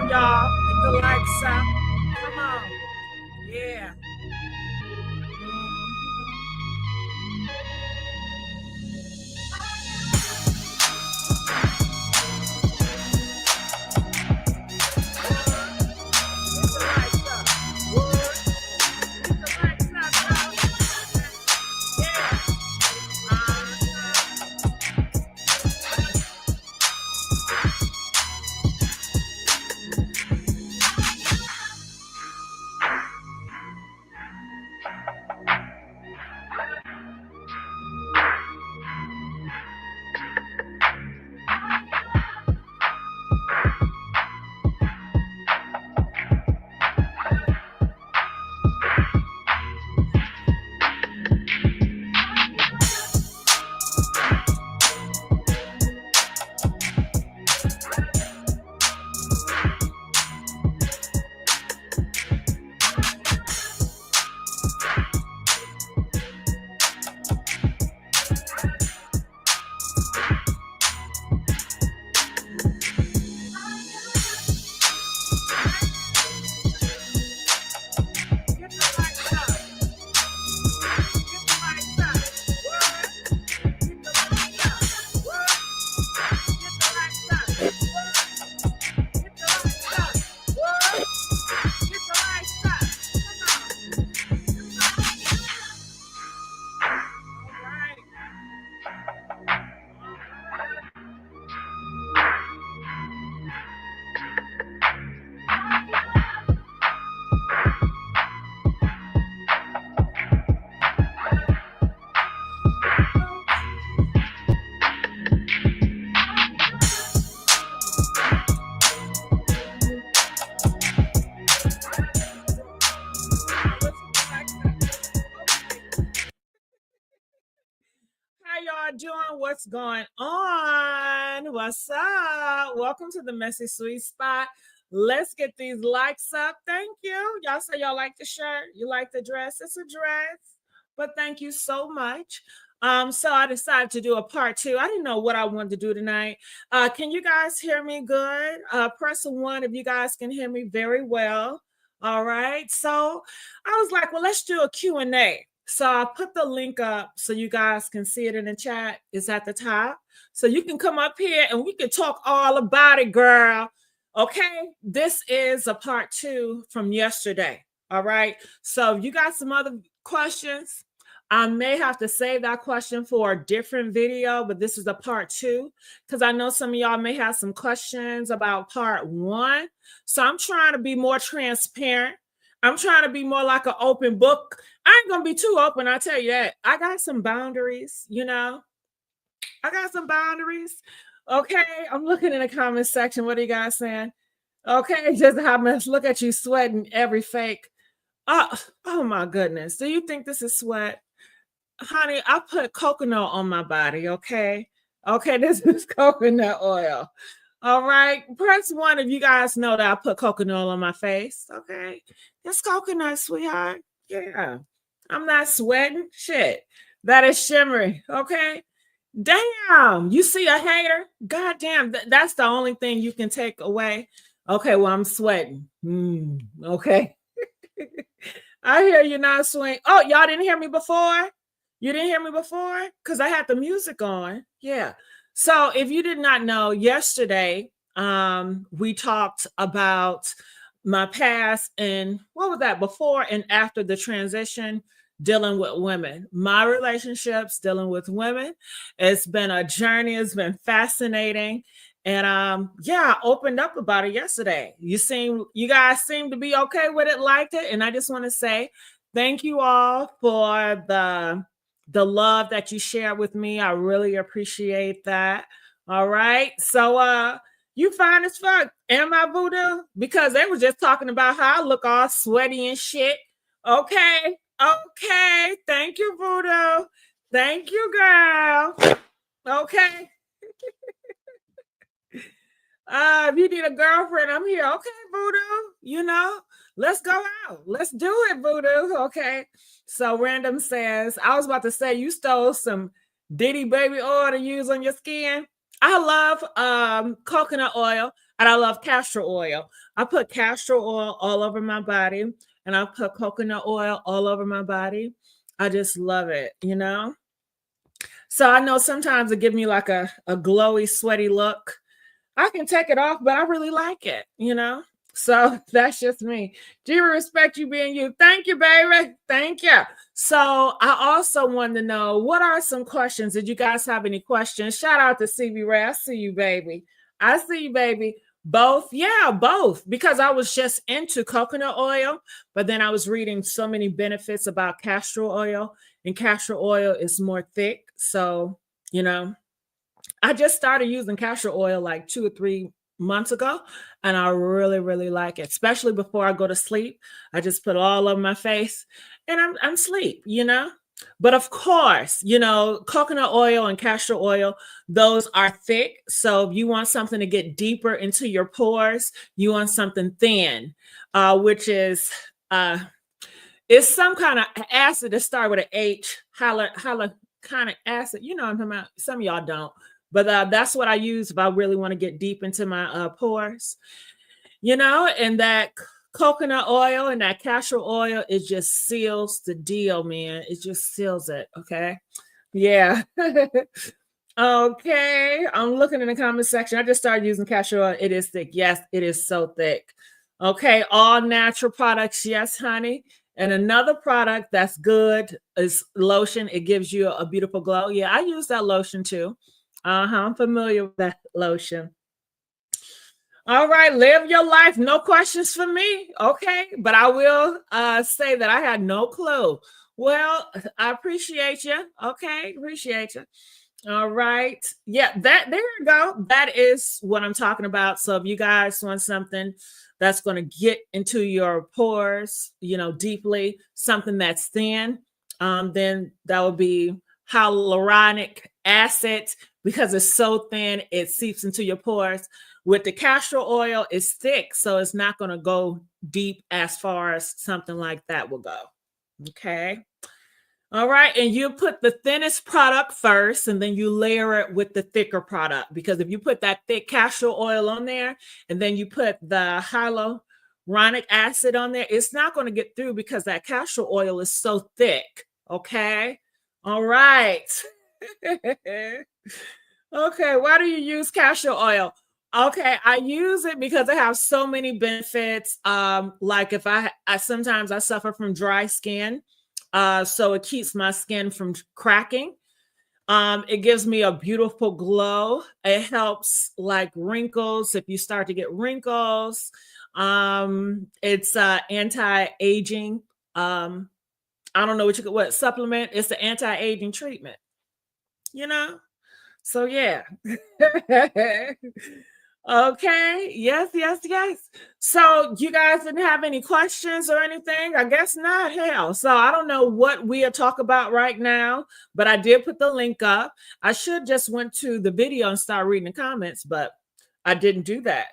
y'all. Get the lights up. Come on. Yeah. Get the lights up. What? Get the lights up, y'all. Yeah. Get the lights up. Get the lights up. What? Get the lights up. What? Get the lights up. What? Get the lights up. What? Get the lights up. All right. How y'all doing? What's going on? What's up? Welcome to the Messy Sweet Spot. Let's get these likes up. Thank you. Y'all say y'all like the shirt. You like the dress. It's a dress. But thank you so much. So I decided to do a part two. I didn't know what I wanted to do tonight. Can you guys hear me good? Press a one if you guys can hear me very well. All right. So I was like, well, let's do a Q&A. So I put the link up so you guys can see it in the chat. It's at the top. So you can come up here and we can talk all about it, girl. Okay. This is a part two from yesterday. All right. So if you got some other questions, I may have to save that question for a different video, but this is a part two because I know some of y'all may have some questions about part one. So I'm trying to be more transparent. I'm trying to be more like an open book. I ain't going to be too open, I'll tell you that. I got some boundaries, you know. I got some boundaries. Okay, I'm looking in the comment section. What are you guys saying? Okay, just how much, look at you sweating every fake. Oh my goodness. Do you think this is sweat? Honey, I put coconut on my body, okay? Okay, this is coconut oil. All right, press one if you guys know that I put coconut oil on my face, okay? It's coconut, sweetheart. Yeah, I'm not sweating. Shit, that is shimmery, okay? Damn, you see a hater? God damn, that's the only thing you can take away. Okay, well, I'm sweating. Okay. I hear you not swing. Oh, y'all didn't hear me before? You didn't hear me before? Because I had the music on. Yeah. So if you did not know, yesterday we talked about my past and what was that, before and after the transition, dealing with women, my relationships, dealing with women. It's been a journey. It's been fascinating. And yeah, I opened up about it yesterday. You guys seem to be okay with it, liked it. And I just want to say thank you all for the love that you shared with me. I really appreciate that. All right. So you fine as fuck. Am I voodoo? Because they were just talking about how I look all sweaty and shit. Okay. Okay. Thank you, voodoo. Thank you, girl. Okay. If you need a girlfriend, I'm here. Okay, voodoo. You know, let's go out. Let's do it, voodoo. Okay. So random says, I was about to say you stole some Diddy baby oil to use on your skin. I love coconut oil. And I love castor oil. I put castor oil all over my body, and I put coconut oil all over my body. I just love it, you know? So I know sometimes it gives me like a glowy, sweaty look. I can take it off, but I really like it, you know? So that's just me. Do you respect you being you? Thank you, baby. Thank you. So I also wanted to know, what are some questions? Did you guys have any questions? Shout out to CB Ray. I see you, baby. I see you, baby. Both. Yeah, both. Because I was just into coconut oil, but then I was reading so many benefits about castor oil, and castor oil is more thick. So, you know, I just started using castor oil like 2 or 3 months ago, and I really, really like it. Especially before I go to sleep, I just put all over my face, and I'm sleep. You know. But of course, you know, coconut oil and castor oil, those are thick. So if you want something to get deeper into your pores, you want something thin, which is it's some kind of acid that start with an H, kind of acid. You know what I'm talking about. Some of y'all don't. But that's what I use if I really want to get deep into my pores, you know, and that coconut oil and that castor oil, it just seals the deal, man. It just seals it. Okay. Yeah. Okay. I'm looking in the comment section. I just started using castor oil. It is thick. Yes, it is so thick. Okay. All natural products. Yes, honey. And another product that's good is lotion. It gives you a beautiful glow. Yeah, I use that lotion too. I'm familiar with that lotion. All right, live your life. No questions for me. Okay, but I will say that I had no clue. Well, I appreciate you. Okay, appreciate you. All right. Yeah, that there you go. That is what I'm talking about. So if you guys want something that's going to get into your pores, you know, deeply, something that's thin, then that would be hyaluronic acid, because it's so thin, it seeps into your pores. With the castor oil, it's thick, so it's not going to go deep as far as something like that will go. Okay. All right. And you put the thinnest product first, and then you layer it with the thicker product. Because if you put that thick castor oil on there, and then you put the hyaluronic acid on there, it's not going to get through because that castor oil is so thick. Okay. All right. Okay. Why do you use castor oil? Okay, I use it because it has so many benefits. Like if I sometimes I suffer from dry skin, so it keeps my skin from cracking. It gives me a beautiful glow. It helps like wrinkles if you start to get wrinkles. It's anti-aging. I don't know what supplement. It's the anti-aging treatment. You know. So yeah. Okay. Yes, yes, yes. So you guys didn't have any questions or anything? I guess not. Hell. So I don't know what we are talking about right now, but I did put the link up. I should just went to the video and start reading the comments, but I didn't do that.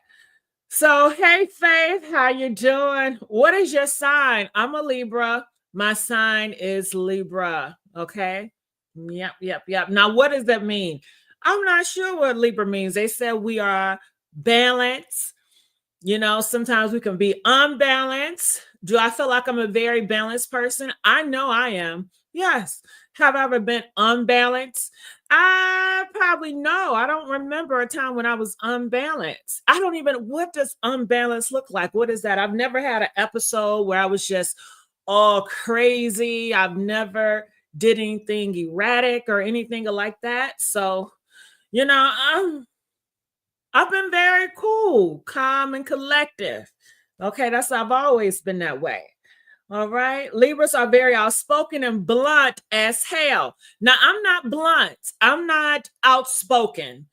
So hey Faith, how you doing? What is your sign? I'm a Libra. My sign is Libra. Okay. Yep, yep, yep. Now, what does that mean? I'm not sure what Libra means. They said we are balanced. You know, sometimes we can be unbalanced. Do I feel like I'm a very balanced person? I know I am. Yes. Have I ever been unbalanced? I probably no. I don't remember a time when I was unbalanced. I don't even, what does unbalanced look like? What is that? I've never had an episode where I was just all crazy. I've never did anything erratic or anything like that. So, you know, I've been very cool, calm, and collective. Okay, I've always been that way. All right. Libras are very outspoken and blunt as hell. Now, I'm not blunt. I'm not outspoken.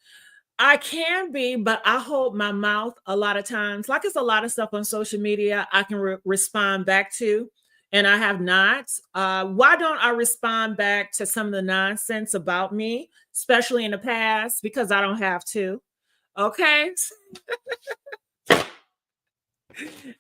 I can be, but I hold my mouth a lot of times. Like it's a lot of stuff on social media I can respond back to, and I have not. Why don't I respond back to some of the nonsense about me, especially in the past? Because I don't have to. Okay.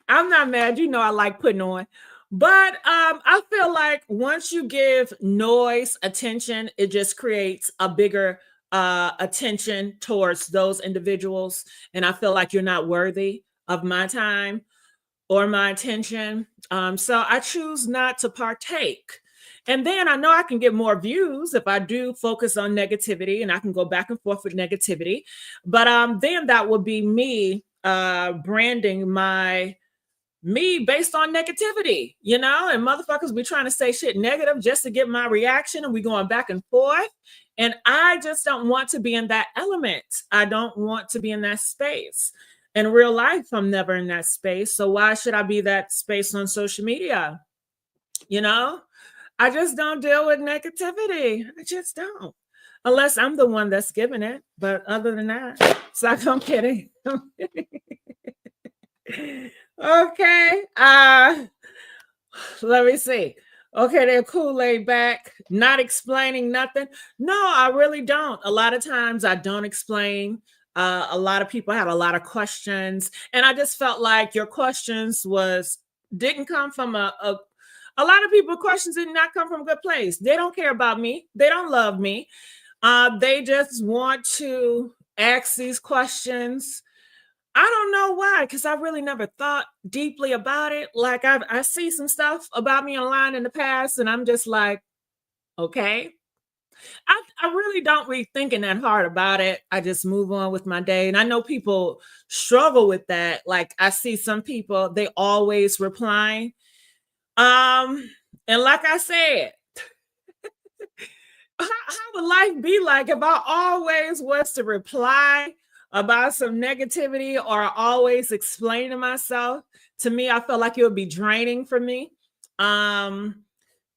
I'm not mad. You know, I like putting on. But I feel like once you give noise attention, it just creates a bigger attention towards those individuals, and I feel like you're not worthy of my time or my attention. So I choose not to partake. And then I know I can get more views if I do focus on negativity, and I can go back and forth with negativity. But then that would be me branding me based on negativity, and motherfuckers be trying to say shit negative just to get my reaction, and we going back and forth. And I just don't want to be in that element. I don't want to be in that space. In real life, I'm never in that space. So why should I be that space on social media? I just don't deal with negativity. I just don't. Unless I'm the one that's giving it. But other than that, it's like, I'm kidding. Okay. Let me see. Okay, they're cool, laid back, not explaining nothing. No, I really don't. A lot of times I don't explain. A lot of people have a lot of questions, and I just felt like your questions didn't come from a lot of people questions did not come from a good place. They don't care about me. They don't love me. They just want to ask these questions. I don't know why, because I really never thought deeply about it. Like I see some stuff about me online in the past, and I'm just like, okay. I really don't be thinking that hard about it. I just move on with my day. And I know people struggle with that. Like I see some people, they always replying. And like I said, how would life be like if I always was to reply about some negativity or always explaining myself? To me, I felt like it would be draining for me.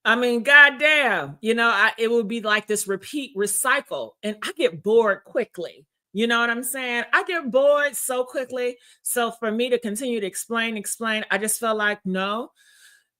I mean, goddamn, it would be like this repeat recycle, and I get bored quickly. You know what I'm saying? I get bored so quickly. So for me to continue to explain, I just felt like no.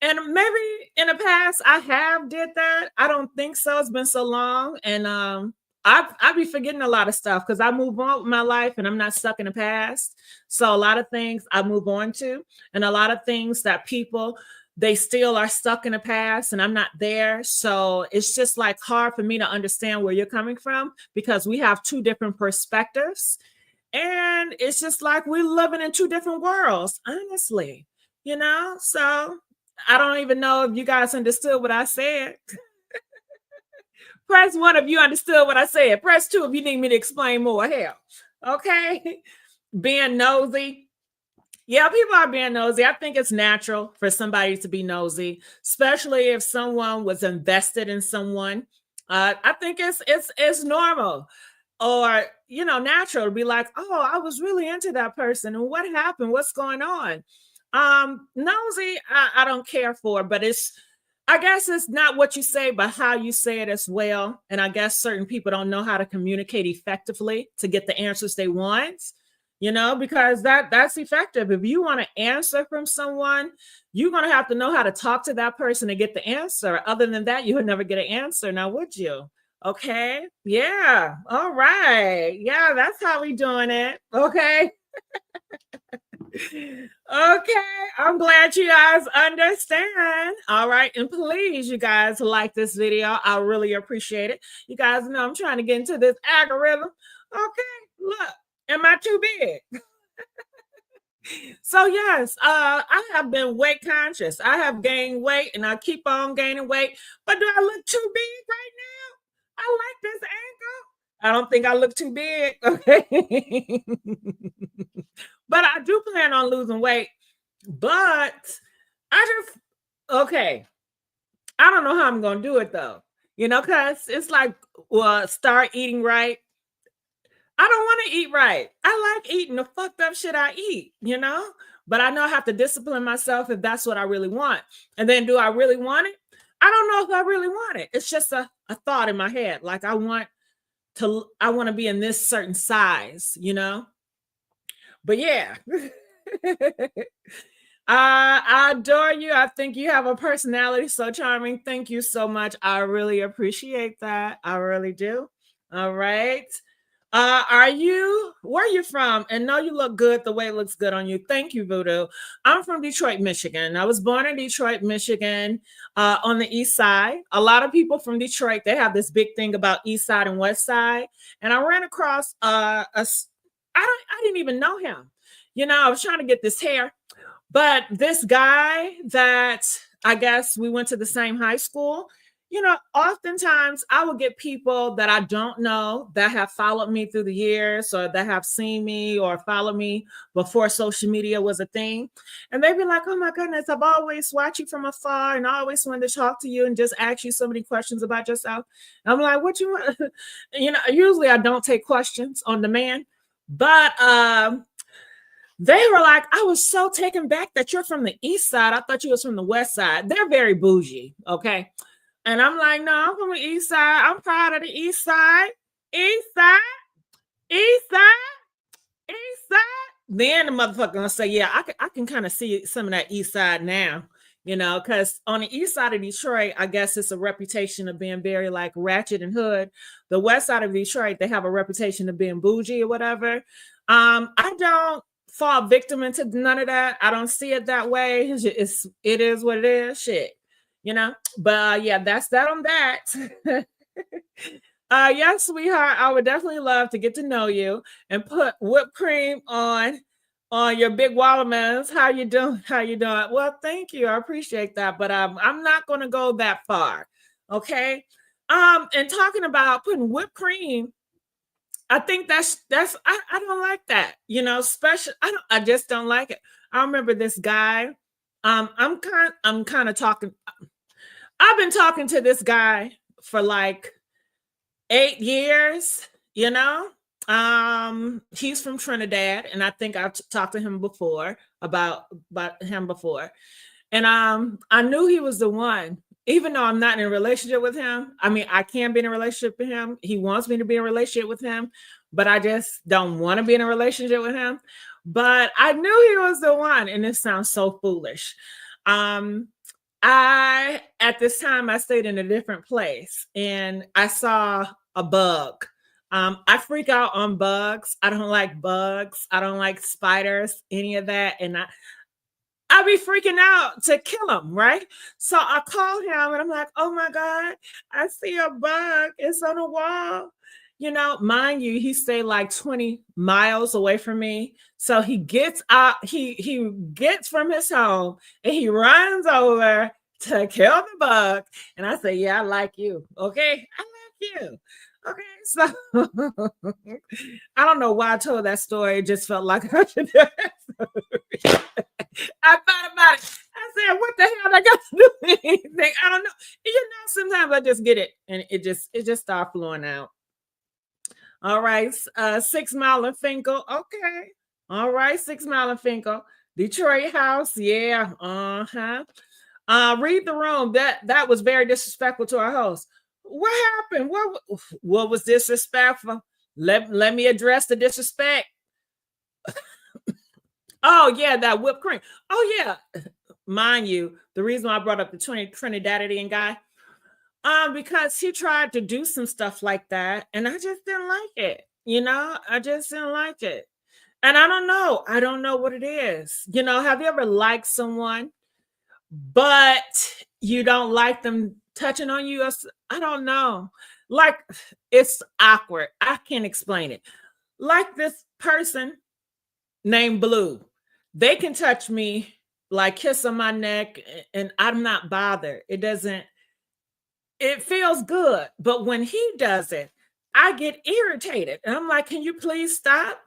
And maybe in the past I have did that. I don't think so. It's been so long, and I be forgetting a lot of stuff because I move on with my life and I'm not stuck in the past. So a lot of things I move on to, and a lot of things that people they still are stuck in the past and I'm not there. So it's just like hard for me to understand where you're coming from because we have two different perspectives. And it's just like we're living in two different worlds, honestly, So I don't even know if you guys understood what I said. Press 1 if you understood what I said. Press 2 if you need me to explain more. Hell, okay. Being nosy. Yeah, people are being nosy. I think it's natural for somebody to be nosy, especially if someone was invested in someone. I think it's normal or natural to be like, oh, I was really into that person, and what happened? What's going on? Nosy, I don't care for, but I guess it's not what you say, but how you say it as well. And I guess certain people don't know how to communicate effectively to get the answers they want. Because that's effective. If you want to answer from someone, you're going to have to know how to talk to that person and get the answer. Other than that, you would never get an answer. Now, would you? Okay. Yeah. All right. Yeah, that's how we doing it. Okay. Okay. I'm glad you guys understand. All right. And please, you guys like this video. I really appreciate it. You guys know I'm trying to get into this algorithm. Okay. Look. Am I too big? So yes, I have been weight conscious. I have gained weight and I keep on gaining weight. But do I look too big right now? I like this angle. I don't think I look too big. Okay. But I do plan on losing weight. But okay. I don't know how I'm going to do it though. Because it's like, start eating right. I don't want to eat right. I like eating the fucked up shit I eat, But I know I have to discipline myself if that's what I really want. And then do I really want it? I don't know if I really want it. It's just a thought in my head. Like I want to be in this certain size, But yeah. I adore you. I think you have a personality so charming. Thank you so much. I really appreciate that. I really do. All right. Where are you from? And no, you look good the way it looks good on you. Thank you, Voodoo. I'm from Detroit, Michigan. I was born in Detroit, Michigan, on the east side. A lot of people from Detroit, they have this big thing about east side and west side. And I ran across I didn't even know him. I was trying to get this hair, but this guy that I guess we went to the same high school, oftentimes I will get people that I don't know that have followed me through the years or that have seen me or followed me before social media was a thing. And they'd be like, oh my goodness, I've always watched you from afar and I always wanted to talk to you and just ask you so many questions about yourself. And I'm like, what you want? Usually I don't take questions on demand, but they were like, I was so taken back that you're from the east side. I thought you was from the west side. They're very bougie, okay? And I'm like, no, I'm from the east side. I'm proud of the east side. East side, east side, east side. Then the motherfucker gonna say, yeah, I can kind of see some of that east side now, because on the east side of Detroit, I guess it's a reputation of being very like ratchet and hood. The west side of Detroit, they have a reputation of being bougie or whatever. I don't fall victim into none of that. I don't see it that way. It is what it is. Shit. But yeah, that's that on that. Yes, sweetheart, I would definitely love to get to know you and put whipped cream on your big watermelons. How you doing? Well, thank you. I appreciate that, but I'm not going to go that far. Okay. And talking about putting whipped cream, I think that's I don't like that. Special. I just don't like it. I remember this guy. I'm kind of talking. I've been talking to this guy for like 8 years, He's from Trinidad, and I think I've talked to him before about him before. And I knew he was the one, even though I'm not in a relationship with him. I mean, I can be in a relationship with him. He wants me to be in a relationship with him, but I just don't want to be in a relationship with him. But I knew he was the one, and this sounds so foolish. At this time I stayed in a different place and I saw a bug. I freak out on bugs. I don't like bugs. I don't like spiders, any of that. And I be freaking out to kill them, right? So I called him and I'm like, oh my God, I see a bug. It's on the wall. Mind you, he stayed like 20 miles away from me. So he gets out, he gets from his home and he runs over to kill the bug. And I say, yeah, I like you. Okay. I like you. Okay. So I don't know why I told that story. It just felt like I should do it. I thought about it. I said, what the hell I got to do with anything? I don't know. Sometimes I just get it and it just starts flowing out. All right. 6 Mile and Finkel. Okay. All right. 6 Mile and Finkel. Detroit house. Yeah. Uh-huh. Read the room. That was very disrespectful to our host. What happened? What was disrespectful? Let me address the disrespect. Oh yeah, that whipped cream. Oh yeah. Mind you, the reason why I brought up the Trinidadian guy, because he tried to do some stuff like that, and I just didn't like it. I just didn't like it. And I don't know what it is. Have you ever liked someone, but you don't like them touching on you? I don't know. Like, it's awkward. I can't explain it. Like this person named Blue. They can touch me, like kiss on my neck, and I'm not bothered. It feels good. But when he does it, I get irritated. And I'm like, can you please stop?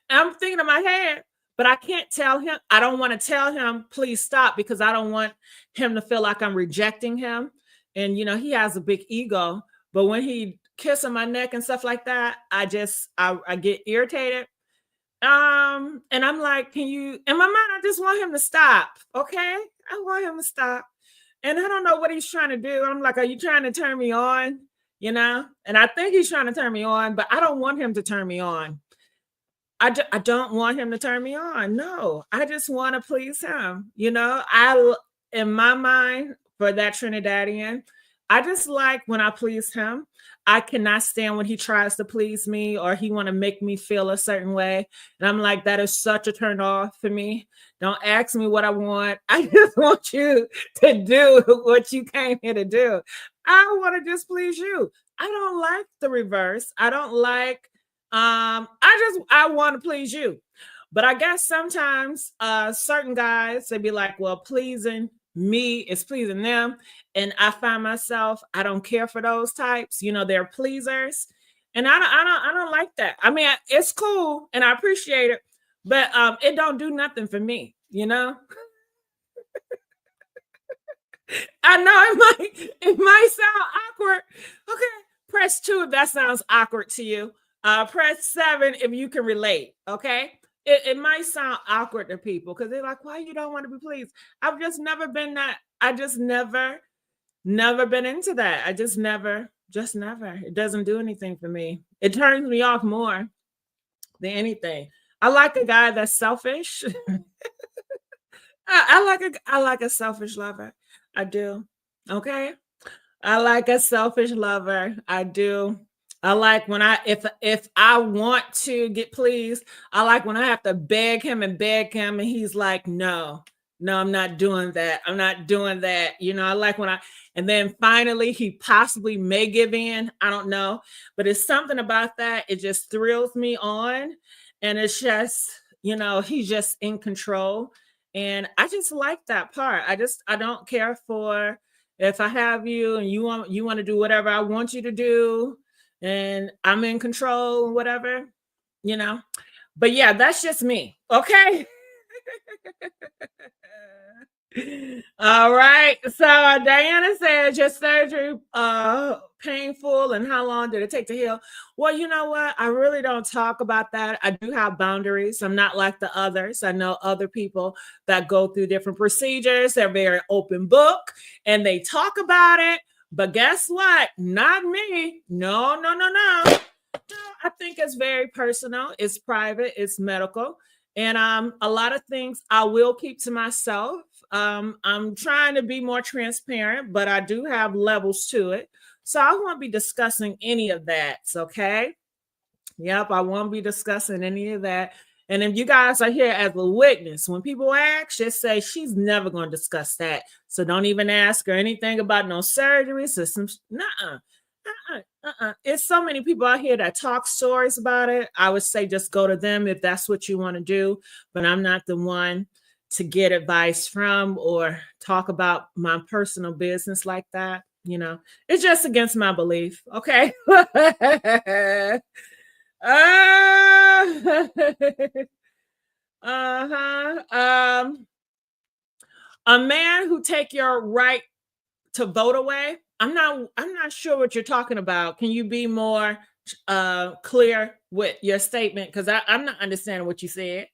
I'm thinking in my head, but I can't tell him. I don't want to tell him, please stop, because I don't want him to feel like I'm rejecting him. And, he has a big ego. But when he kisses my neck and stuff like that, I get irritated. And I'm like, can you, in my mind, I just want him to stop. Okay. I want him to stop. And I don't know what he's trying to do. I'm like, are you trying to turn me on? And I think he's trying to turn me on, but I don't want him to turn me on. I don't want him to turn me on. No, I just want to please him. In my mind, for that Trinidadian, I just like when I please him. I cannot stand when he tries to please me or he want to make me feel a certain way. And I'm like, that is such a turn off for me. Don't ask me what I want. I just want you to do what you came here to do. I want to just please you. I don't like the reverse. I don't like I want to please you. But I guess sometimes certain guys they be like, well, pleasing me is pleasing them. And I find myself, I don't care for those types. They're pleasers. And I don't like that. I mean, it's cool and I appreciate it, but it don't do nothing for me. I know it might sound awkward. Okay, press 2 if that sounds awkward to you. Press 7 if you can relate. Okay, it might sound awkward to people because they're like, "Why you don't want to be pleased?" I've just never been that. I just never been into that. I just never. It doesn't do anything for me. It turns me off more than anything. I like a guy that's selfish. I like a selfish lover. I do. Okay. I like a selfish lover. I do. I like when if I want to get pleased, I like when I have to beg him and he's like, no, no, I'm not doing that. I'm not doing that. I like when and then finally he possibly may give in. I don't know. But it's something about that. It just thrills me on. And it's just, he's just in control. And I just like that part. I don't care for if I have you and you want to do whatever I want you to do and I'm in control, whatever, you know. But yeah, that's just me. Okay. All right. So Diana says your surgery painful and how long did it take to heal? Well, you know what? I really don't talk about that. I do have boundaries. I'm not like the others. I know other people that go through different procedures. They're very open book and they talk about it. But guess what? Not me. No, no, no, no. No, I think it's very personal. It's private. It's medical. And a lot of things I will keep to myself. I'm trying to be more transparent, but I do have levels to it. So I won't be discussing any of that. Okay. Yep, I won't be discussing any of that. And if you guys are here as a witness, when people ask, just say she's never going to discuss that. So don't even ask her anything about no surgery systems. Nuh-uh. It's so many people out here that talk stories about it. I would say just go to them if that's what you want to do. But I'm not the one to get advice from or talk about my personal business like that. It's just against my belief. Okay. Uh-huh. A man who take your right to vote away. I'm not sure what you're talking about. Can you be more clear with your statement? Because I'm not understanding what you said.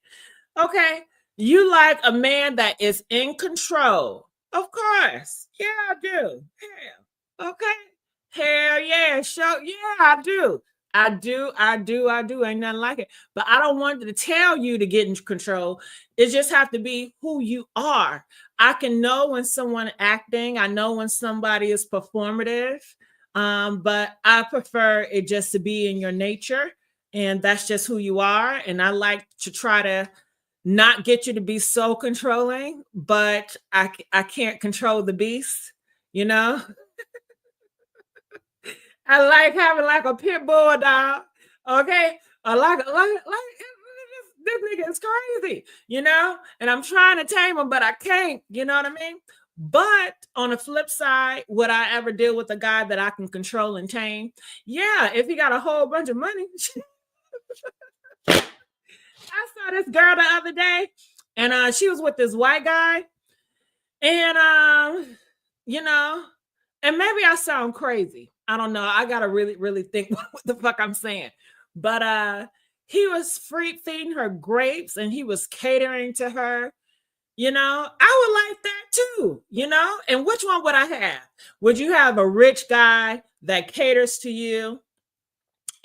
Okay. You like a man that is in control. Of course. Yeah, I do. Hell. Okay. Hell yeah. Sure. Yeah, I do. I do. Ain't nothing like it. But I don't want to tell you to get in control. It just have to be who you are. I can know when someone acting. I know when somebody is performative. But I prefer it just to be in your nature. And that's just who you are. And I like to try to not get you to be so controlling, but I can't control the beast, you know? I like having like a pit bull dog. Okay. I like this nigga is crazy, and I'm trying to tame him, but I can't, you know what I mean? But on the flip side, would I ever deal with a guy that I can control and tame? Yeah, if he got a whole bunch of money. I saw this girl the other day, and she was with this white guy, and and maybe I sound crazy. I don't know. I gotta really, really think what the fuck I'm saying. But he was feeding her grapes and he was catering to her. I would like that too. And which one would I have? Would you have a rich guy that caters to you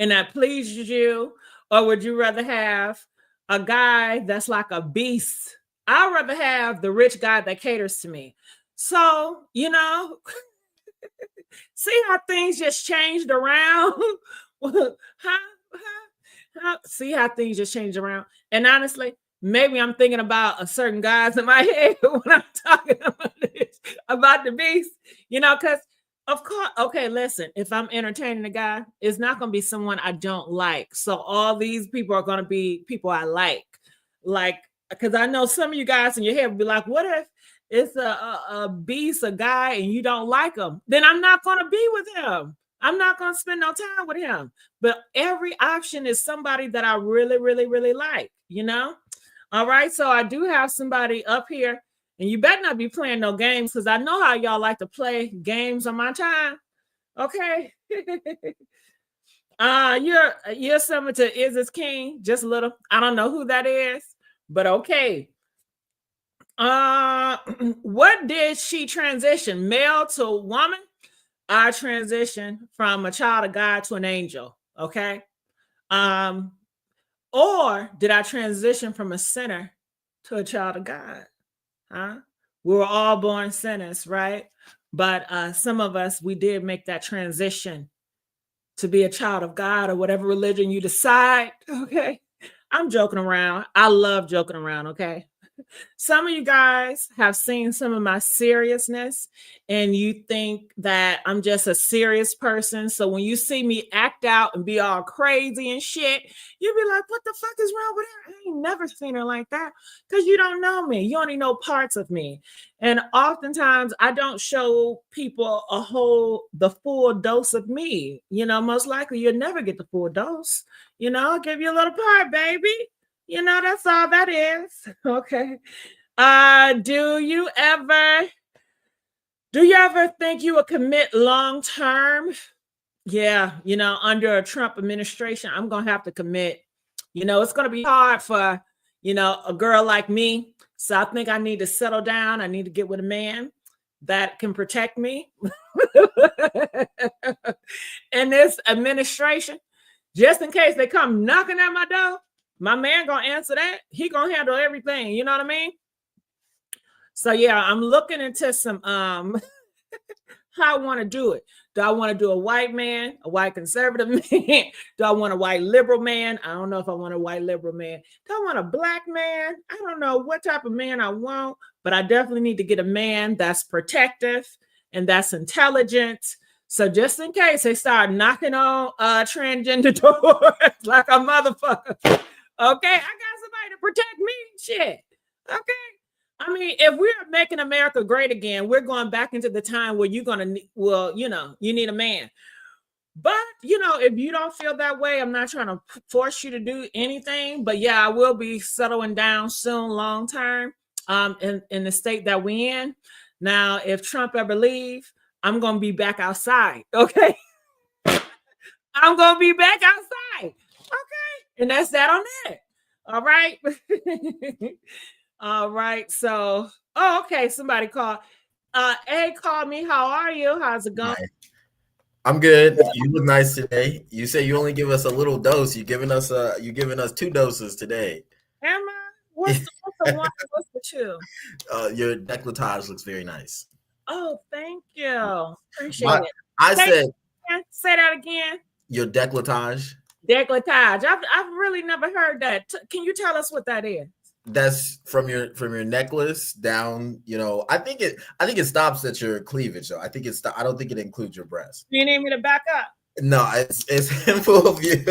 and that pleases you? Or would you rather have a guy that's like a beast? I'd rather have the rich guy that caters to me. So, See how things just changed around? See how things just changed around? And honestly, maybe I'm thinking about a certain guys in my head when I'm talking about this, about the beast, because of course, okay, listen, if I'm entertaining a guy, it's not going to be someone I don't like. So all these people are going to be people I like, because I know some of you guys in your head will be like, what if it's a beast, a guy, and you don't like him? Then I'm not going to be with him. I'm not going to spend no time with him. But every option is somebody that I really, really, really like, All right. So I do have somebody up here, and you better not be playing no games because I know how y'all like to play games on my time. Okay. You're similar to Is This King, just a little. I don't know who that is, but okay. What did she transition? Male to woman? I transitioned from a child of God to an angel. Okay. Or did I transition from a sinner to a child of God? Huh? We were all born sinners, right? But some of us, we did make that transition to be a child of God or whatever religion you decide. Okay. I'm joking around. I love joking around. Okay. Some of you guys have seen some of my seriousness and you think that I'm just a serious person. So when you see me act out and be all crazy and shit, you'll be like, what the fuck is wrong with her? I ain't never seen her like that because you don't know me. You only know parts of me. And oftentimes I don't show people the full dose of me. Most likely you'll never get the full dose. I'll give you a little part, baby. That's all that is. Okay. Do you ever think you would commit long term? Yeah, under a Trump administration, I'm gonna have to commit. It's gonna be hard for a girl like me. So I think I need to settle down. I need to get with a man that can protect me in this administration, just in case they come knocking at my door. My man gonna answer that. He gonna handle everything. You know what I mean? So yeah, I'm looking into some how I want to do it. Do I want to do a white man, a white conservative man? Do I want a white liberal man? I don't know if I want a white liberal man. Do I want a black man? I don't know what type of man I want, but I definitely need to get a man that's protective and that's intelligent. So just in case they start knocking on transgender doors like a motherfucker. Okay, I got somebody to protect me. Shit. Okay. I mean, if we're making America great again, we're going back into the time where you need a man. But, if you don't feel that way, I'm not trying to force you to do anything. But yeah, I will be settling down soon, long term, in the state that we in. Now, if Trump ever leave, I'm going to be back outside. Okay. I'm going to be back outside. Okay. And that's that on that. All right. All right. So, okay. Somebody called. Hey, call me. How are you? How's it going? Hi. I'm good. You look nice today. You say you only give us a little dose. You're giving us 2 doses today. Am I? What's the one? What's the two? Your décolletage looks very nice. Oh, thank you. Appreciate it. Say that again. Your décolletage. Décolletage. I've really never heard that. Can you tell us what that is? That's from your necklace down. I think it stops at your cleavage though. I don't think it includes your breast. You need me to back up? No, it's full of you.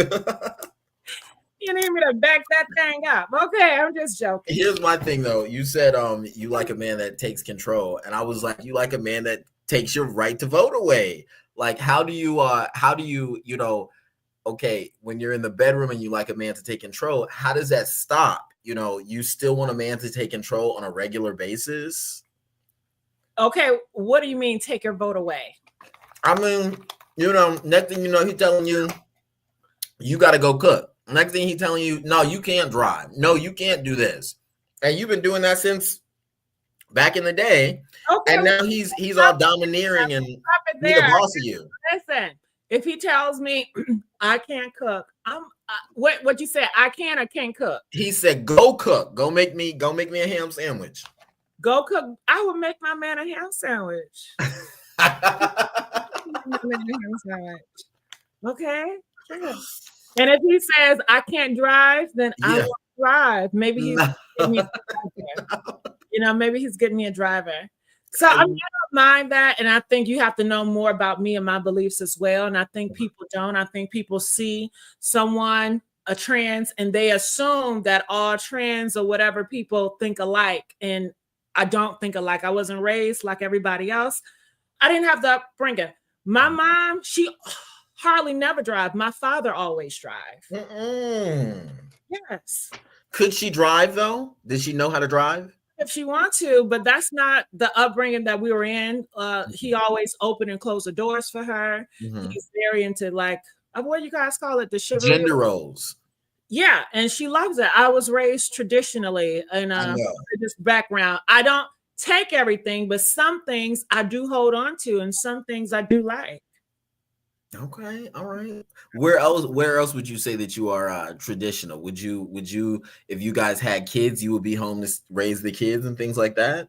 You need me to back that thing up? Okay, I'm just joking. Here's my thing though. You said you like a man that takes control, and I was like, you like a man that takes your right to vote away. Like, how do you okay, when you're in the bedroom and you like a man to take control, how does that stop? You still want a man to take control on a regular basis? Okay, what do you mean take your vote away? I mean, next thing you know, he's telling you, you got to go cook. Next thing he's telling you, no, you can't drive. No, you can't do this. And you've been doing that since back in the day. Okay. And now he's all domineering and he's the boss of you. Listen, if he tells me I can't cook, what you said, I can or can't cook? He said, go cook. Go make me a ham sandwich. Go cook. I would make my man a ham sandwich. Okay. Yeah. And if he says I can't drive, then I Yeah. won't drive. Maybe he's No. getting me a driver. Maybe he's getting me a driver. So I And don't mind that. And I think you have to know more about me and my beliefs as well. And I think people don't. I think people see someone, a trans, and they assume that all trans or whatever people think alike. And I don't think alike. I wasn't raised like everybody else. I didn't have the upbringing. My mom, she hardly never drive. My father always drive. Yes. Could she drive though? Did she know how to drive? If she wants to, but that's not the upbringing that we were in. He always opened and closed the doors for her. He's very into like what do you guys call it? The chivalry. Gender roles. Yeah, and she loves it. I was raised traditionally in this background. I don't take everything, but some things I do hold on to, and some things I do like. Okay, all right. Where else would you say that you are traditional? Would you if you guys had kids, you would be home to raise the kids and things like that?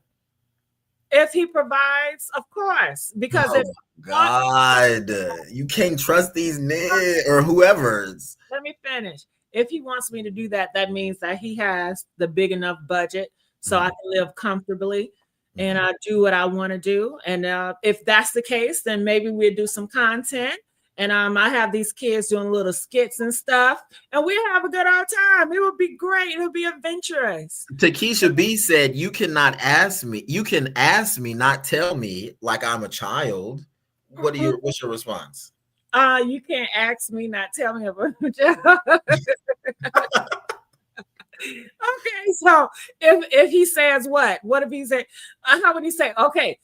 If he provides, of course, because if God, you can't trust these niggas or whoever's. Let me finish. If he wants me to do that, that means that he has the big enough budget so I can live comfortably and I do what I want to do. And if that's the case, then maybe we'll do some content. And I have these kids doing little skits and stuff, and we have a good old time. It would be great. It would be adventurous. Takesha B said, "You cannot ask me. You can ask me, not tell me like I'm a child." What's your response? You can't ask me, not tell me about a child. Okay, so if he says what if he say? How would he say? Okay,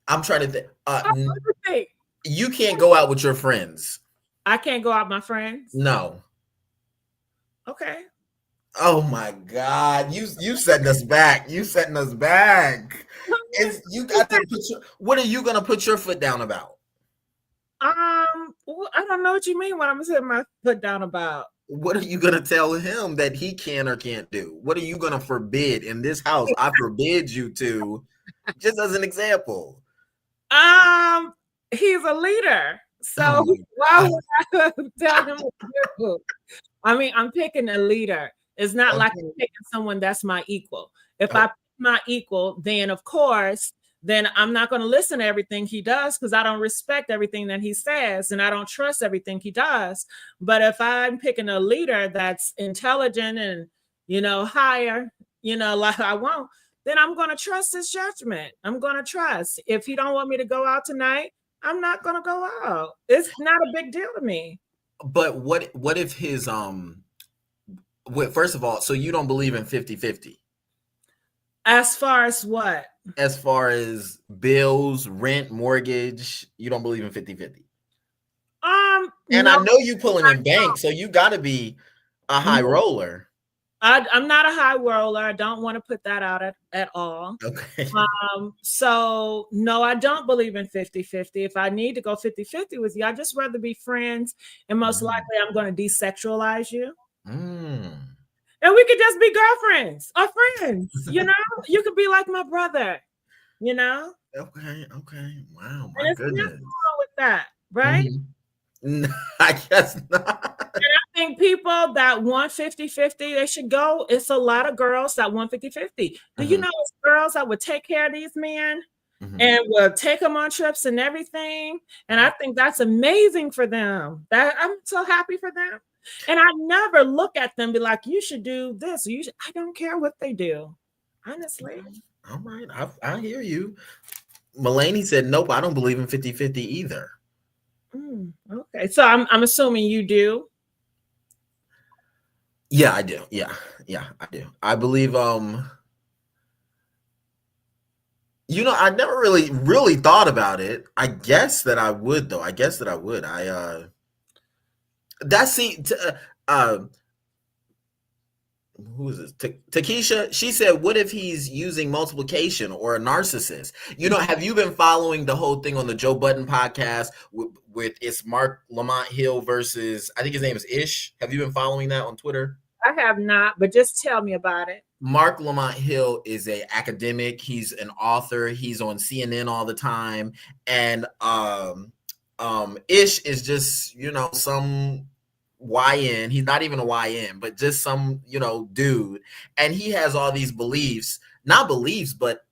I'm trying to think. You can't go out with your friends. I can't go out with my friends? No. Okay. Oh my God. You setting us back. You setting us back. You got to what are you gonna put your foot down about? Well, I don't know what you mean when I'm setting my foot down about. What are you gonna tell him that he can or can't do? What are you gonna forbid in this house? I forbid you to, just as an example. He's a leader. So why would I tell him what to do? I mean, I'm picking a leader. It's not like I'm picking someone that's my equal. If I pick my equal, then of course, then I'm not going to listen to everything he does because I don't respect everything that he says and I don't trust everything he does. But if I'm picking a leader that's intelligent and, higher, like I won't, then I'm going to trust his judgment. I'm going to trust. If he don't want me to go out tonight, I'm not going to go out. It's not a big deal to me. But what if his, first of all, so you don't believe in 50-50? As far as what? As far as bills, rent, mortgage, you don't believe in 50-50? And no, I know you pulling in bank, so you got to be a high roller. I'm not a high roller. I don't want to put that out at all. Okay. So no, I don't believe in 50-50. If I need to go 50-50 with you, I'd just rather be friends. And most likely I'm going to desexualize you. And we could just be girlfriends or friends, You could be like my brother, Okay. Wow, my goodness. Nothing wrong with that, right? I guess not. And I think people that want 50-50, they should go. It's a lot of girls that want 50-50. Do you know it's girls that would take care of these men and will take them on trips and everything? And I think that's amazing for them. That I'm so happy for them. And I never look at them and be like, you should do this. Or I don't care what they do, honestly. All right. I hear you. Mulaney said, nope, I don't believe in 50-50 either. Okay. So I'm assuming you do. Yeah, I do. Yeah, I do. I believe, I never really thought about it. I guess that I would, though. Who is this? Takesha, she said, what if he's using multiplication or a narcissist? Have you been following the whole thing on the Joe Budden podcast with it's Mark Lamont Hill versus, I think his name is Ish. Have you been following that on Twitter? I have not, but just tell me about it. Mark Lamont Hill is an academic. He's an author. He's on CNN all the time. And Ish is just, you know, some YN. He's not even a YN, but just some, you know, dude. And he has all these beliefs, not beliefs, but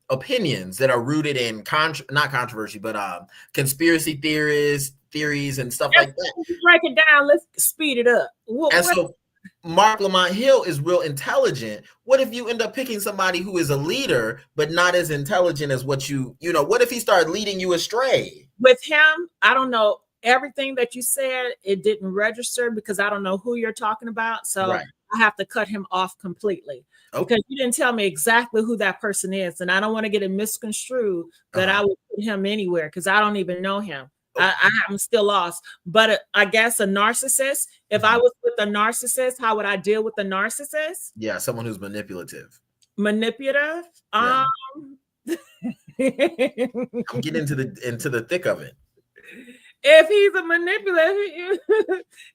opinions that are rooted in not controversy, but conspiracy theories and stuff like that. Break it down. Let's speed it up. And so Mark Lamont Hill is real intelligent. What if you end up picking somebody who is a leader, but not as intelligent as what you know, what if he started leading you astray? With him, I don't know everything that you said. It didn't register because I don't know who you're talking about. So right. I have to cut him off completely because you didn't tell me exactly who that person is. And I don't want to get it misconstrued that I would put him anywhere because I don't even know him. I'm still lost. But I guess a narcissist, if I was with a narcissist, how would I deal with the narcissist? Yeah, someone who's manipulative. Manipulative? Yeah. I'm getting into the thick of it. If he's a manipulative,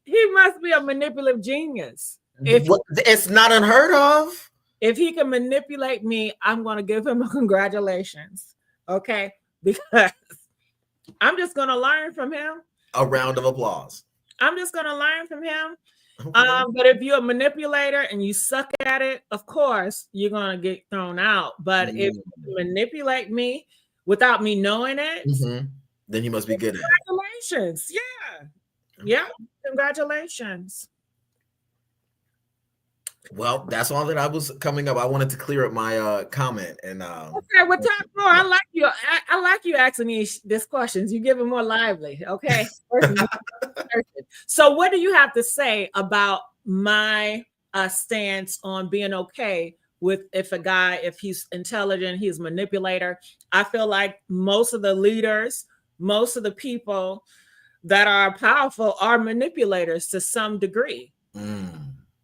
he must be a manipulative genius. It's not unheard of. If he can manipulate me, I'm going to give him a congratulations. Okay? Because I'm just going to learn from him. A round of applause. I'm just going to learn from him. Okay. But if you're a manipulator and you suck at it, of course, you're going to get thrown out. But if you manipulate me without me knowing it, then he must be good at it. Congratulations. Yeah. Yeah. Congratulations. Well, that's all that I was coming up. I wanted to clear up my comment and okay, well, talk more. I like you. I like you asking me these questions. You give it more lively. Okay. So, what do you have to say about my stance on being okay with if he's intelligent, he's a manipulator? I feel like most of the leaders, most of the people that are powerful are manipulators to some degree.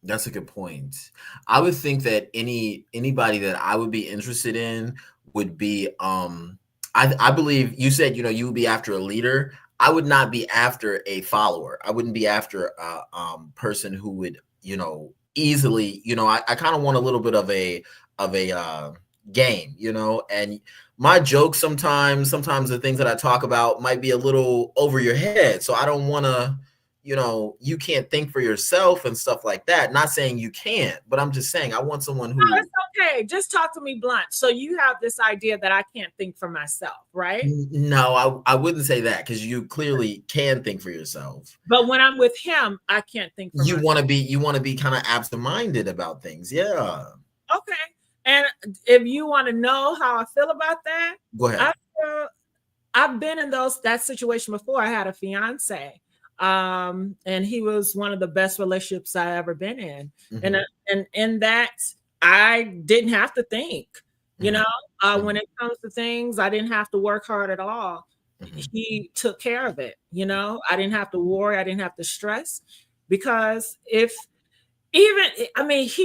That's a good point. I would think that anybody that I would be interested in would be I believe you said, you know, you would be after a leader. I would not be after a follower. I wouldn't be after a person who would, you know, easily, you know, I kind of want a little bit of a game, you know, and my jokes sometimes the things that I talk about might be a little over your head. So I don't want to, you know, you can't think for yourself and stuff like that. Not saying you can't, but I'm just saying I want someone who. No, it's okay. Just talk to me blunt. So you have this idea that I can't think for myself, right? No, I wouldn't say that because you clearly can think for yourself. But when I'm with him, I can't think for myself. You want to be kind of absent-minded about things. Yeah. Okay. And if you want to know how I feel about that, go ahead. I've been in that situation before. I had a fiance. And he was one of the best relationships I ever been in. And in that, I didn't have to think, you know, when it comes to things, I didn't have to work hard at all. He took care of it. You know, I didn't have to worry. I didn't have to stress because he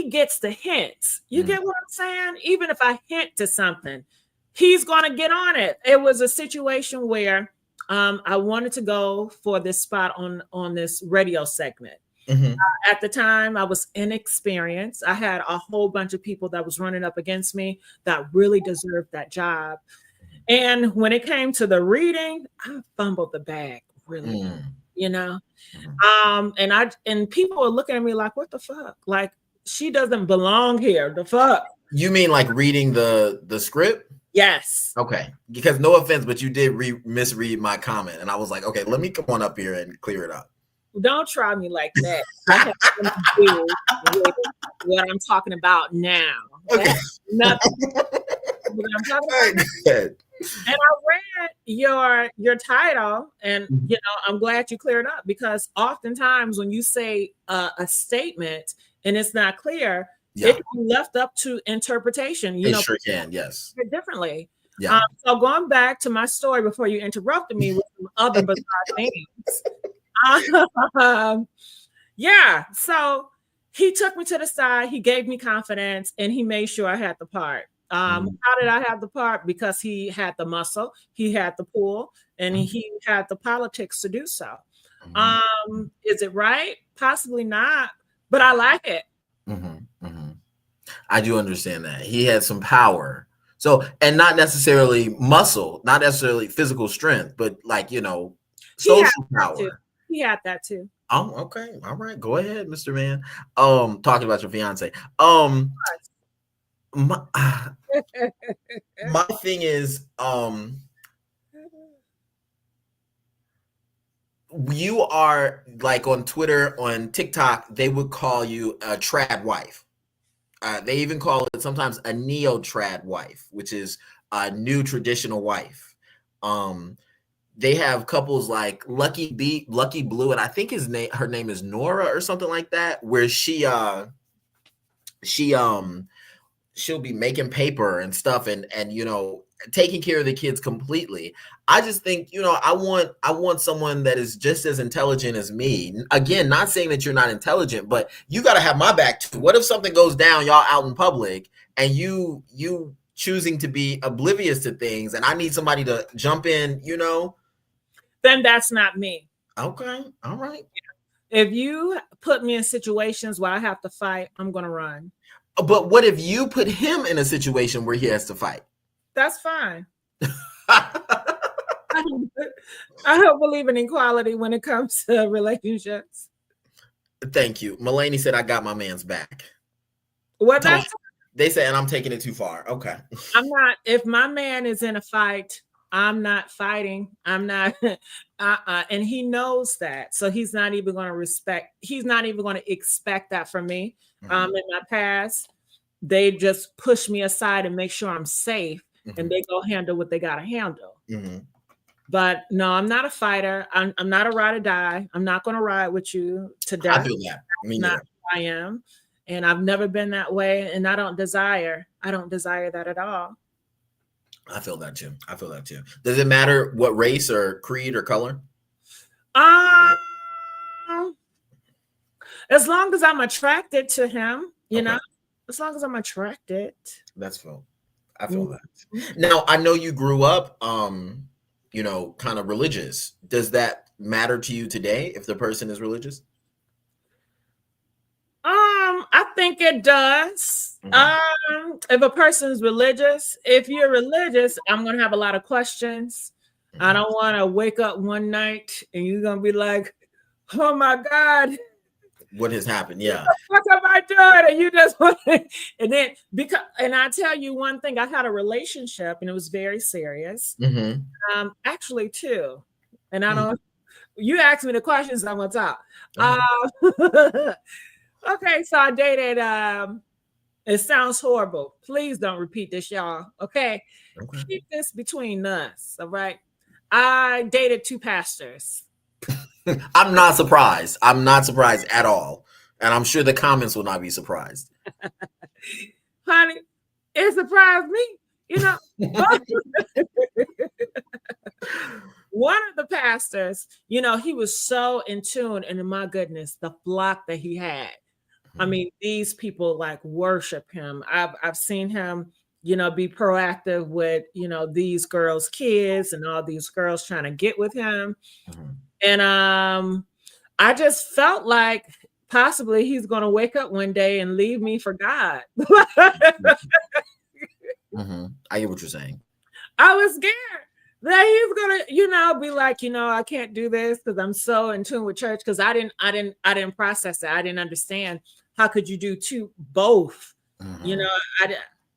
gets the hints. You get what I'm saying? Even if I hint to something, he's going to get on it. It was a situation where I wanted to go for this spot on this radio segment. At the time, I was inexperienced. I had a whole bunch of people that was running up against me that really deserved that job. And when it came to the reading, I fumbled the bag, really, you know. And people were looking at me like, what the fuck? Like, she doesn't belong here. The fuck? You mean like reading the script? Yes. Okay. Because no offense, but you did misread my comment. And I was like, okay, let me come on up here and clear it up. Don't try me like that. I have nothing to do with what I'm talking about now. Okay. Nothing. What I'm talking about. And I read your title, and you know, I'm glad you cleared up because oftentimes when you say a statement and it's not clear, it can be left up to interpretation. You know, sure can, yes. Differently. Yeah. So going back to my story before you interrupted me with some other bizarre things. So he took me to the side, he gave me confidence, and he made sure I had the part. How did I have the part? Because he had the muscle, he had the pull, and he had the politics to do so. Is it right? Possibly not, but I like it. I do understand that. He had some power. So, and not necessarily muscle, not necessarily physical strength, but like, He had social that too. power. He had that too. Oh, okay. All right. Go ahead, Mr. Man. Talking about your fiance. My, my thing is, you are like on Twitter, on TikTok, they would call you a trad wife. They even call it sometimes a neo trad wife, which is a new traditional wife. They have couples like Lucky Blue, and I think her name is Nora or something like that, where she'll be making paper and stuff, and taking care of the kids completely. I just think, I want someone that is just as intelligent as me. Again, not saying that you're not intelligent, but you got to have my back too. What if something goes down, y'all out in public, and you choosing to be oblivious to things, and I need somebody to jump in, Then that's not me. Okay, all right. If you put me in situations where I have to fight, I'm going to run. But what if you put him in a situation where he has to fight? That's fine. I don't believe in equality when it comes to relationships. Thank you. Mulaney said I got my man's back. What that's they said, and I'm taking it too far. Okay. I'm not. If my man is in a fight, I'm not fighting. I'm not. And he knows that, so he's not even going to respect. He's not even going to expect that from me. In my past, they just push me aside and make sure I'm safe, and they go handle what they got to handle. But no, I'm not a fighter. I'm not a ride or die. I'm not going to ride with you to death. I feel that. Not who I am, and I've never been that way, and I don't desire that at all. I feel that too. Does it matter what race or creed or color? As long as I'm attracted to him, as long as I'm attracted. That's cool. I feel that. Now, I know you grew up, kind of religious. Does that matter to you today if the person is religious? I think it does. If a person is religious, if you're religious, I'm going to have a lot of questions. I don't want to wake up one night and you're going to be like, oh my God. What has happened? Yeah. What am I doing? And you just want to, and I tell you one thing, I had a relationship and it was very serious. Actually two. And I don't, you asked me the questions, I'm going to talk. Okay, so I dated, it sounds horrible. Please don't repeat this, y'all. Okay. Keep this between us. All right. I dated two pastors. I'm not surprised. I'm not surprised at all. And I'm sure the comments will not be surprised. Honey, it surprised me. One of the pastors, he was so in tune, and my goodness, the flock that he had. I mean, these people like worship him. I've seen him, be proactive with, these girls' kids and all these girls trying to get with him. And I just felt like possibly he's going to wake up one day and leave me for God. I get what you're saying. I was scared that he's gonna, be like, I can't do this because I'm so in tune with church. Because I didn't process it. I didn't understand. How could you do both?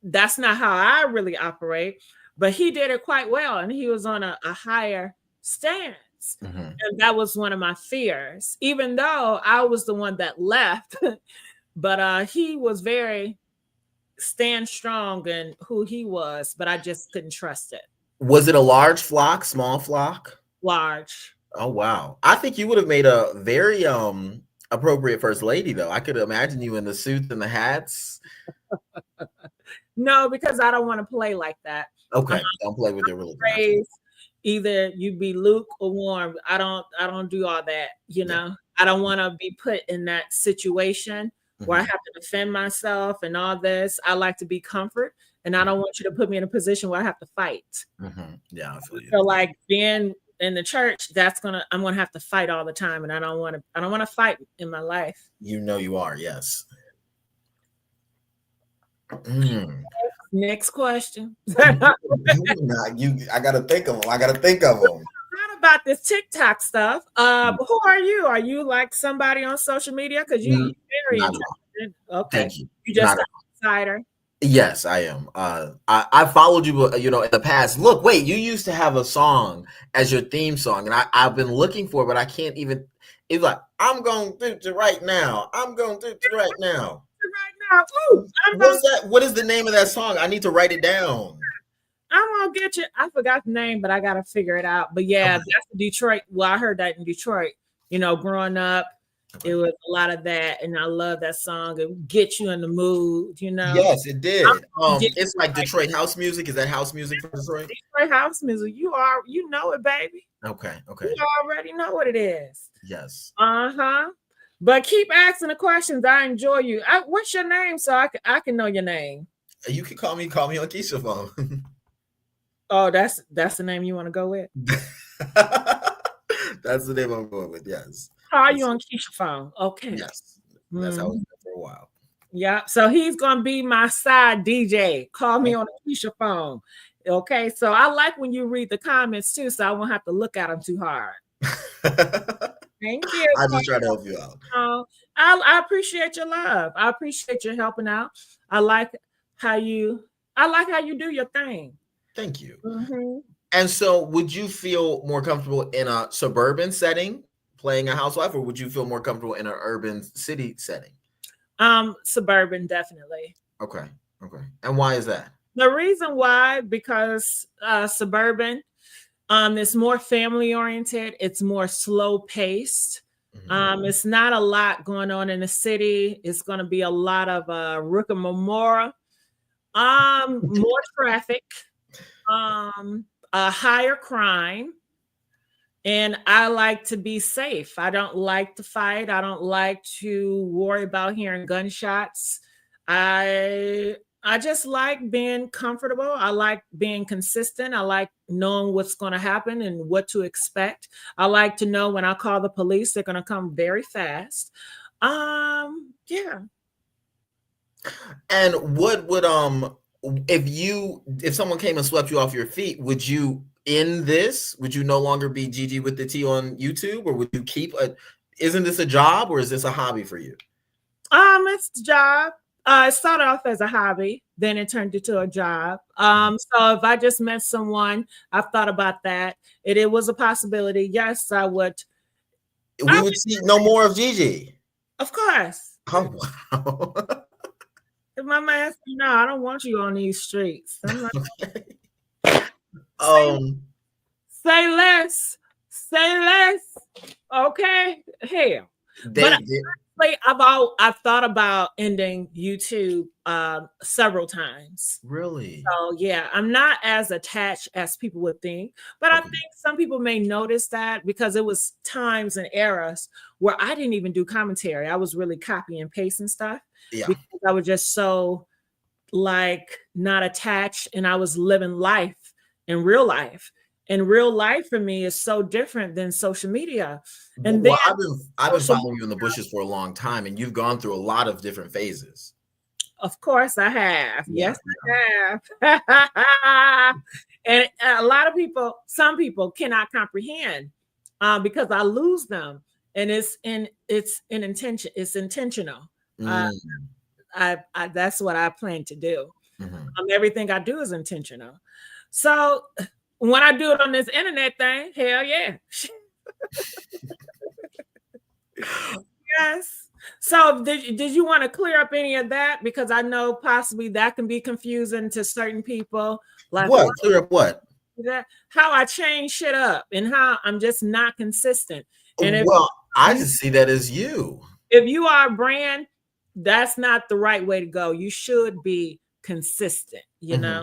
That's not how I really operate. But he did it quite well, and he was on a higher stance. And that was one of my fears, even though I was the one that left. But he was very stand strong in who he was, but I just couldn't trust it. Was it a large flock, small flock? Large. Oh, wow. I think you would have made a very appropriate first lady, though. I could imagine you in the suits and the hats. No, because I don't want to play like that. Okay, don't play with your religion. Either you be lukewarm. I don't do all that. I don't want to be put in that situation where I have to defend myself and all this. I like to be comfort, and I don't want you to put me in a position where I have to fight. Yeah, I feel you. So like being in the church, I'm gonna have to fight all the time, and I don't want to fight in my life. You are, yes. Next question. I gotta think of them. Not about this TikTok stuff. Who are you? Are you like somebody on social media? Because you're very Not at all. interested. Okay. Thank you. You just Not an insider. Yes, I am. I followed you, in the past. Look, wait, you used to have a song as your theme song, and I've been looking for it, but I can't even. It's like, I'm going to do it right now. I'm going to do it right now. Right now. Ooh, What's that? What is the name of that song? I need to write it down. I'm gonna get you. I forgot the name, but I gotta figure it out. But yeah, Okay. that's Detroit. Well, I heard that in Detroit. Growing up, it was a lot of that, and I love that song. It would get you in the mood. Yes, it did. Detroit, It's like Detroit house music. Is that house music from Detroit? Detroit house music. You know it, baby. Okay. You already know what it is. Yes. But keep asking the questions. I enjoy you. What's your name, so I can know your name? You can call me on Keisha phone. Oh, that's the name you want to go with? That's the name I'm going with, yes. Call you on Keisha phone. Okay. Yes. That's how it's been for a while. Yeah. So he's gonna be my side DJ. Call me on the Keisha phone. Okay. So I like when you read the comments too, so I won't have to look at them too hard. Thank you. I just try to help you out. I appreciate your love. I appreciate your helping out. I like how you do your thing. Thank you. And so would you feel more comfortable in a suburban setting playing a housewife, or would you feel more comfortable in an urban city setting? Suburban, definitely. Okay. And why is that? The reason why, because suburban, it's more family oriented. It's more slow paced. It's not a lot going on in the city. It's going to be a lot of rookamamora, more traffic, a higher crime. And I like to be safe. I don't like to fight. I don't like to worry about hearing gunshots. I just like being comfortable. I like being consistent. I like knowing what's going to happen and what to expect. I like to know when I call the police, they're going to come very fast. Yeah. And what would if someone came and swept you off your feet, would you end this? Would you no longer be Gigi with the T on YouTube, or would you keep isn't this a job, or is this a hobby for you? It's a job. It started off as a hobby, then it turned into a job. So if I just met someone, I've thought about that. It was a possibility. Yes, I would. We would see no more of Gigi. Of course. Oh, wow. If my man said, no, I don't want you on these streets. I'm like, say less. Okay. Hell. I've thought about ending YouTube several times. Really? So yeah, I'm not as attached as people would think, but I think some people may notice that because it was times and eras where I didn't even do commentary. I was really copy and pasting stuff because I was just so not attached, and I was living life in real life. And real life for me is so different than social media. And then I've been following you in the bushes for a long time, and you've gone through a lot of different phases. Of course I have. Yeah. Yes, I have. And a lot of some people cannot comprehend because I lose them. And it's intention. It's intentional. That's what I plan to do. Everything I do is intentional. So when I do it on this internet thing, hell yeah. Yes. So did you want to clear up any of that? Because I know possibly that can be confusing to certain people. Like what? Clear up what? How I change shit up and how I'm just not consistent. And I just see that as you. If you are a brand, that's not the right way to go. You should be consistent, you know?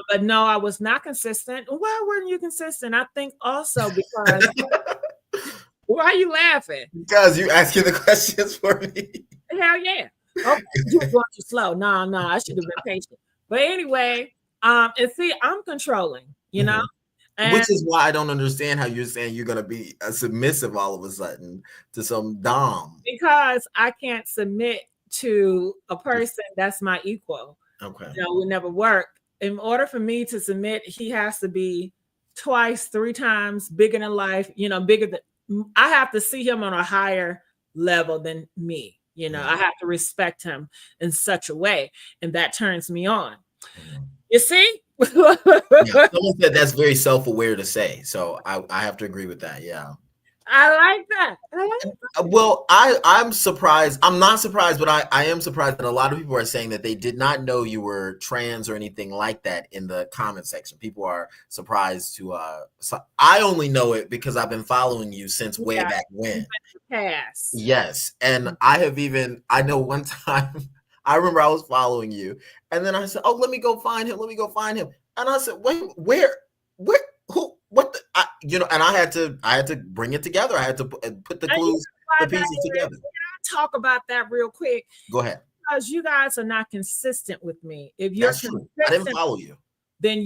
But no, I was not consistent. Why weren't you consistent? I think also because why are you laughing? Because you asking the questions for me. Hell yeah. Okay, you were going too slow. No, I should have been patient. But anyway, and see, I'm controlling, you know? And which is why I don't understand how you're saying you're gonna be a submissive all of a sudden to some dom. Because I can't submit to a person that's my equal. Okay. We never work. In order for me to submit, he has to be twice, 3 times bigger than life, bigger than I have to see him on a higher level than me. I have to respect him in such a way. And that turns me on. You see? Yeah, someone said that's very self-aware to say. So I have to agree with that. Yeah. I like that. Well, I'm surprised. I'm not surprised, but I am surprised that a lot of people are saying that they did not know you were trans or anything like that in the comment section. People are surprised to so I only know it because I've been following you since way back when. Pass. Yes. And I know one time I remember I was following you and then I said, "Oh, let me go find him. Let me go find him." And I said, "Wait, where who what the, and I had to bring it together. I had to put the clues, the pieces together." Talk about that real quick. Go ahead. Because you guys are not consistent with me. If you're That's true. I didn't follow you. Then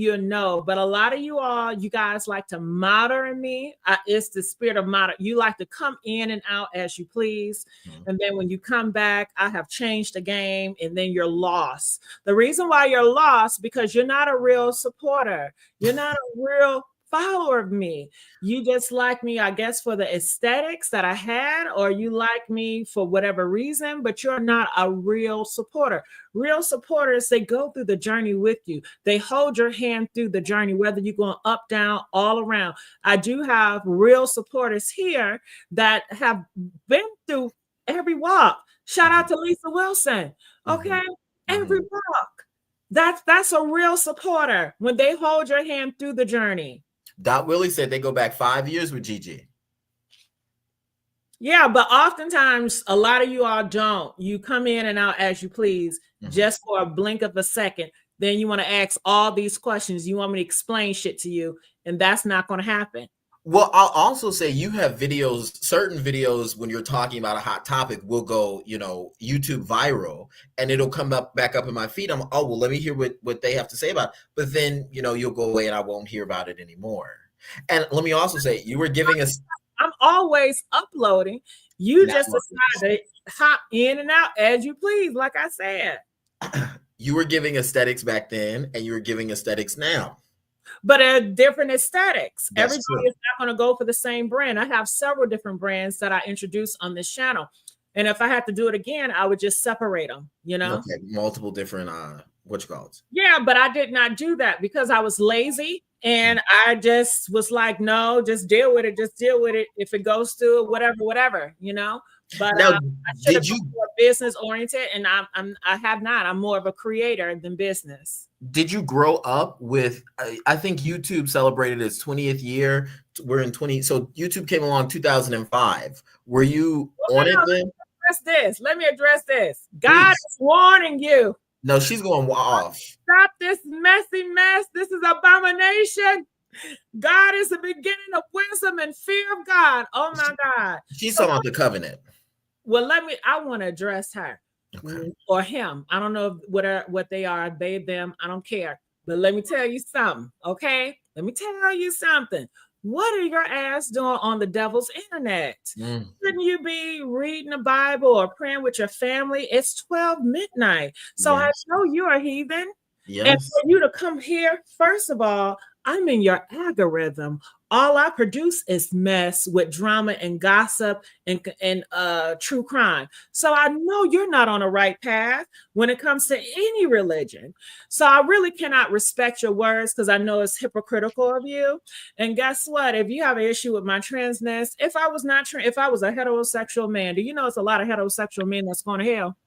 but a lot of you guys like to modern me. It's the spirit of modern. You like to come in and out as you please. And then when you come back, I have changed the game and then you're lost. The reason why you're lost, because you're not a real supporter. You're not a real follower of me. You just like me, I guess, for the aesthetics that I had, or you like me for whatever reason, but you're not a real supporter. Real supporters, they go through the journey with you. They hold your hand through the journey, whether you're going up, down, all around. I do have real supporters here that have been through every walk. Shout out to Lisa Wilson. Okay. Every walk. That's a real supporter when they hold your hand through the journey. Dot Willie said they go back 5 years with Gigi. Yeah, but oftentimes a lot of you all don't. You come in and out as you please, just for a blink of a second. Then you want to ask all these questions. You want me to explain shit to you, and that's not going to happen. Well, I'll also say you have videos, certain videos when you're talking about a hot topic will go, YouTube viral and it'll come back up in my feed. Oh, well, let me hear what they have to say about it. But then, you'll go away and I won't hear about it anymore. And let me also say, you were giving us. I'm always uploading. You just decide to hop in and out as you please, like I said. You were giving aesthetics back then and you were giving aesthetics now. But different aesthetics. That's Everybody is not going to go for the same brand. I have several different brands that I introduce on this channel. And if I had to do it again, I would just separate them, Okay, multiple different, what you call it? Yeah, but I did not do that because I was lazy. And I just was like, no, just deal with it. Just deal with it. If it goes through, whatever, But now, I should have been more business oriented, and I have not. I'm more of a creator than business. Did you grow up with? I think YouTube celebrated its 20th year. We're in 20. So YouTube came along 2005. Were you on it then? Let me address this. God is warning you. No, she's going off. Stop this messy mess. This is abomination. God is the beginning of wisdom and fear of God. Oh my God. She's talking about the covenant. Well, I want to address her or him. I don't know what they are, they, them. I don't care. But let me tell you something. Okay. Let me tell you something. What are your ass doing on the devil's internet? Shouldn't you be reading the Bible or praying with your family? It's 12 midnight. So I know you're a heathen. Yes. And for you to come here, first of all, I'm in your algorithm. All I produce is mess with drama and gossip and true crime. So I know you're not on the right path when it comes to any religion. So I really cannot respect your words because I know it's hypocritical of you. And guess what? If you have an issue with my transness, if I was a heterosexual man, do you know it's a lot of heterosexual men that's going to hell?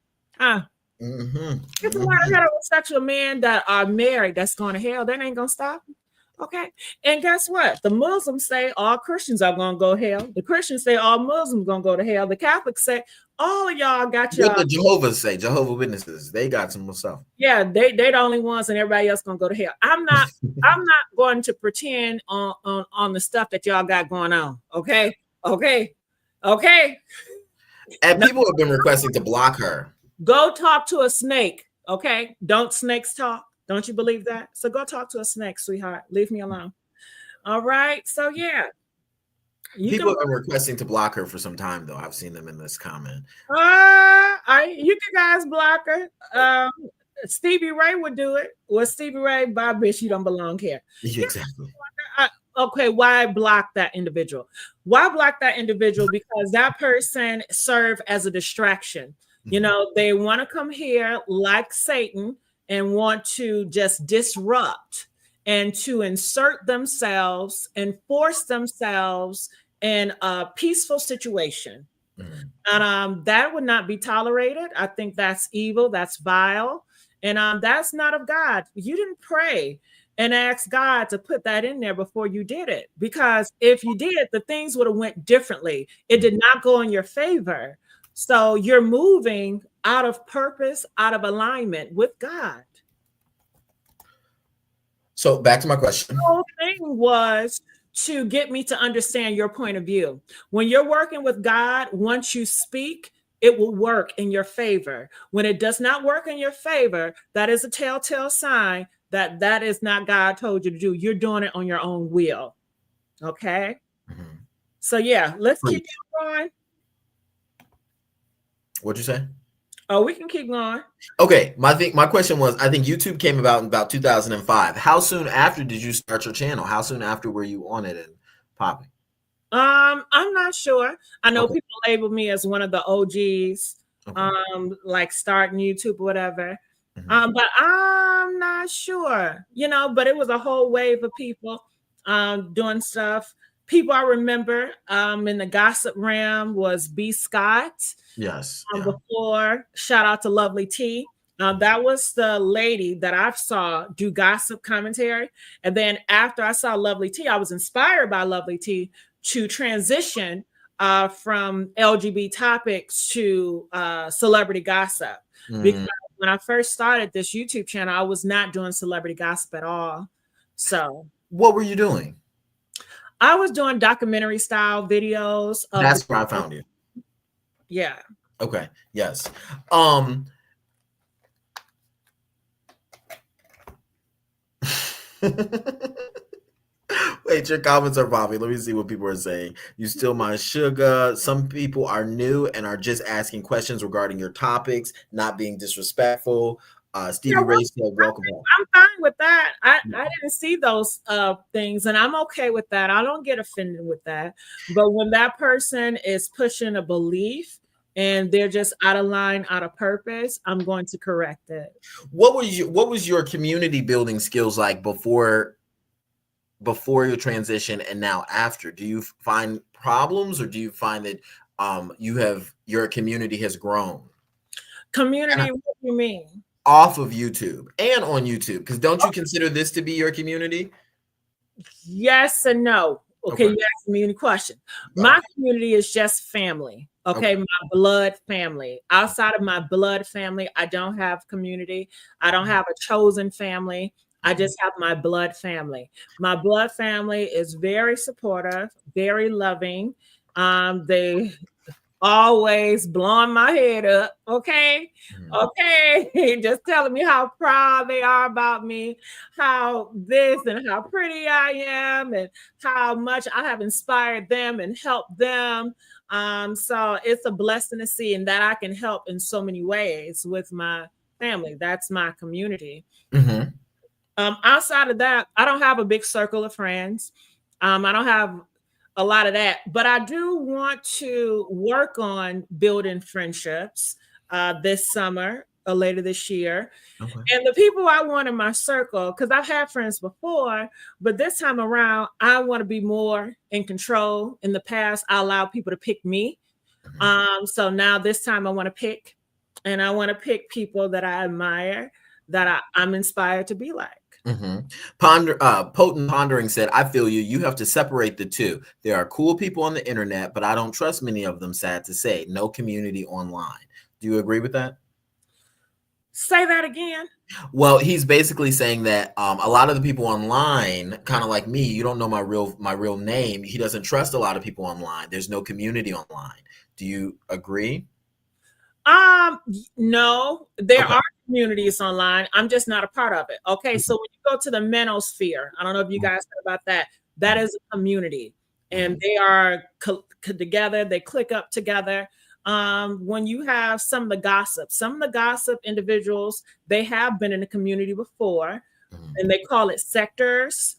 It's a lot of heterosexual men that are married that's going to hell. That ain't going to stop. Okay. And guess what? The Muslims say all Christians are going to go to hell. The Christians say all Muslims are going to go to hell. The Catholics say all of y'all got y'all. What the Jehovah's say? Jehovah's Witnesses. They got some stuff. Yeah, they the only ones and everybody else going to go to hell. I'm not going to pretend on the stuff that y'all got going on. Okay. And people have been requesting to block her. Go talk to a snake. Okay. Don't snakes talk? Don't you believe that? So go talk to a snake, sweetheart. Leave me alone. All right. So yeah. People have been requesting to block her for some time, though. I've seen them in this comment. You can guys block her. Stevie Ray would do it. Well, Stevie Ray, Bob, bitch, you don't belong here. Exactly. Okay, why block that individual? Why block that individual? Because that person serve as a distraction. You know, they want to come here like Satan and want to just disrupt and to insert themselves and force themselves in a peaceful situation. And that would not be tolerated. I think that's evil, that's vile, and that's not of God. You didn't pray and ask God to put that in there before you did it, because if you did, the things would have went differently. It did not go in your favor. So you're moving out of purpose, out of alignment with God. So back to my question. The whole thing was to get me to understand your point of view. When you're working with God, once you speak, it will work in your favor. When it does not work in your favor, that is a telltale sign that that is not God told you to do. You're doing it on your own will. Okay? So yeah, let's keep going. What'd you say? Oh, we can keep going. Okay, my question was, I think YouTube came about in about 2005. How soon after did you start your channel? How soon after were you on it and popping? I'm not sure. I know people label me as one of the OGs, like starting YouTube or whatever. But I'm not sure, you know, but it was a whole wave of people doing stuff. People I remember in the gossip realm was B. Scott. Yes. Before, shout out to Lovely T. That was the lady that I saw do gossip commentary. And then after I saw Lovely T, I was inspired by Lovely T to transition from LGBT topics to celebrity gossip. Because when I first started this YouTube channel, I was not doing celebrity gossip at all. So what were you doing? I was doing documentary style videos. That's where I found you. Yeah. Okay. Yes. Wait, your comments are popping. Let me see what people are saying. You still my sugar. Some people are new and are just asking questions regarding your topics, not being disrespectful. Stevie Ray said, welcome back. I'm fine with that. I didn't see those things, and I'm okay with that. I don't get offended with that. But when that person is pushing a belief and they're just out of line, out of purpose, I'm going to correct it. What was your community building skills like before your transition and now after? Do you find problems, or do you find that your community has grown? Community, what do you mean? Off of YouTube and on YouTube, because don't you consider this to be your community? Yes and no. Okay, you asked me any question. My community is just family. Okay, my blood family. Outside of my blood family, I don't have community. I don't have a chosen family. I just have my blood family. My blood family is very supportive, very loving. They always blowing my head up. Okay. Just telling me how proud they are about me, how this and how pretty I am, and how much I have inspired them and helped them. So it's a blessing to see, and that I can help in so many ways with my family. That's my community. Outside of that, I don't have a big circle of friends. I don't have a lot of that, but I do want to work on building friendships this summer or later this year. And the people I want in my circle, because I've had friends before, but this time around, I want to be more in control. In the past, I allowed people to pick me. So now this time I want to pick, and I want to pick people that I admire, that I'm inspired to be like. Potent Pondering said, I feel you. You have to separate the two. There are cool people on the internet, but I don't trust many of them, sad to say. No community online. Do you agree with that? Say that again. Well, he's basically saying that a lot of the people online, kind of like me, you don't know my real name. He doesn't trust a lot of people online. There's no community online. Do you agree? No, there are communities online. I'm just not a part of it. Okay, so when you go to the manosphere, I don't know if you guys heard about that. That is a community, and they are together. They click up together. when you have some of the gossip individuals, they have been in the community before, and they call it sectors.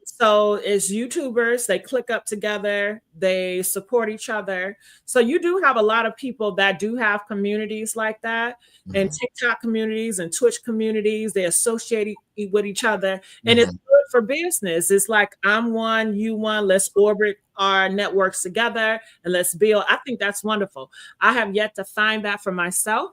So it's YouTubers, they click up together, they support each other. So you do have a lot of people that do have communities like that, and TikTok communities and Twitch communities, they associate with each other, and it's good for business. It's like, I'm one, you one, let's orbit our networks together and let's build. I think that's wonderful. I have yet to find that for myself.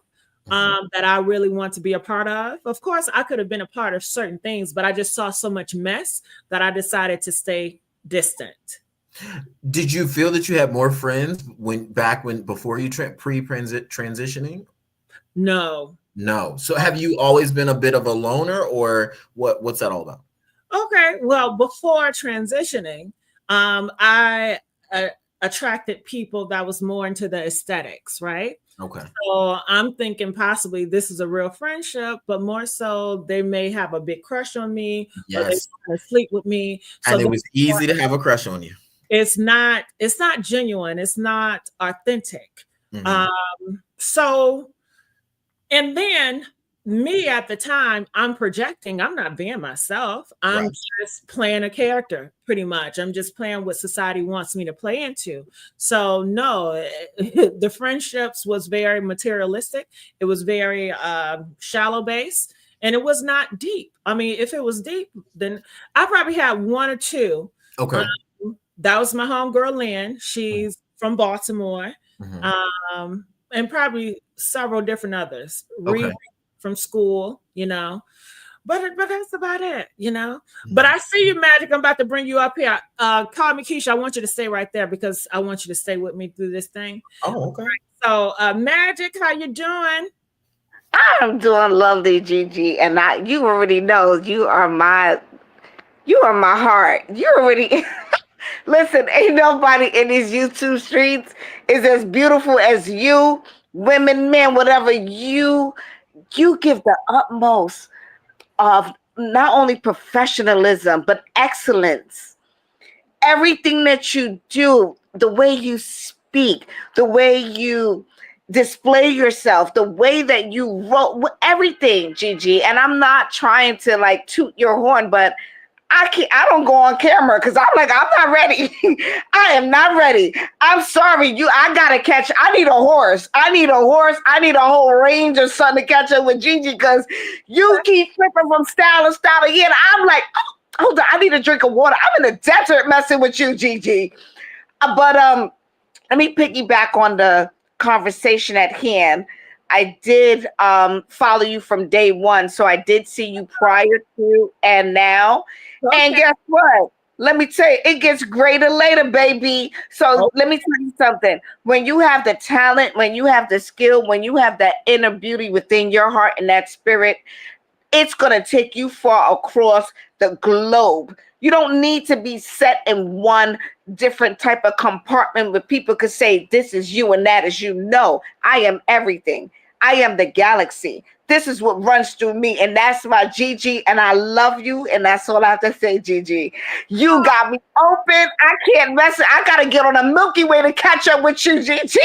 That I really want to be a part of. Of course, I could have been a part of certain things, but I just saw so much mess that I decided to stay distant. Did you feel that you had more friends before you transitioning? No. So have you always been a bit of a loner, or what's that all about? Okay, well, before transitioning, I attracted people that was more into the aesthetics, right? Okay. So I'm thinking possibly this is a real friendship, but more so they may have a big crush on me, or they want to sleep with me. And it was easy to have a crush on you. It's not genuine. It's not authentic. So, and then me at the time, I'm projecting, I'm not being myself. I'm just playing a character, pretty much. I'm just playing what society wants me to play into. So no, the friendships was very materialistic. It was very shallow based, and it was not deep. I mean, if it was deep, then I probably had one or two. Okay. That was my homegirl, Lynn. She's from Baltimore. And probably several different others. Okay. From school, but that's about it, But I see you, Magic. I'm about to bring you up here. Call me Keisha. I want you to stay right there because I want you to stay with me through this thing. Oh, okay. So, Magic, how you doing? I'm doing lovely, Gigi, and you already know you are my heart. You already listen. Ain't nobody in these YouTube streets is as beautiful as you. Women, men, whatever you give the utmost of not only professionalism, but excellence. Everything that you do, the way you speak, the way you display yourself, the way that you wrote, everything, Gigi. And I'm not trying to like toot your horn, but I don't go on camera because I'm not ready. I am not ready. I'm sorry. I gotta I need a horse. I need a whole range or something to catch up with Gigi because you keep flipping from style to style again. I'm like, oh, hold on, I need a drink of water. I'm in the desert messing with you, Gigi. But let me piggyback on the conversation at hand. I did follow you from day one, so I did see you prior to and now. Okay. And guess what? Let me tell you, it gets greater later, baby. So Let me tell you something. When you have the talent, when you have the skill, when you have that inner beauty within your heart and that spirit, it's going to take you far across the globe. You don't need to be set in one different type of compartment where people could say, this is you and that is you. No, I am everything. I am the galaxy. This is what runs through me. And that's my Gigi. And I love you. And that's all I have to say, Gigi. You got me open. I can't mess it. I got to get on a Milky Way to catch up with you, Gigi.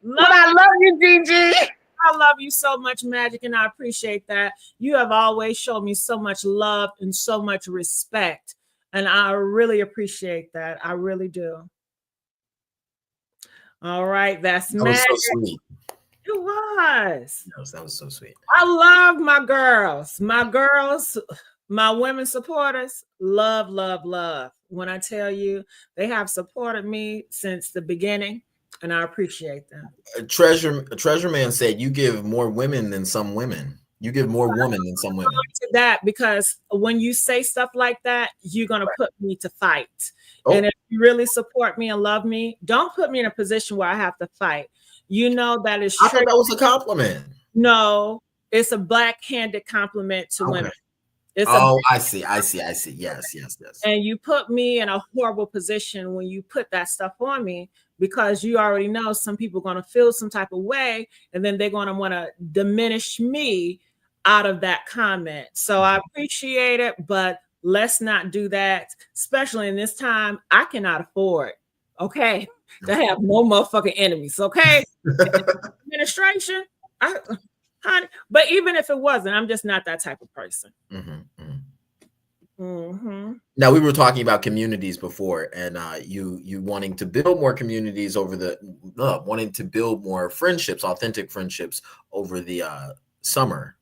But I love you, Gigi. I love you so much, Magic, and I appreciate that. You have always shown me so much love and so much respect, and I really appreciate that. I really do. All right, that's Magic. That was so sweet. It was. That was so sweet. I love my girls. My women supporters, love, love, love. When I tell you, they have supported me since the beginning. And I appreciate them. Treasure Man said you give more women than some women. You give more women than some women. To that, because when you say stuff like that, you're going to put me to fight. And if you really support me and love me, don't put me in a position where I have to fight. You know that is true. I thought that was a compliment. No, it's a backhanded compliment to women. I see. Yes. And you put me in a horrible position when you put that stuff on me, because you already know some people are going to feel some type of way, and then they're going to want to diminish me out of that comment. So I appreciate it, but let's not do that, especially in this time. I cannot afford Okay, to have no motherfucking enemies. Okay, administration. Honey, but even if it wasn't, I'm just not that type of person. Now, we were talking about communities before, and you wanting to build more communities over the wanting to build more friendships, authentic friendships over the summer.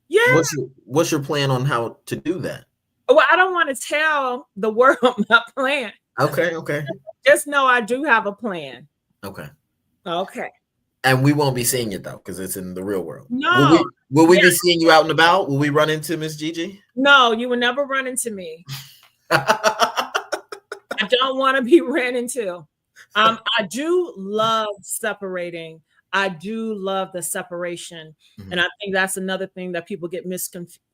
Yeah. What's your plan on how to do that? Well, I don't want to tell the world my plan. Okay. Just know I do have a plan. Okay. And we won't be seeing it though, because it's in the real world. No. Will we be seeing you out and about? Will we run into Miss Gigi? No, you will never run into me. I don't want to be ran into. I do love separating. I do love the separation. And I think that's another thing that people get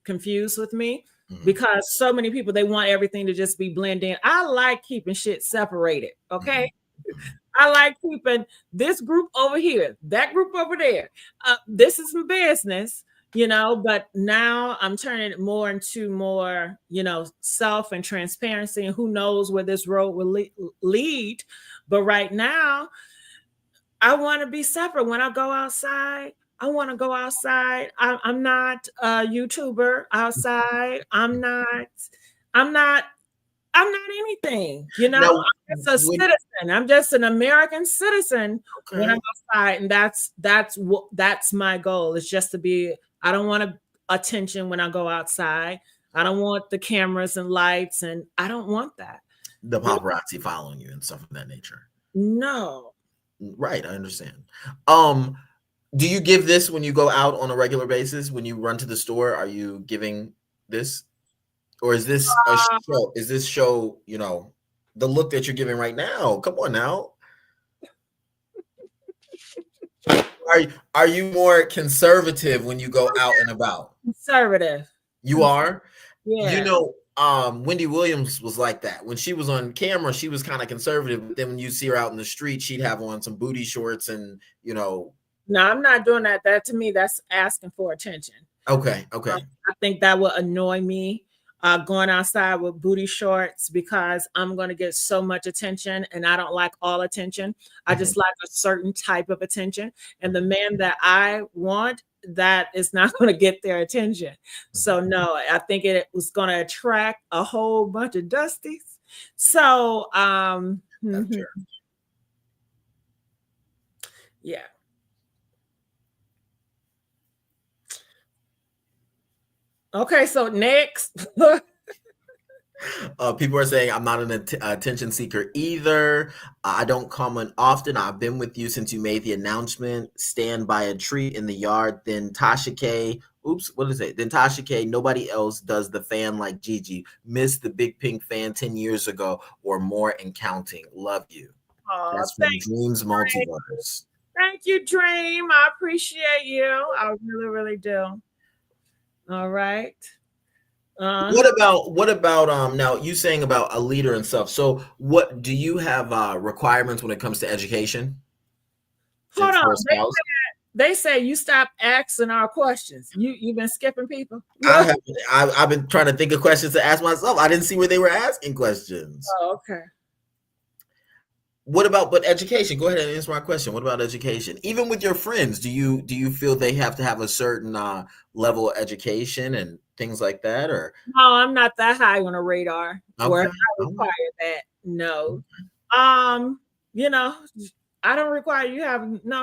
confused with me, because so many people, they want everything to just be blended. I like keeping shit separated. Okay. I like keeping this group over here, that group over there. This is my business, but now I'm turning it more into more, self and transparency, and who knows where this road will lead. But right now, I want to be separate. When I go outside, I want to go outside. I'm not a YouTuber outside. I'm not anything, Now, I'm just a citizen. I'm just an American citizen when I'm outside. And that's my goal. It's just to be, I don't want attention when I go outside. I don't want the cameras and lights, and I don't want that. The paparazzi following you and stuff of that nature. No. Right, I understand. Do you give this when you go out on a regular basis? When you run to the store, are you giving this? Or is this a show? Is this show, the look that you're giving right now? Come on now. Are you more conservative when you go out and about? Conservative. You are? Yeah. Wendy Williams was like that. When she was on camera, she was kind of conservative. But then when you see her out in the street, she'd have on some booty shorts and, No, I'm not doing that. That, to me, that's asking for attention. Okay. I think that would annoy me. Going outside with booty shorts, because I'm going to get so much attention, and I don't like all attention. I just like a certain type of attention, and the man that I want, that is not going to get their attention. So no, I think it was going to attract a whole bunch of dusties. So yeah. Okay, so next. People are saying I'm not an attention seeker either. I don't comment often. I've been with you since you made the announcement. Stand by a tree in the yard. Then Tasha K. Oops, what is it? Then Tasha K. Nobody else does the fan like Gigi. Missed the big pink fan 10 years ago or more and counting. Love you. That's from Dreams Multiverse. Thank you, Dream. I appreciate you. I really, really do. All right. What about now you saying about a leader and stuff? So what do you have requirements when it comes to education? Hold on. They say you stop asking our questions. You've been skipping people. I've been trying to think of questions to ask myself. I didn't see where they were asking questions. Oh, okay. But education? Go ahead and answer my question. What about education? Even with your friends, do you feel they have to have a certain level of education and things like that? Or no, I'm not that high on a radar where I require that. No. I don't require you have no.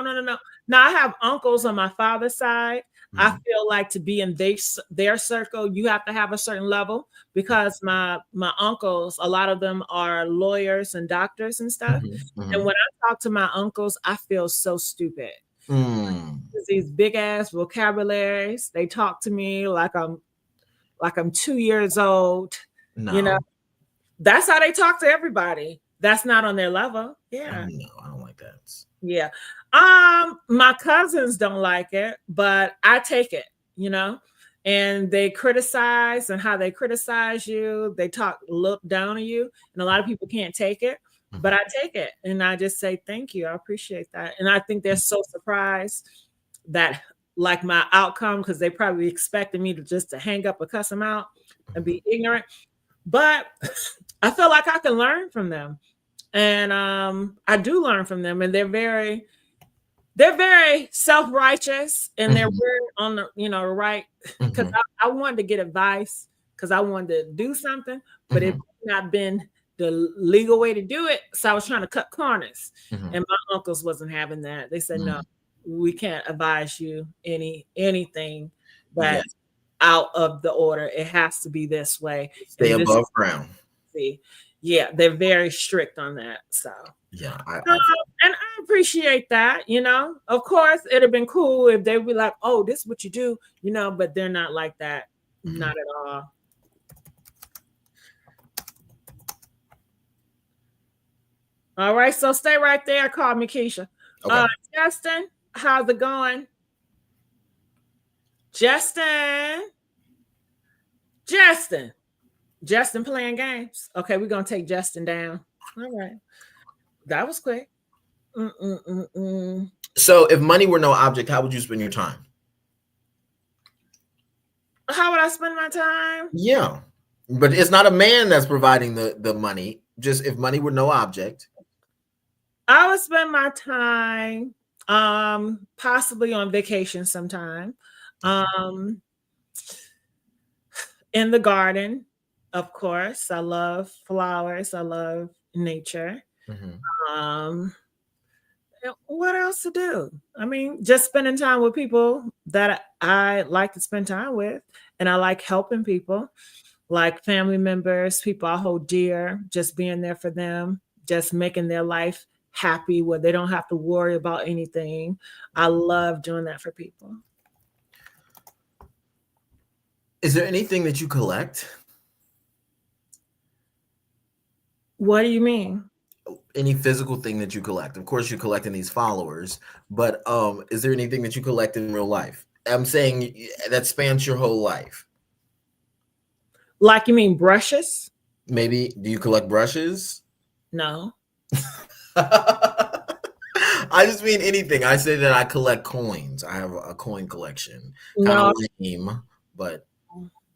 Now I have uncles on my father's side. I feel like to be in their circle, you have to have a certain level, because my uncles, a lot of them are lawyers and doctors and stuff. And when I talk to my uncles, I feel so stupid. These big ass vocabularies. They talk to me like I'm 2 years old. No. That's how they talk to everybody. That's not on their level. Yeah. No, I don't like that. Yeah. My cousins don't like it, but I take it, and they criticize, and how they criticize you, they look down on you, and a lot of people can't take it, but I take it, and I just say, thank you. I appreciate that. And I think they're so surprised that like my outcome, because they probably expected me to hang up and cuss them out and be ignorant. But I feel like I can learn from them. And I do learn from them, and they're very self-righteous, and they're very on the right, because I wanted to get advice because I wanted to do something, but it not been the legal way to do it. So I was trying to cut corners, and my uncles wasn't having that. They said, no, we can't advise you anything that's out of the order. It has to be this way. Stay above ground. See, yeah, they're very strict on that. So yeah, and I appreciate that. Of course, it'd have been cool if they would be like, "Oh, this is what you do," but they're not like that, not at all. All right, so stay right there. Call me Keisha. Okay. Justin, how's it going? Justin playing games. Okay, we're gonna take Justin down. All right, that was quick. So, if money were no object, how would you spend your time? How would I spend my time? Yeah, but it's not a man that's providing the money. Just if money were no object, I would spend my time possibly on vacation sometime. In the garden, of course. I love flowers. I love nature. What else to do? I mean, just spending time with people that I like to spend time with, and I like helping people, like family members, people I hold dear, just being there for them, just making their life happy where they don't have to worry about anything. I love doing that for people. Is there anything that you collect? What do you mean? Any physical thing that you collect? Of course, you're collecting these followers, but is there anything that you collect in real life? I'm saying that spans your whole life. Like, you mean brushes? Maybe. Do you collect brushes? No. I just mean anything. I say that I collect coins. I have a coin collection. Kind of lame, but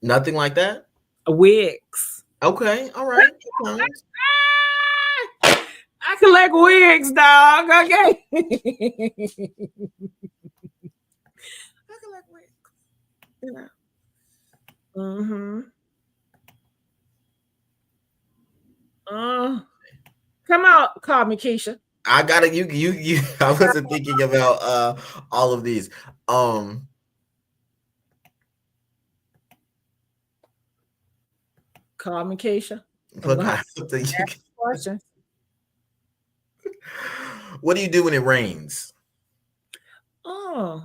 nothing like that? Wigs. Okay. All right. I collect wigs, dog. Okay. I collect wigs. Come out, call me Keisha. I gotta you. I wasn't thinking about all of these. Call me Keisha. What do you do when it rains? Oh,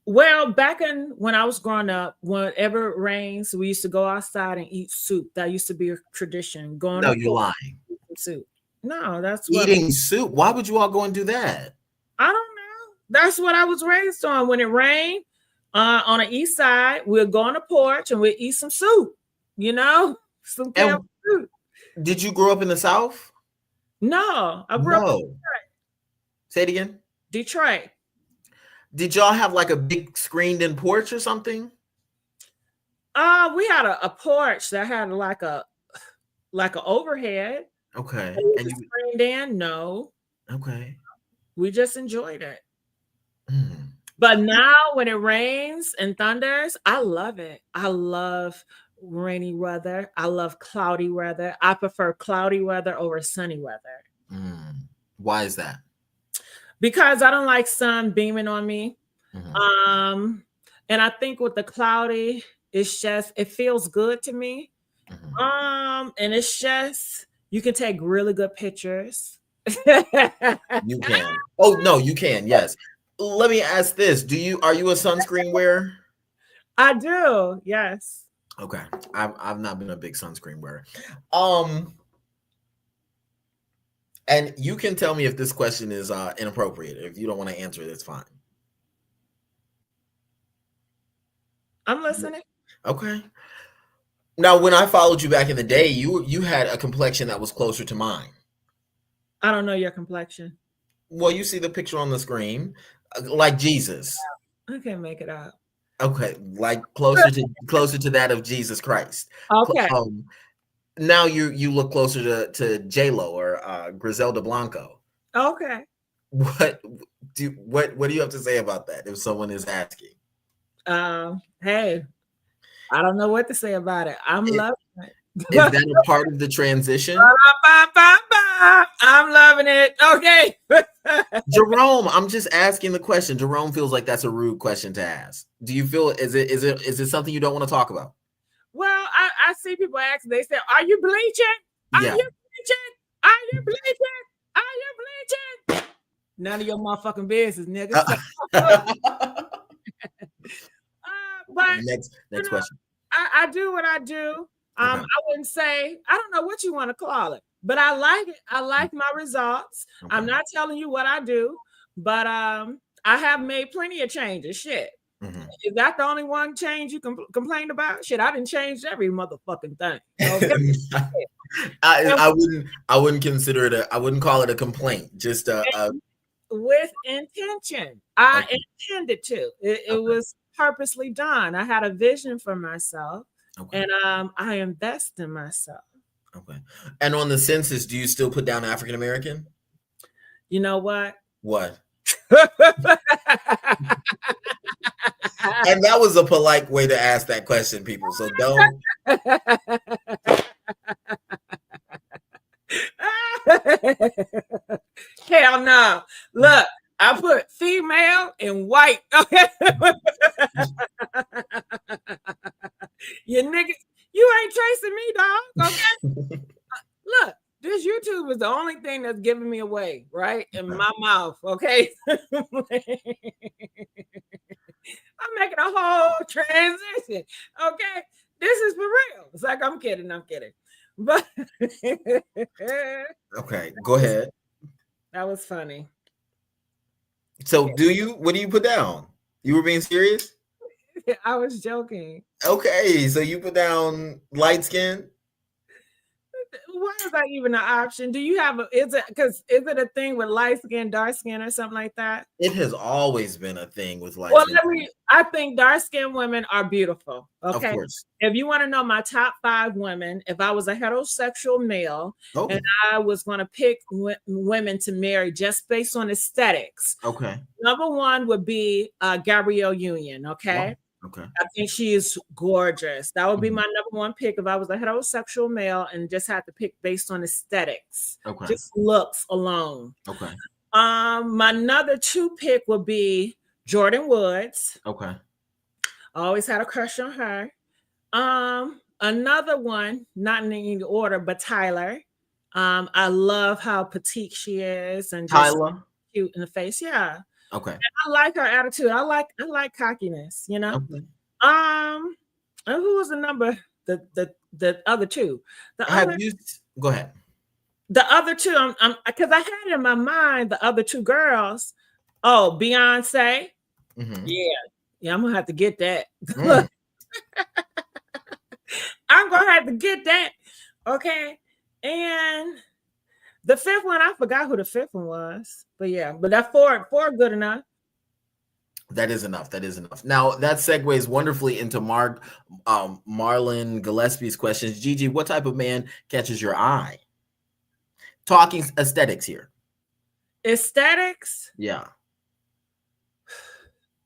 well, back when I was growing up, whenever it rains, we used to go outside and eat soup. That used to be a tradition. No, you're lying. Soup. No, that's eating soup. Why would you all go and do that? I don't know. That's what I was raised on. When it rained on the east side, we'll go on the porch and we'll eat some soup. Some soup. Did you grow up in the South? No, I grew up in Detroit. Say it again. Detroit. Did y'all have like a big screened-in porch or something? We had a porch that had like an overhead. Okay. And you screened in? No. Okay. We just enjoyed it. But now when it rains and thunders, I love it. I love rainy weather. I love cloudy weather. I prefer cloudy weather over sunny weather. Why is that? Because I don't like sun beaming on me. And I think with the cloudy, it feels good to me. And it's just, you can take really good pictures. You can. Oh no, you can. Yes. Let me ask this: are you a sunscreen wearer? I do. Yes. Okay. I've not been a big sunscreen wearer. And you can tell me if this question is inappropriate. If you don't want to answer it, it's fine. I'm listening. Okay. Now, when I followed you back in the day, you had a complexion that was closer to mine. I don't know your complexion. Well, you see the picture on the screen, like Jesus. I can't make it out. Okay, like closer to that of Jesus Christ. Okay. now you look closer to J-Lo or Griselda Blanco. Okay. What do you have to say about that if someone is asking? Hey, I don't know what to say about it. I'm loving it. Is that a part of the transition? I'm loving it. Okay. Jerome, I'm just asking the question. Jerome feels like that's a rude question to ask. Do you feel is it something you don't want to talk about? Well, I see people ask, they say, are you bleaching? Are you bleaching? Are you bleaching? Are you bleaching? None of your motherfucking business, nigga. But next question. I do what I do. I wouldn't say, I don't know what you want to call it, but I like it. I like my results. Okay. I'm not telling you what I do, but I have made plenty of changes. Shit. Mm-hmm. Is that the only one change you complained about? Shit, I didn't change every motherfucking thing. Okay? I wouldn't consider it I wouldn't call it a complaint. Just with intention. I intended to. It was purposely done. I had a vision for myself. Okay. And I invest in myself. Okay. And on the census, do you still put down African American? You know what? What? And that was a polite way to ask that question, people. So don't. Hell no. Look, I put female and white. Okay. You niggas, you ain't tracing me, dog. Okay. Look, this YouTube is the only thing that's giving me away, right? In my mouth. Okay. I'm making a whole transition. Okay. This is for real. It's like I'm kidding. But okay, go ahead. That was funny. So what do you put down? You were being serious? I was joking. Okay, so you put down light skin? Why is that even an option? Do you have is it a thing with light skin, dark skin, or something like that? It has always been a thing with light skin. I think dark skinned women are beautiful. Okay. Of course. If you want to know my top 5 women, if I was a heterosexual male and I was going to pick women to marry just based on aesthetics. Okay. Number 1 would be Gabrielle Union. Okay. Wow. Okay. I think she is gorgeous. That would be my number 1 pick if I was a heterosexual male and just had to pick based on aesthetics. Okay. Just looks alone. Okay. My another 2 pick would be Jordan Woods. Okay. I always had a crush on her. Another one, not in any order, but Tyler. I love how petite she is and just Tyler, cute in the face. Yeah. Okay. And I like her attitude. I like cockiness, you know. Okay. And who was the number? The other 2. Go ahead. The other 2, I'm because I had in my mind the other 2 girls. Oh, Beyonce. Mm-hmm. Yeah, I'm gonna have to get that. I'm gonna have to get that. Okay. And the 5th one, I forgot who the 5th one was. But yeah, but that 4 good enough. That is enough. Now that segues wonderfully into Marlon Gillespie's questions. Gigi, what type of man catches your eye? Talking aesthetics here. Aesthetics? Yeah.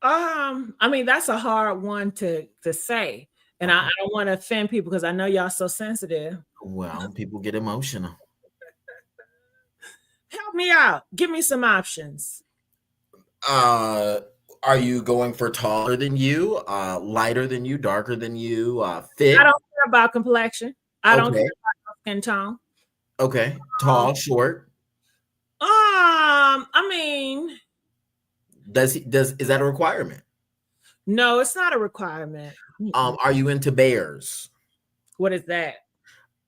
I mean, that's a hard one to say. And I don't want to offend people because I know y'all so sensitive. Well, people get emotional. Help me out. Give me some options. Are you going for taller than you, lighter than you, darker than you, fit? I don't care about complexion. I don't care about skin tone. Okay. Tall, short. I mean, is that a requirement? No, it's not a requirement. Are you into bears? What is that?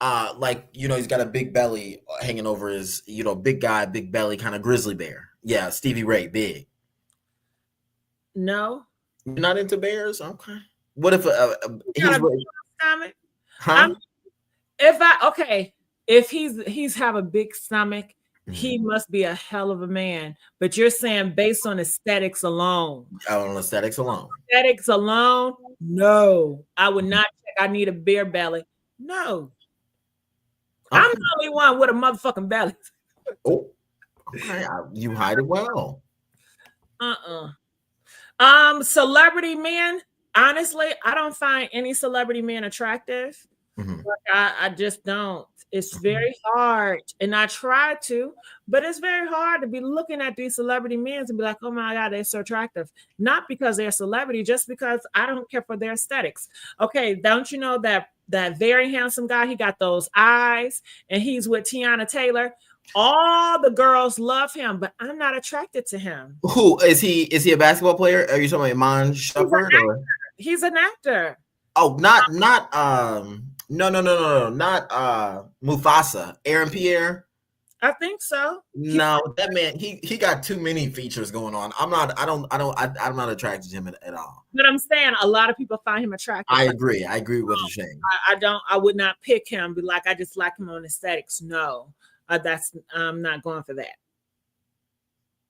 Like, he's got a big belly hanging over his, big guy, big belly, kind of grizzly bear. Yeah, Stevie Ray, big. No. You're not into bears? Okay. What if stomach? Huh? If he's have a big stomach, he must be a hell of a man. But you're saying based on aesthetics alone. On aesthetics alone. Aesthetics alone? No. I would not check. I need a beer belly. No. I'm the only one with a motherfucking belly. Oh, okay. You hide it well. Celebrity men. Honestly, I don't find any celebrity men attractive. Mhm. I just don't. It's very hard, and I try to, but it's very hard to be looking at these celebrity men and be like, "Oh my God, they're so attractive." Not because they're a celebrity, just because I don't care for their aesthetics. Okay, don't you know that very handsome guy? He got those eyes, and he's with Tiana Taylor. All the girls love him, but I'm not attracted to him. Who is he? Is he a basketball player? Are you talking about Iman Shumpert or? He's an actor. Oh, not no, not Mufasa, Aaron Pierre. I think so. No, that man, he got too many features going on. I'm not attracted to him at all. But I'm saying a lot of people find him attractive. I agree with what you're saying. I would not pick him, be like, I just like him on aesthetics. No, I'm not going for that.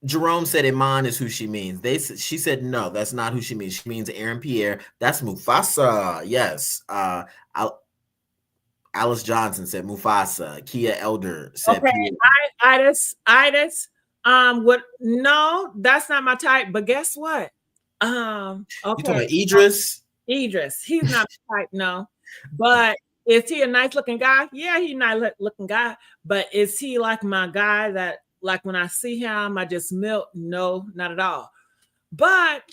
Jerome said Iman is who she means. She said no, that's not who she means. She means Aaron Pierre. That's Mufasa. Yes. Alice Johnson said Mufasa. Kia Elder said okay. Itis. What? No, that's not my type. But guess what? Okay. You talking about Idris? Idris. He's not my type. No, but is he a nice looking guy? Yeah, he's a nice looking guy. But is he like my guy that? Like when I see him, I just melt. No, not at all. But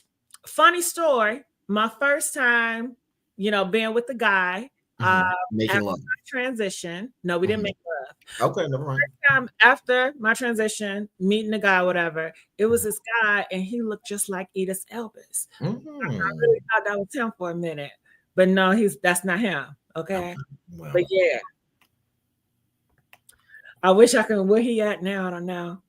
funny story, my first time, being with the guy, making love. Transition. No, we didn't make love. Okay, never mind. First time after my transition, meeting the guy, whatever, it was this guy, and he looked just like Idris Elbas. I really thought that was him for a minute, but no, that's not him. Okay, well. But yeah. I wish I could. Where he at now? I don't know.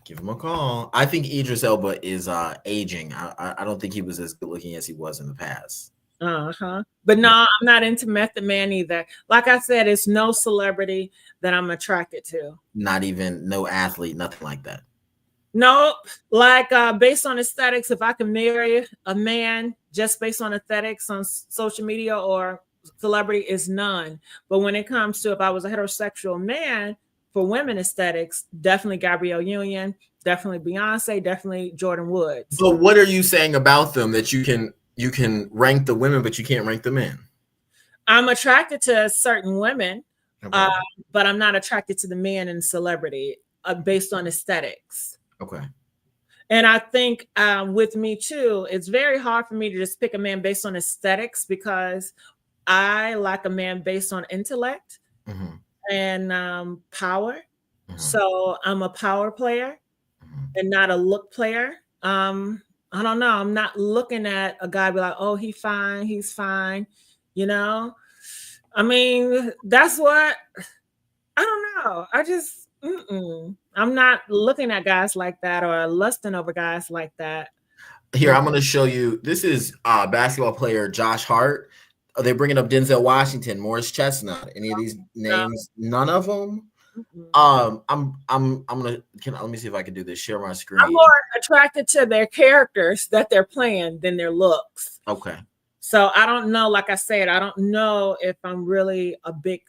Give him a call. I think Idris Elba is aging. I don't think he was as good looking as he was in the past. But no, I'm not into Method Man either. Like I said, it's no celebrity that I'm attracted to. Not even no athlete, nothing like that. No, like based on aesthetics, if I can marry a man just based on aesthetics on social media or celebrity, is none. But when it comes to if I was a heterosexual man for women aesthetics, definitely Gabrielle Union, definitely Beyonce, definitely Jordan Woods. So what are you saying about them that you can rank the women, but you can't rank the men? I'm attracted to certain women, okay. But I'm not attracted to the men in celebrity based on aesthetics. Okay. And I think with me too, it's very hard for me to just pick a man based on aesthetics because I like a man based on intellect and power. So I'm a power player and not a look player. I don't know. I'm not looking at a guy be like, oh, he's fine. I mean, that's what, I don't know. I just, I'm not looking at guys like that or lusting over guys like that. Here, I'm going to show you. This is basketball player Josh Hart. They're bringing up Denzel Washington, Morris Chestnut. Any of these names? None of them. I'm gonna. Let me see if I can do this. Share my screen. I'm more attracted to their characters that they're playing than their looks. Okay. So I don't know. Like I said, I don't know if I'm really a big.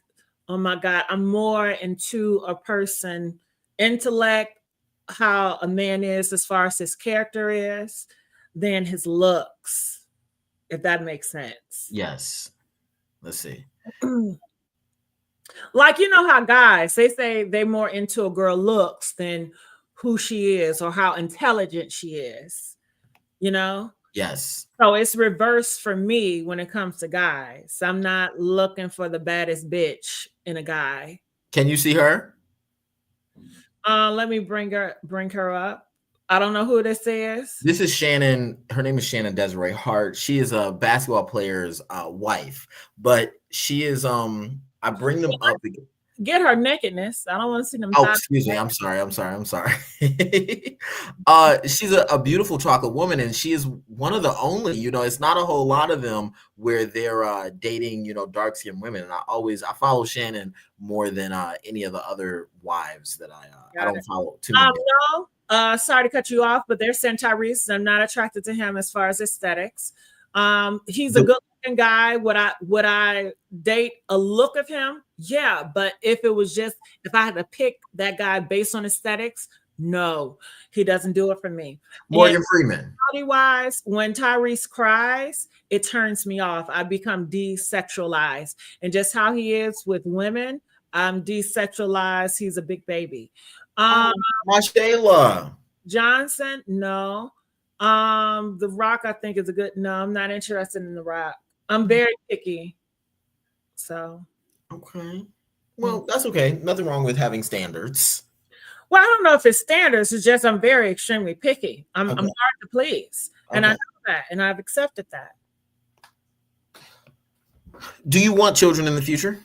Oh my God, I'm more into a person intellect, how a man is as far as his character is, than his looks. If that makes sense. Yes. Let's see. Like, how guys, they say they're more into a girl looks than who she is or how intelligent she is, Yes. So it's reverse for me when it comes to guys. I'm not looking for the baddest bitch in a guy. Can you see her? Let me bring her up. I don't know who this is. This is Shannon. Her name is Shannon Desiree Hart. She is a basketball player's wife, but she is I bring them up. Get her nakedness. I don't want to see them. Oh, excuse me. I'm sorry. She's a beautiful chocolate woman, and she is one of the only. It's not a whole lot of them where they're dating, dark skinned women. And I follow Shannon more than any of the other wives that I don't follow too many. No. Sorry to cut you off, but they're saying Tyrese. I'm not attracted to him as far as aesthetics. He's a good looking guy. Would I date a look of him? Yeah, but if I had to pick that guy based on aesthetics, no, he doesn't do it for me. Morgan Freeman. Wise, when Tyrese cries, it turns me off. I become desexualized, and just how he is with women, I'm desexualized. He's a big baby. Shayla Johnson, no. The Rock, I think, is a good. No, I'm not interested in The Rock. I'm very picky. So, okay. Well, that's okay. Nothing wrong with having standards. Well, I don't know if it's standards. It's just I'm very extremely picky. I'm hard to please, and I know that, and I've accepted that. Do you want children in the future?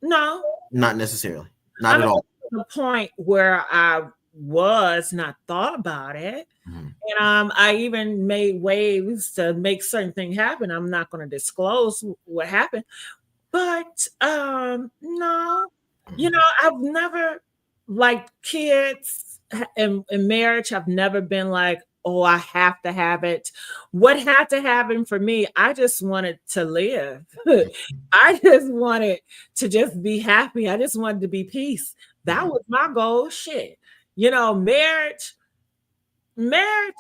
No, not necessarily. Not at all. To the point where I was not thought about it, and I even made waves to make certain things happen. I'm not going to disclose what happened, but no, I've never. Like kids in marriage, I've never been like, oh, I have to have it. What had to happen for me, I just wanted to live. I just wanted to just be happy. I just wanted to be peace. That was my goal. Shit. Marriage, I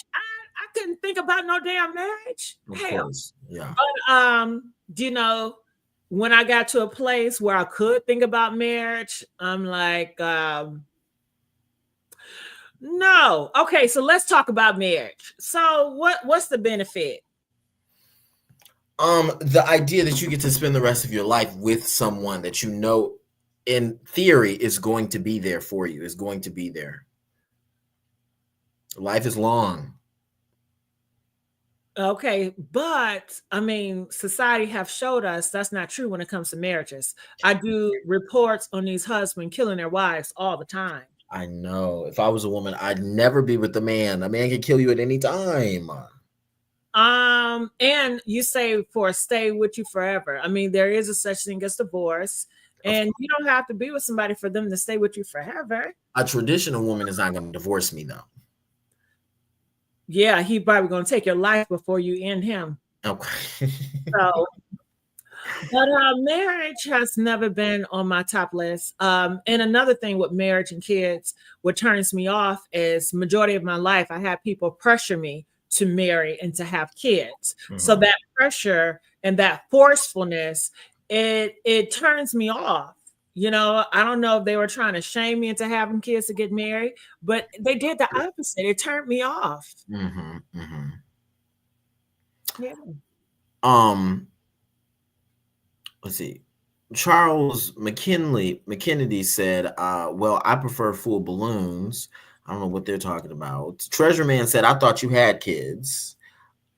couldn't think about no damn marriage. Of course. Yeah. But when I got to a place where I could think about marriage, I'm like, no. Okay, so let's talk about marriage. So what's the benefit? The idea that you get to spend the rest of your life with someone that you know in theory is going to be there for you, is going to be there. Life is long. Okay, but I mean, society have showed us that's not true when it comes to marriages. I do reports on these husbands killing their wives all the time. I know. If I was a woman, I'd never be with the man. A man can kill you at any time. And you say for stay with you forever. I mean, there is a such thing as divorce, and you don't have to be with somebody for them to stay with you forever. A traditional woman is not going to divorce me, though. Yeah, he probably going to take your life before you end him. Okay. But marriage has never been on my top list. And another thing with marriage and kids, what turns me off is majority of my life, I had people pressure me to marry and to have kids. So that pressure and that forcefulness, it turns me off. I don't know if they were trying to shame me into having kids to get married, but they did the opposite. It turned me off. Yeah. Let's see. Charles McKennedy said, well, I prefer full balloons. I don't know what they're talking about. Treasure Man said, I thought you had kids.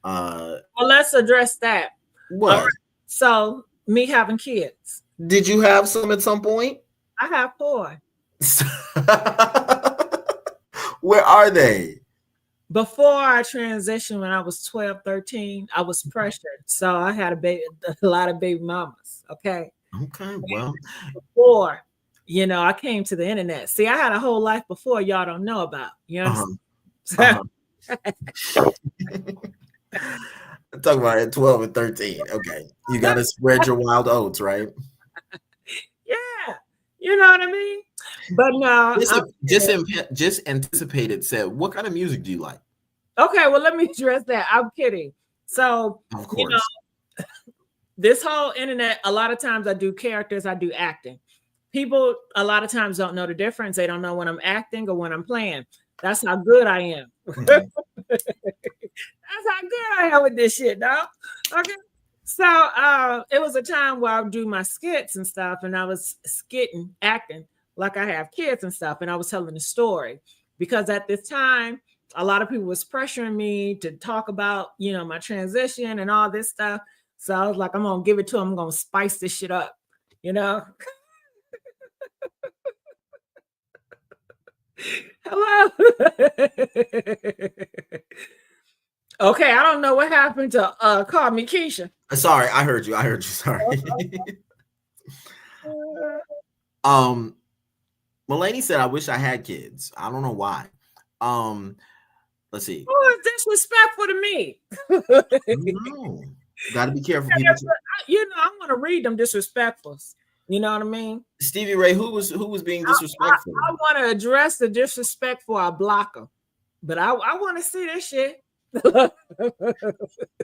Well, let's address that. What? Right. So, me having kids. Did you have some at some point? I have 4. Where are they? Before I transitioned, when I was 12, 13, I was pressured. So I had a lot of baby mamas. Okay. Okay. Well, before, I came to the internet. See, I had a whole life before y'all don't know about. You know? Talk about it 12 and 13. Okay. You got to spread your wild oats, right? Yeah. You know what I mean? But no. Just anticipated said, what kind of music do you like? Okay, well, let me address that. I'm kidding. So, of course. This whole internet, a lot of times I do characters, I do acting. People a lot of times don't know the difference. They don't know when I'm acting or when I'm playing. That's how good I am. That's how good I am with this shit, dog. Okay. So it was a time where I would do my skits and stuff, and I was acting like I have kids and stuff, and I was telling the story. Because at this time, a lot of people was pressuring me to talk about, my transition and all this stuff. So I was like, I'm going to give it to them. I'm going to spice this shit up, Hello. Okay, I don't know what happened to call me Keisha. Sorry, I heard you. Sorry. Mulaney said, I wish I had kids. I don't know why. Let's see. Oh, it's disrespectful to me. No, got to be careful, people. I want to read them disrespectfuls. You know what I mean? Stevie Ray, who was being disrespectful? I want to address the disrespectful. I block them, but I want to see this shit.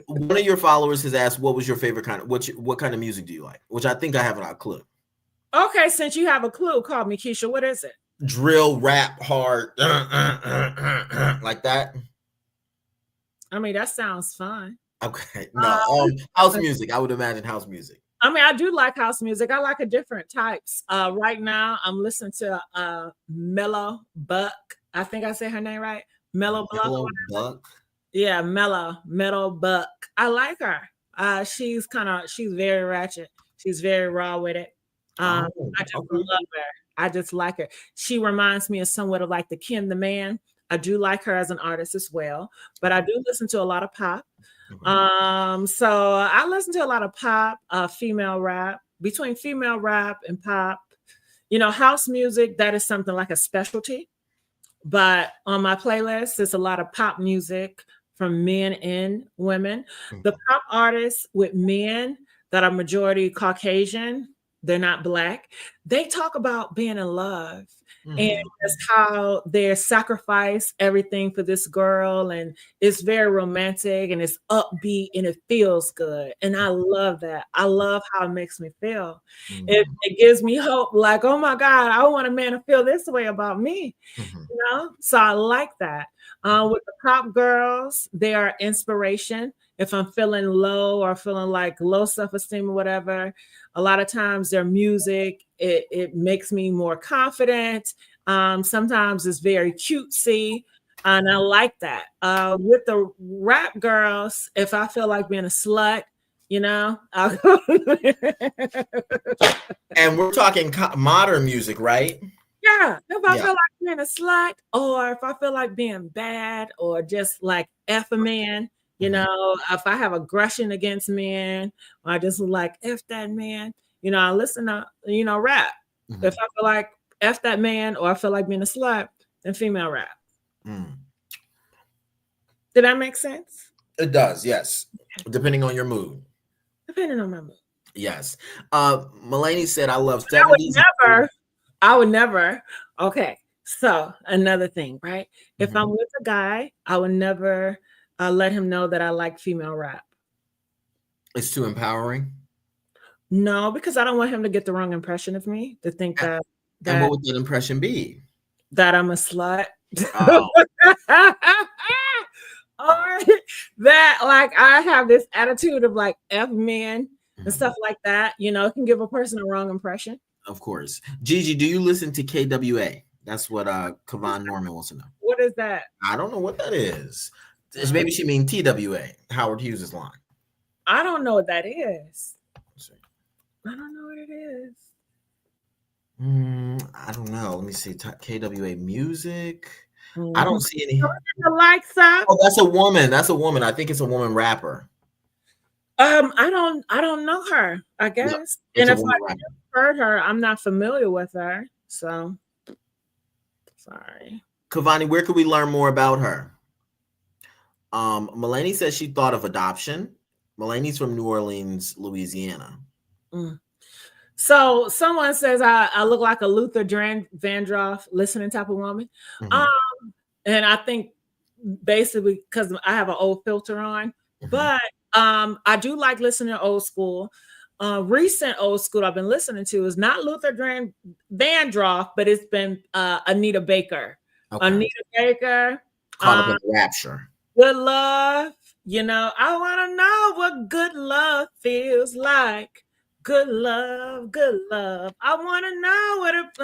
One of your followers has asked, "What was your favorite kind of what kind of music do you like?" Which I think I have a clue. Okay, since you have a clue, call me Keisha. What is it? Drill, rap, hard, like that. I mean, that sounds fun. Okay, no, house music. I would imagine house music. I mean, I do like house music. I like a different types. Right now, I'm listening to Mellow Buck. I think I said her name right. Mellow Buck. Yeah, Mellow Buck. I like her. She's very ratchet. She's very raw with it. I just love her. I just like her. She reminds me of somewhat of like the Kim the Man. I do like her as an artist as well, but I do listen to a lot of pop. So I listen to a lot of pop, female rap. Between female rap and pop, house music, that is something like a specialty. But on my playlist, there's a lot of pop music from men and women. The pop artists with men that are majority Caucasian, they're not Black, they talk about being in love and just how they sacrifice everything for this girl, and it's very romantic and it's upbeat and it feels good, and I love that. I love how it makes me feel. It gives me hope, like, oh my God, I want a man to feel this way about me. So I like that. With the pop girls, they are inspiration. If I'm feeling low or feeling like low self-esteem or whatever, a lot of times their music, it makes me more confident. Sometimes it's very cutesy, and I like that. With the rap girls, if I feel like being a slut, I'll go. And we're talking modern music, right? Yeah, if I feel like being a slut, or if I feel like being bad, or just like F a man, if I have aggression against men, or I just like F that man, I listen to, rap. If I feel like F that man, or I feel like being a slut, then female rap. Did that make sense? It does, yes. Depending on your mood. Depending on my mood. Yes. Mulaney said, I love 70s. I would never. Okay. So another thing, right? If I'm with a guy, I would never let him know that I like female rap. It's too empowering? No, because I don't want him to get the wrong impression of me, to think that and what would that impression be? That I'm a slut. Or that like I have this attitude of like F men and stuff like that. It can give a person a wrong impression. Of course. Gigi, do you listen to KWA? That's what Kavan Norman wants to know. What is that? I don't know what that is. Maybe she means TWA, Howard Hughes' line. I don't know what that is. I don't know what it is. I don't know. Let me see. KWA music. I don't see any. Alexa. Oh, that's a woman. That's a woman. I think it's a woman rapper. I don't know her, I guess. No, and if I heard her, I'm not familiar with her. So sorry. Kavani, where could we learn more about her? Mulaney says she thought of adoption. Mulaney's from New Orleans, Louisiana. So someone says I look like a Luther Vandross listening type of woman. And I think basically because I have an old filter on, but I do like listening to old school. Recent old school I've been listening to is not Luther Vandross, but it's been Anita Baker. Okay. Anita Baker. Caught up in Rapture. Good love. I want to know what good love feels like. Good love, good love. I want to know what it's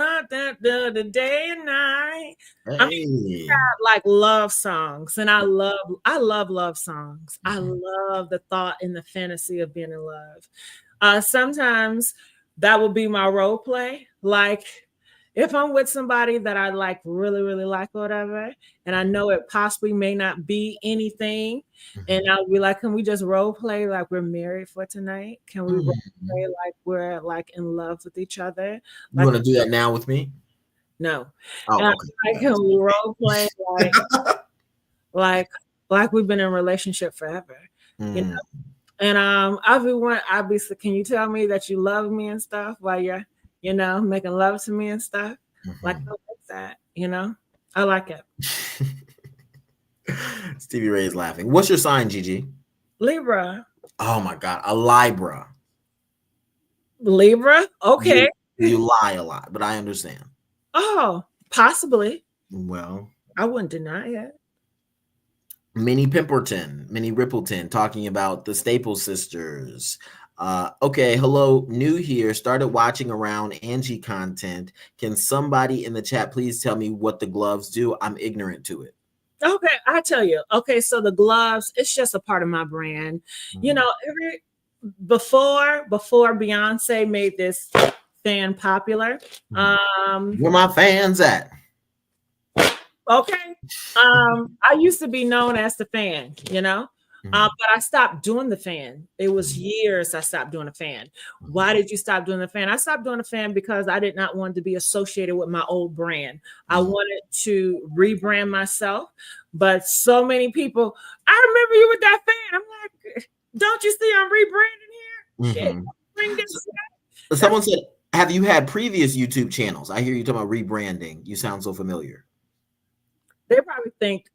the day and night. Hey. I mean, I like love songs, and I love love songs. I love the thought and the fantasy of being in love. Sometimes that will be my role play. Like if I'm with somebody that I like really, really like or whatever, and I know it possibly may not be anything, and I'll be like, can we just role play like we're married for tonight? Can we role play like we're like in love with each other? You want to do that now with me? No. Oh, okay. Can we role play like like we've been in a relationship forever. You know? Mm. And everyone obviously, can you tell me that you love me and stuff while you're, making love to me and stuff? Like I like that, I like it. Stevie Ray is laughing. What's your sign, Gigi? Libra. Oh my God, a Libra. Libra? Okay. You lie a lot, but I understand. Oh, possibly. Well, I wouldn't deny it. Minnie Rippleton talking about the Staple Sisters. Okay, hello, new here. Started watching around Angie content. Can somebody in the chat please tell me what the gloves do? I'm ignorant to it. Okay, I tell you. Okay, so the gloves, it's just a part of my brand. Before Beyonce made this fan popular. Where my fans at? Okay. I used to be known as the fan, but I stopped doing the fan. It was years I stopped doing the fan. Why did you stop doing the fan? I stopped doing the fan because I did not want to be associated with my old brand. I wanted to rebrand myself, but so many people, I remember you with that fan. I'm like, don't you see I'm rebranding here? Bring this back. Someone said, have you had previous YouTube channels? I hear you talking about rebranding. You sound so familiar. They probably think,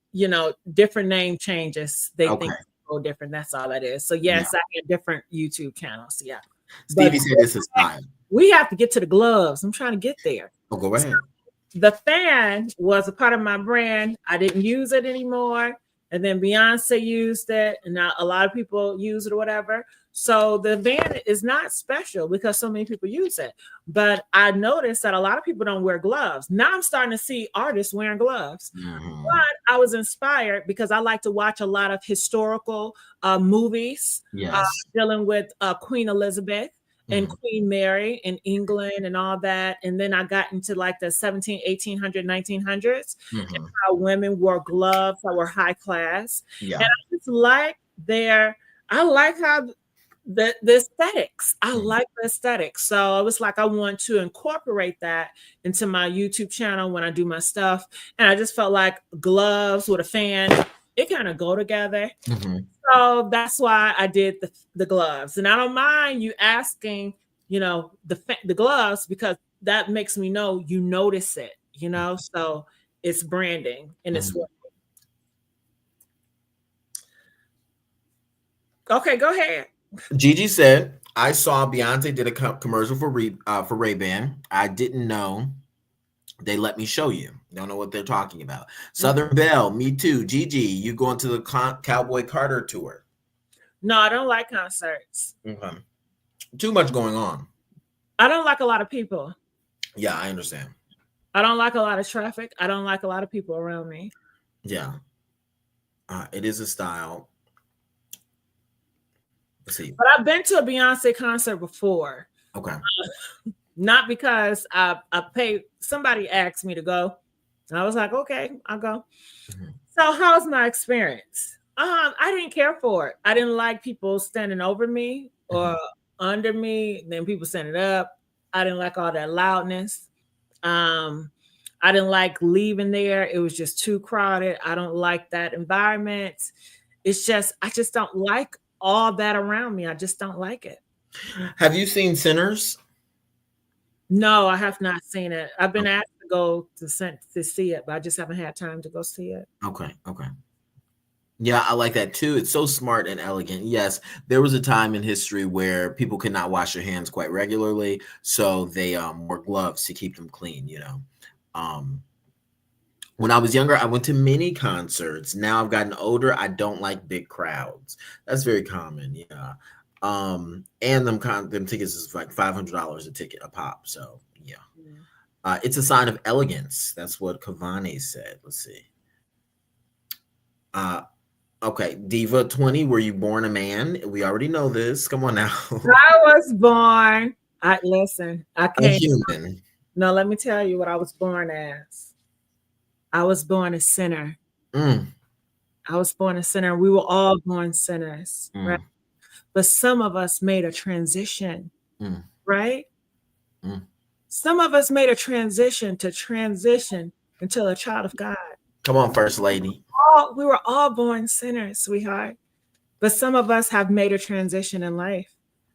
different name changes. They think it's so different. That's all that is. So yes, I had different YouTube channels. Yeah. Stevie said this is time. We have to get to the gloves. I'm trying to get there. Oh, go ahead. So the fan was a part of my brand. I didn't use it anymore. And then Beyonce used it. And now a lot of people use it or whatever. So the van is not special because so many people use it. But I noticed that a lot of people don't wear gloves. Now I'm starting to see artists wearing gloves. But I was inspired because I like to watch a lot of historical movies dealing with Queen Elizabeth and Queen Mary in England and all that. And then I got into like the 1800s, 1900s and how women wore gloves that were high class. And I just like I like how the aesthetics. I like the aesthetics. So it was like I want to incorporate that into my YouTube channel when I do my stuff. And I just felt like gloves with a fan, it kind of go together. So that's why I did the gloves. And I don't mind you asking, the gloves, because that makes me know you notice it, so it's branding and it's working. Okay, go ahead. Gigi said, I saw Beyonce did a commercial for Ray-Ban. I didn't know. They let me show you. Don't know what they're talking about. Southern Belle, me too. Gigi, you going to the Cowboy Carter tour? No, I don't like concerts. Okay. Too much going on. I don't like a lot of people. Yeah, I understand. I don't like a lot of traffic. I don't like a lot of people around me. Yeah. It is a style. Let's see. But I've been to a Beyonce concert before. Okay. Not because I paid. Somebody asked me to go. And I was like, okay, I'll go. So how's my experience? I didn't care for it. I didn't like people standing over me or under me. Then people standing up. I didn't like all that loudness. I didn't like leaving there. It was just too crowded. I don't like that environment. It's just, I just don't like all that around me. I just don't like it. Have you seen Sinners? No, I have not seen it. I've been asked to go to see it, but I just haven't had time to go see it. Okay. Yeah, I like that too. It's so smart and elegant. Yes, there was a time in history where people could not wash their hands quite regularly, so they wore gloves to keep them clean, When I was younger, I went to many concerts. Now I've gotten older. I don't like big crowds. That's very common. Yeah. And them tickets is like $500 a ticket a pop. So yeah. It's a sign of elegance. That's what Cavani said. Let's see. Okay. Diva 20, were you born a man? We already know this. Come on now. I was born. Listen, I can't. A human. No, let me tell you what I was born as. I was born a sinner. I was born a sinner. We were all born sinners, right? But some of us made a transition, right? Some of us made a transition into a child of God. Come on, First Lady. We were all born sinners, sweetheart. But some of us have made a transition in life,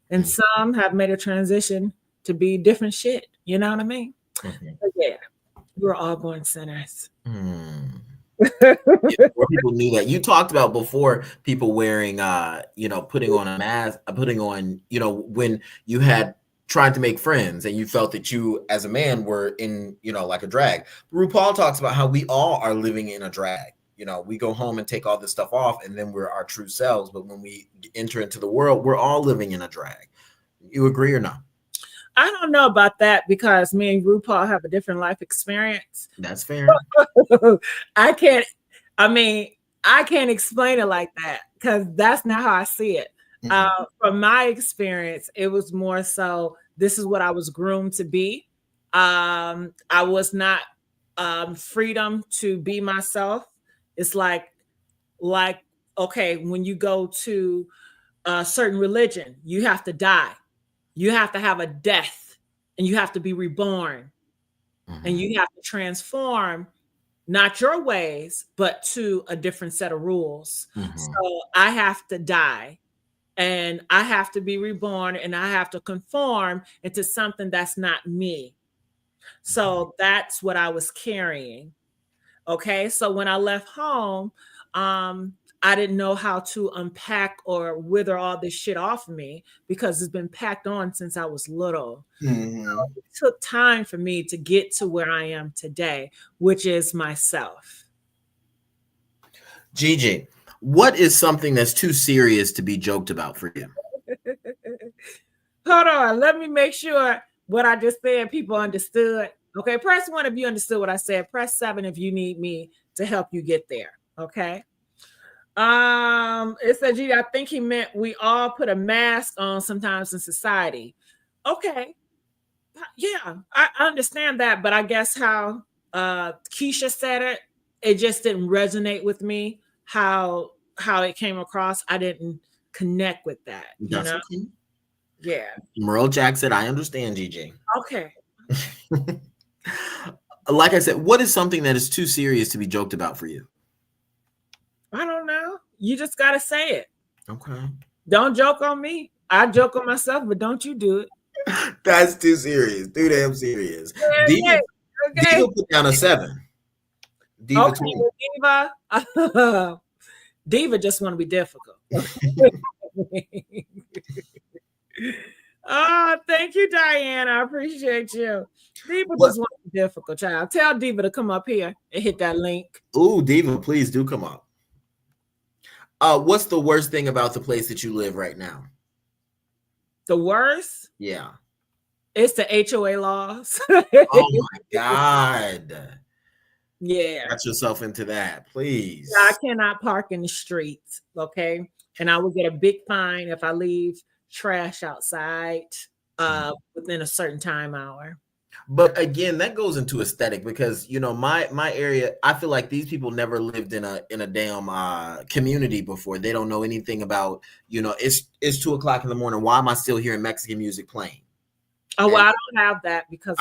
and some have made a transition to be different shit. You know what I mean? But yeah, we were all born sinners. Before people knew that. You talked about before people wearing, putting on a mask, putting on, when you had trying to make friends and you felt that you as a man were in, like a drag. RuPaul talks about how we all are living in a drag. We go home and take all this stuff off and then we're our true selves. But when we enter into the world, we're all living in a drag. You agree or not? I don't know about that because me and RuPaul have a different life experience. That's fair. I can't explain it like that because that's not how I see it. From my experience, it was more so this is what I was groomed to be. I was not freedom to be myself. It's like, okay, when you go to a certain religion, you have to die. You have to have a death and you have to be reborn and you have to transform not your ways, but to a different set of rules. So I have to die and I have to be reborn and I have to conform into something that's not me. So that's what I was carrying. Okay. So when I left home, I didn't know how to unpack or wither all this shit off of me because it's been packed on since I was little. So it took time for me to get to where I am today, which is myself. Gigi, what is something that's too serious to be joked about for you? Hold on. Let me make sure what I just said people understood. Okay. Press 1 if you understood what I said. Press 7 if you need me to help you get there. Okay. It said, gee, I think he meant we all put a mask on sometimes in society. Okay. Yeah, I understand that, but I guess how Keisha said it just didn't resonate with me. How it came across, I didn't connect with that. That's okay. Yeah. Merle Jack said, I understand, Gigi. Okay. Like I said, what is something that is too serious to be joked about for you? I don't know. You just got to say it. Okay. Don't joke on me. I joke on myself, but don't you do it. That's too serious. Too damn serious. Diva put down a 7. Diva, okay, Diva just want to be difficult. Oh, thank you, Diane. I appreciate you. Diva just want to be difficult, child. Tell Diva to come up here and hit that link. Ooh, Diva, please do come up. What's the worst thing about the place that you live right now? The worst? Yeah. It's the HOA laws. Oh my God. Yeah. Get yourself into that, please. I cannot park in the streets, okay? And I will get a big fine if I leave trash outside within a certain time hour. But again, that goes into aesthetic because my area, I feel like these people never lived in a damn community before. They don't know anything about, it's 2:00 in the morning. Why am I still hearing Mexican music playing? Oh, well, I don't have that because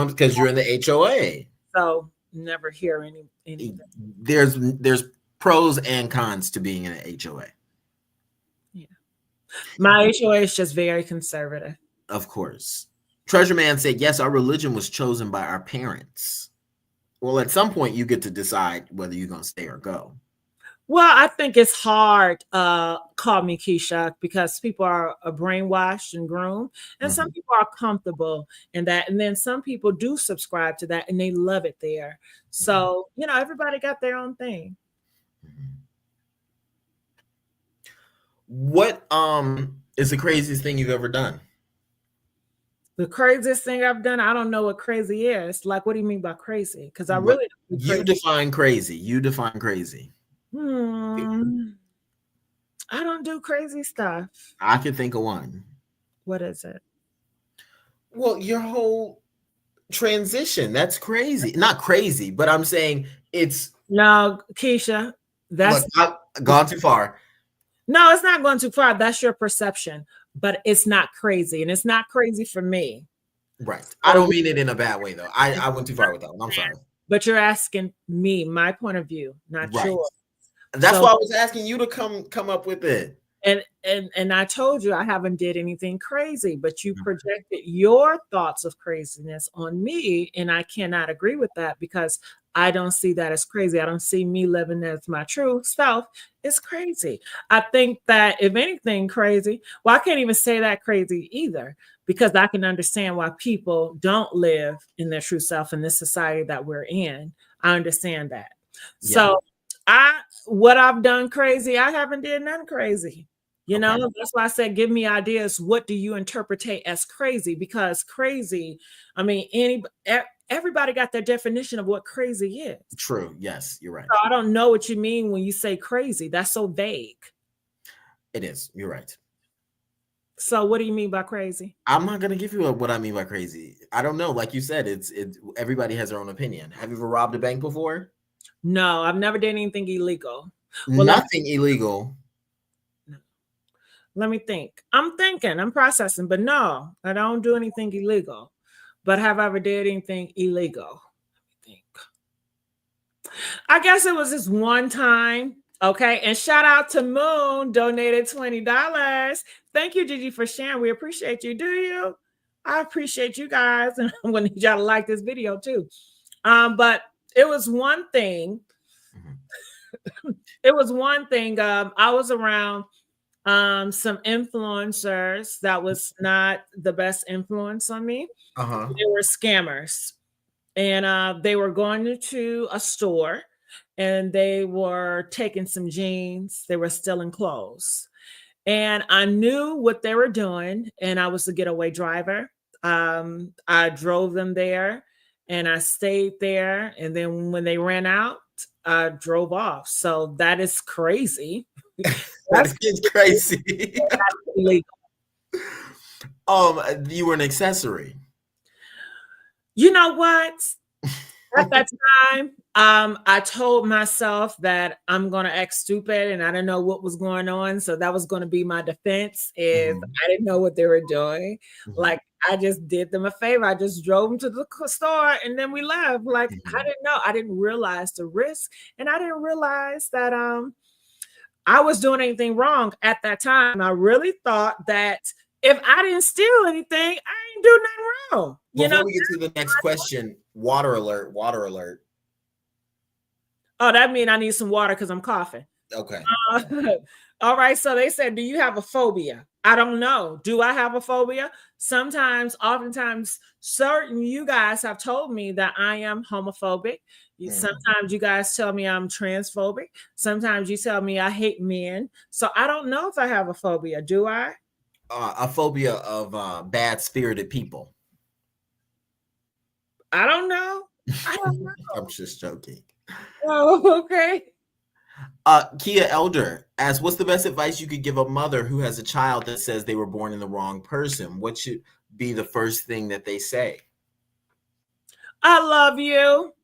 because you're in the HOA. So never hear anything. There's pros and cons to being in an HOA. Yeah. My HOA is just very conservative. Of course. Treasure Man said, yes, our religion was chosen by our parents. Well, at some point you get to decide whether you're going to stay or go. Well, I think it's hard, call me Keisha, because people are brainwashed and groomed, and some people are comfortable in that. And then some people do subscribe to that and they love it there. So, everybody got their own thing. What is the craziest thing you've ever done? The craziest thing I've done, I don't know what crazy is. Like, what do you mean by crazy? Because I really don't do crazy. You define crazy. I don't do crazy stuff. I can think of one. What is it? Well, your whole transition. That's crazy. Not crazy, but I'm saying it's... No, Keisha, that's... Look, I've gone too far. No, it's not going too far. That's your perception. But it's not crazy. And it's not crazy for me. Right. I don't mean it in a bad way, though. I went too far with that one. I'm sorry. but you're asking me, my point of view, not Right. yours. That's So- why I was asking you to come up with it. And I told you I haven't did anything crazy, but you projected your thoughts of craziness on me, and I cannot agree with that because I don't see that as crazy. I don't see me living as my true self is crazy. I think that if anything crazy, well, I can't even say that crazy either because I can understand why people don't live in their true self in this society that we're in. I understand that. Yeah. So what I've done crazy, I haven't did nothing crazy. You know, that's why I said, give me ideas. What do you interpret as crazy? Because crazy, I mean, everybody got their definition of what crazy is. True. Yes, you're right. So I don't know what you mean when you say crazy. That's so vague. It is. You're right. So what do you mean by crazy? I'm not gonna give you what I mean by crazy. I don't know. Like you said, it's everybody has their own opinion. Have you ever robbed a bank before? No, I've never done anything illegal. Well, nothing illegal. Let me think. I'm thinking, I'm processing, but no, I don't do anything illegal. But have I ever did anything illegal? Let me think. I guess it was this one time. Okay. And shout out to Moon, donated $20. Thank you, Gigi, for sharing. We appreciate you. Do you? I appreciate you guys. And I'm going to need y'all to like this video too. But it was one thing. It was one thing. I was around some influencers that was not the best influence on me. They were scammers, and they were going to a store and they were taking some jeans. They were stealing clothes, and I knew what they were doing, and I was the getaway driver. I drove them there and I stayed there, and then when they ran out, I drove off. So that is crazy. That's crazy. You were an accessory. You know what? At that time, I told myself that I'm going to act stupid and I didn't know what was going on. So that was going to be my defense if I didn't know what they were doing. Like, I just did them a favor. I just drove them to the store and then we left. Like, I didn't know. I didn't realize the risk. And I didn't realize that I was doing anything wrong at that time. I really thought that if I didn't steal anything, I ain't do nothing wrong. Before we get to the next question, water alert, water alert. Oh, that means I need some water because I'm coughing. Okay. All right. So they said, do you have a phobia? I don't know. Do I have a phobia? Oftentimes, certain you guys have told me that I am homophobic. Sometimes you guys tell me I'm transphobic. Sometimes you tell me I hate men. So I don't know if I have a phobia. Do I? A phobia of bad-spirited people. I don't know. I don't know. I'm just joking. Oh, okay. Kia Elder asks, what's the best advice you could give a mother who has a child that says they were born in the wrong person? What should be the first thing that they say? I love you.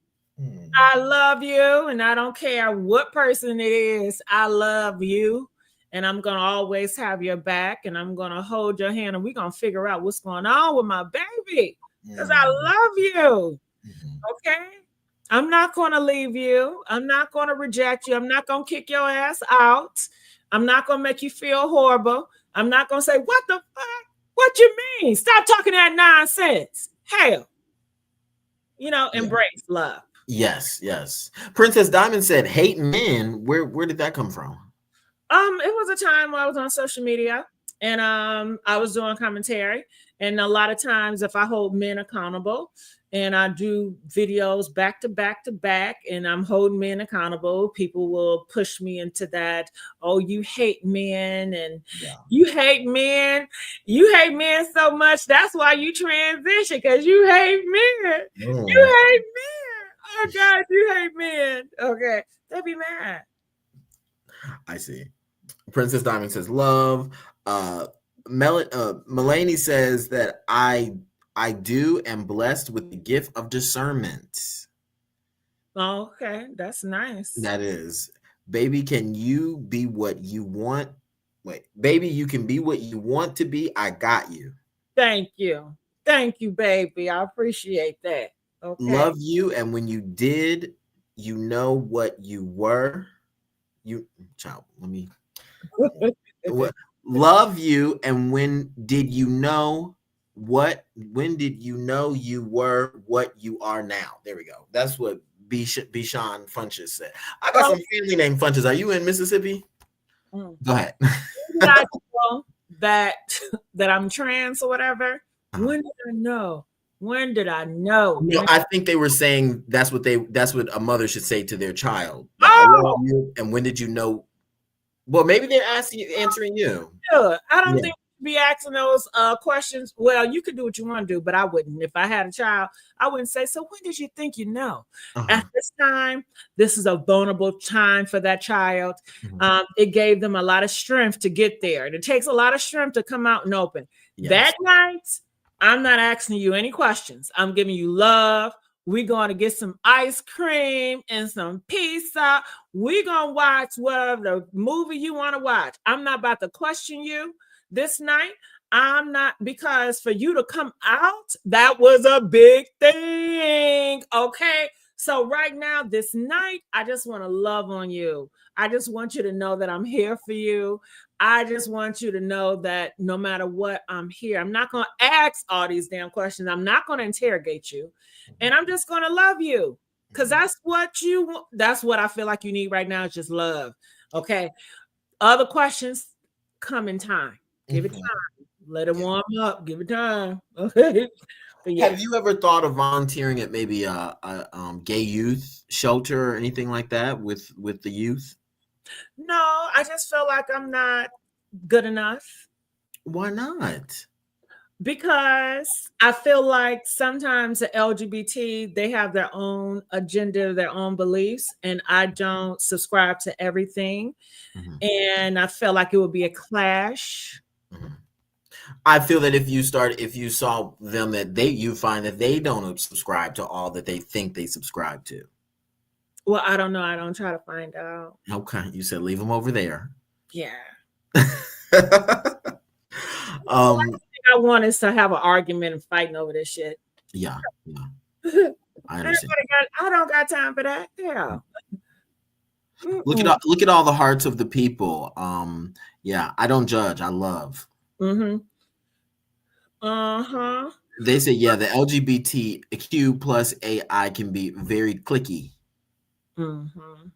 I love you. And I don't care what person it is. I love you. And I'm going to always have your back. And I'm going to hold your hand. And we're going to figure out what's going on with my baby. Because I love you. Okay? I'm not going to leave you. I'm not going to reject you. I'm not going to kick your ass out. I'm not going to make you feel horrible. I'm not going to say, what the fuck? What you mean? Stop talking that nonsense. Hell. Embrace love. Yes, yes. Princess Diamond said, hate men. Where did that come from? It was a time when I was on social media and I was doing commentary. And a lot of times if I hold men accountable and I do videos back to back to back and I'm holding men accountable, people will push me into that. Oh, you hate men and you hate men. You hate men so much. That's why you transition, because you hate men. You hate men. Oh God, you hate men. Okay. They'll be mad. I see. Princess Diamond says love. Melanie says that I am blessed with the gift of discernment. Oh, okay, that's nice. That is, baby. Can you be what you want? Wait, baby, you can be what you want to be. I got you. Thank you, baby. I appreciate that. Okay. Love you, and when you did, you know what you were. You child, let me what love you, and when did you know when did you know you were what you are now? There we go. That's what Bishan Funches said. I got Oh, some family named Funches. Are you in Mississippi? mm. Go ahead. When did I know that that I'm trans or whatever? Uh-huh. When did I know? When did I know? No, I think they were saying that's what a mother should say to their child. That I love Oh, you, and when did you know? Well, maybe they're answering you. good. I don't Yeah. think you should be asking those questions. Well, you could do what you want to do, but I wouldn't. If I had a child, I wouldn't say, so when did you think you know? Uh-huh. At this time, this is a vulnerable time for that child. Mhm. It gave them a lot of strength to get there. And it takes a lot of strength to come out and open. Yes. That night, I'm not asking you any questions. I'm giving you love. We're going to get some ice cream and some pizza. We're going to watch whatever movie you want to watch. I'm not about to question you this night. I'm not, because for you to come out, that was a big thing. Okay. So, right now, this night, I just want to love on you. I just want you to know that I'm here for you. I just want you to know that no matter what, I'm here. I'm not going to ask all these damn questions. I'm not going to interrogate you. And I'm just going to love you, because that's what I feel like you need right now, is just love. Okay. Other questions come in time. Give it Mhm. time. Let it warm up. Give it time. Okay. But yeah. Have you ever thought of volunteering at maybe a gay youth shelter or anything like that with the youth? No, I just feel like I'm not good enough, Why not? because I feel like sometimes the LGBT, they have their own agenda, their own beliefs, and I don't subscribe to everything. Mhm, And I feel like it would be a clash. mhm. I feel that if you saw them that you find that they don't subscribe to all that they think they subscribe to. Well, I don't know. I don't try to find out. Okay, you said leave them over there. Yeah. The um, last thing I want is to have an argument and fighting over this shit. yeah, I understand. I don't got time for that. Yeah. Look at all the hearts of the people. Yeah, I don't judge. I love. Mm-hmm. Uh-huh. They say, yeah, the LGBTQ plus AI can be very clicky Mm-hmm.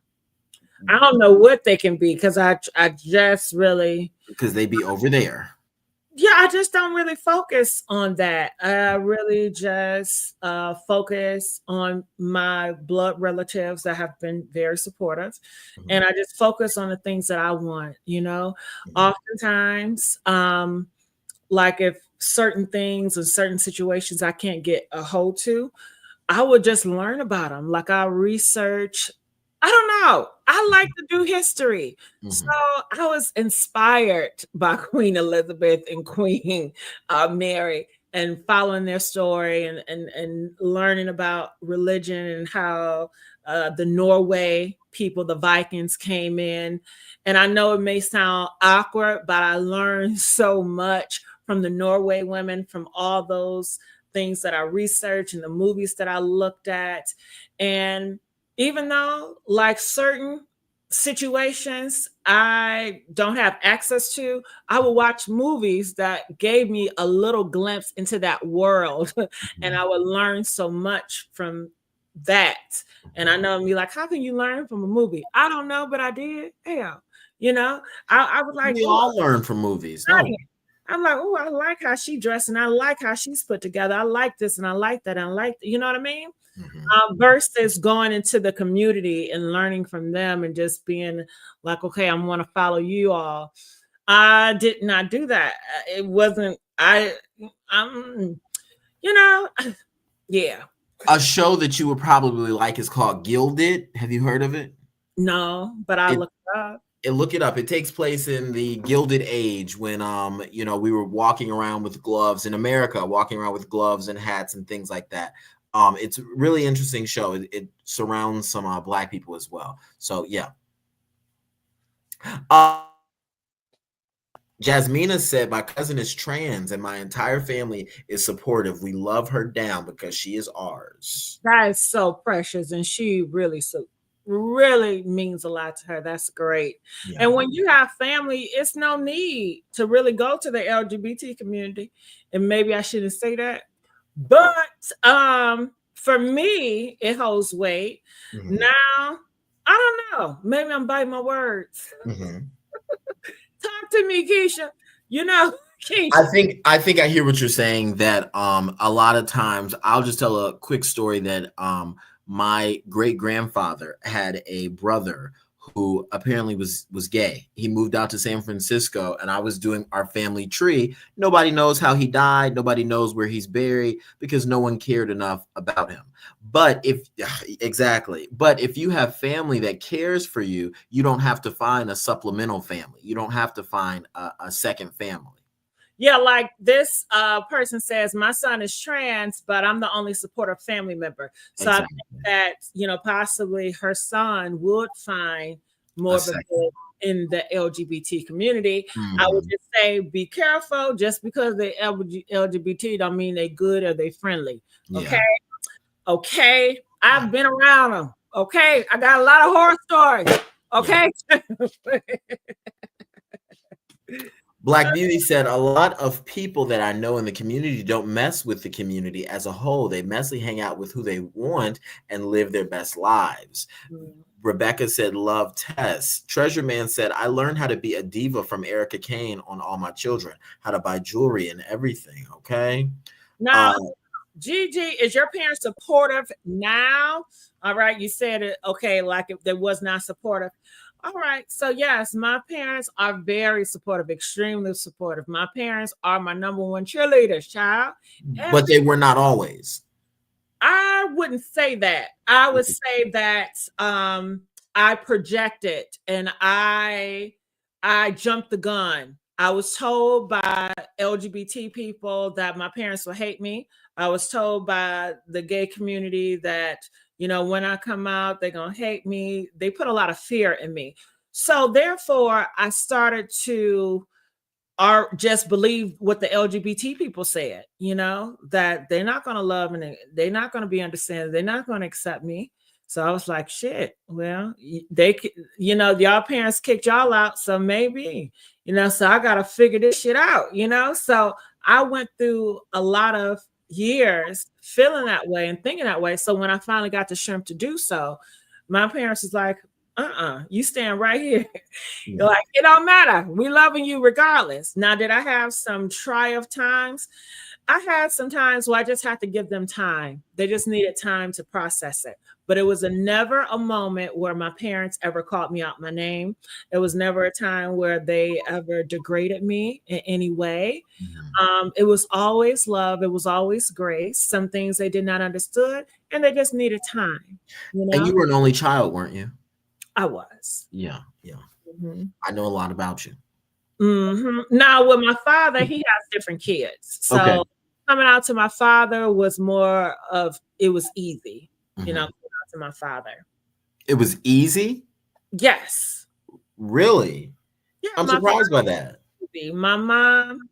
I don't know what they can be, because I just really, because they be over there. yeah, I just don't really focus on that. I really just focus on my blood relatives that have been very supportive. Mhm, And I just focus on the things that I want, you know. mhm, Oftentimes, like if certain things and certain situations I can't get a hold to, I would just learn about them. Like I research. I don't know. I like to do history. So mhm, I was inspired by Queen Elizabeth and Queen Mary, and following their story, and learning about religion, and how the Norway people, the Vikings, came in. And I know it may sound awkward, but I learned so much from the Norway women, from all those things that I researched and the movies that I looked at. And even though, like, certain situations I don't have access to, I would watch movies that gave me a little glimpse into that world. And mhm, I would learn so much from that. And I know, me like, how can you learn from a movie? I don't know, but I did. Yeah. You know, I was like, We oh, all learn from movies. No. I'm like, oh, I like how she dressed, and I like how she's put together. I like this, and I like that, and I like, you know what I mean? Mhm. Versus going into the community and learning from them and just being like, okay, I want to follow you all. I did not do that. It wasn't. I'm, you know, yeah, A show that you would probably like is called Gilded. Have you heard of it? no, but I It looked it up. look it up. It takes place in the Gilded Age when we were walking around with gloves in America, walking around with gloves and hats and things like that. It's a really interesting show. It surrounds some black people as well. So yeah. Jasmina said, my cousin is trans and my entire family is supportive. We love her down because she is ours. That is so precious, and she really means a lot to her. That's great. Yeah. And when you have family, it's no need to really go to the LGBT community. And maybe I shouldn't say that, but for me, it holds weight. Mhm. Now, I don't know. Maybe I'm biting my words. Mhm. Talk to me, Keisha. You know, Keisha. I think I hear what you're saying, that a lot of times, I'll just tell a quick story that my great grandfather had a brother who apparently was gay. He moved out to San Francisco, and I was doing our family tree. Nobody knows how he died. Nobody knows where he's buried because no one cared enough about him. But if you have family that cares for you, you don't have to find a supplemental family. You don't have to find a second family. Yeah, like this person says, my son is trans, but I'm the only supportive family member. So I think that, possibly her son would find more of a good in the LGBT community. I would just say, be careful. Just because they LGBT don't mean they good or they friendly. Okay. Yeah. Okay. I've been around them. Okay. I got a lot of horror stories. Okay. Yeah. Black Beauty said, a lot of people that I know in the community don't mess with the community as a whole. They mostly hang out with who they want and live their best lives. Rebecca said, love Tess. Treasure Man said, I learned how to be a diva from Erica Kane on All My Children, how to buy jewelry and everything. Okay. Now, Gigi, is your parents supportive now? All right. You said it. Okay. Like if they was not supportive. All right. So yes, my parents are very supportive, extremely supportive. My parents are my number one cheerleaders, child. But they were not always. I wouldn't say that. I would say that I projected and I jumped the gun. I was told by LGBT people that my parents will hate me. I was told by the gay community that, when I come out, they're going to hate me. They put a lot of fear in me. So therefore, I started to just believe what the LGBT people said, that they're not going to love me. They're not going to be understanding. They're not going to accept me. So I was like, shit, well, y'all parents kicked y'all out. So maybe, so I got to figure this shit out, So I went through a lot of years feeling that way and thinking that way. So when I finally got the strength to do so, my parents was like, you stand right here. You're like, it don't matter. We loving you regardless. Now, did I have some triumph times? I had some times where I just had to give them time. They just needed time to process it. But it was never a moment where my parents ever called me out my name. It was never a time where they ever degraded me in any way. It was always love. It was always grace. Some things they did not understood, and they just needed time. And you were an only child, weren't you? I was. Yeah. I know a lot about you. Now, with my father, he has different kids. So coming out to my father was more of, it was easy, coming out to my father. It was easy? Yes. Really? Yeah. I'm surprised by that. My mom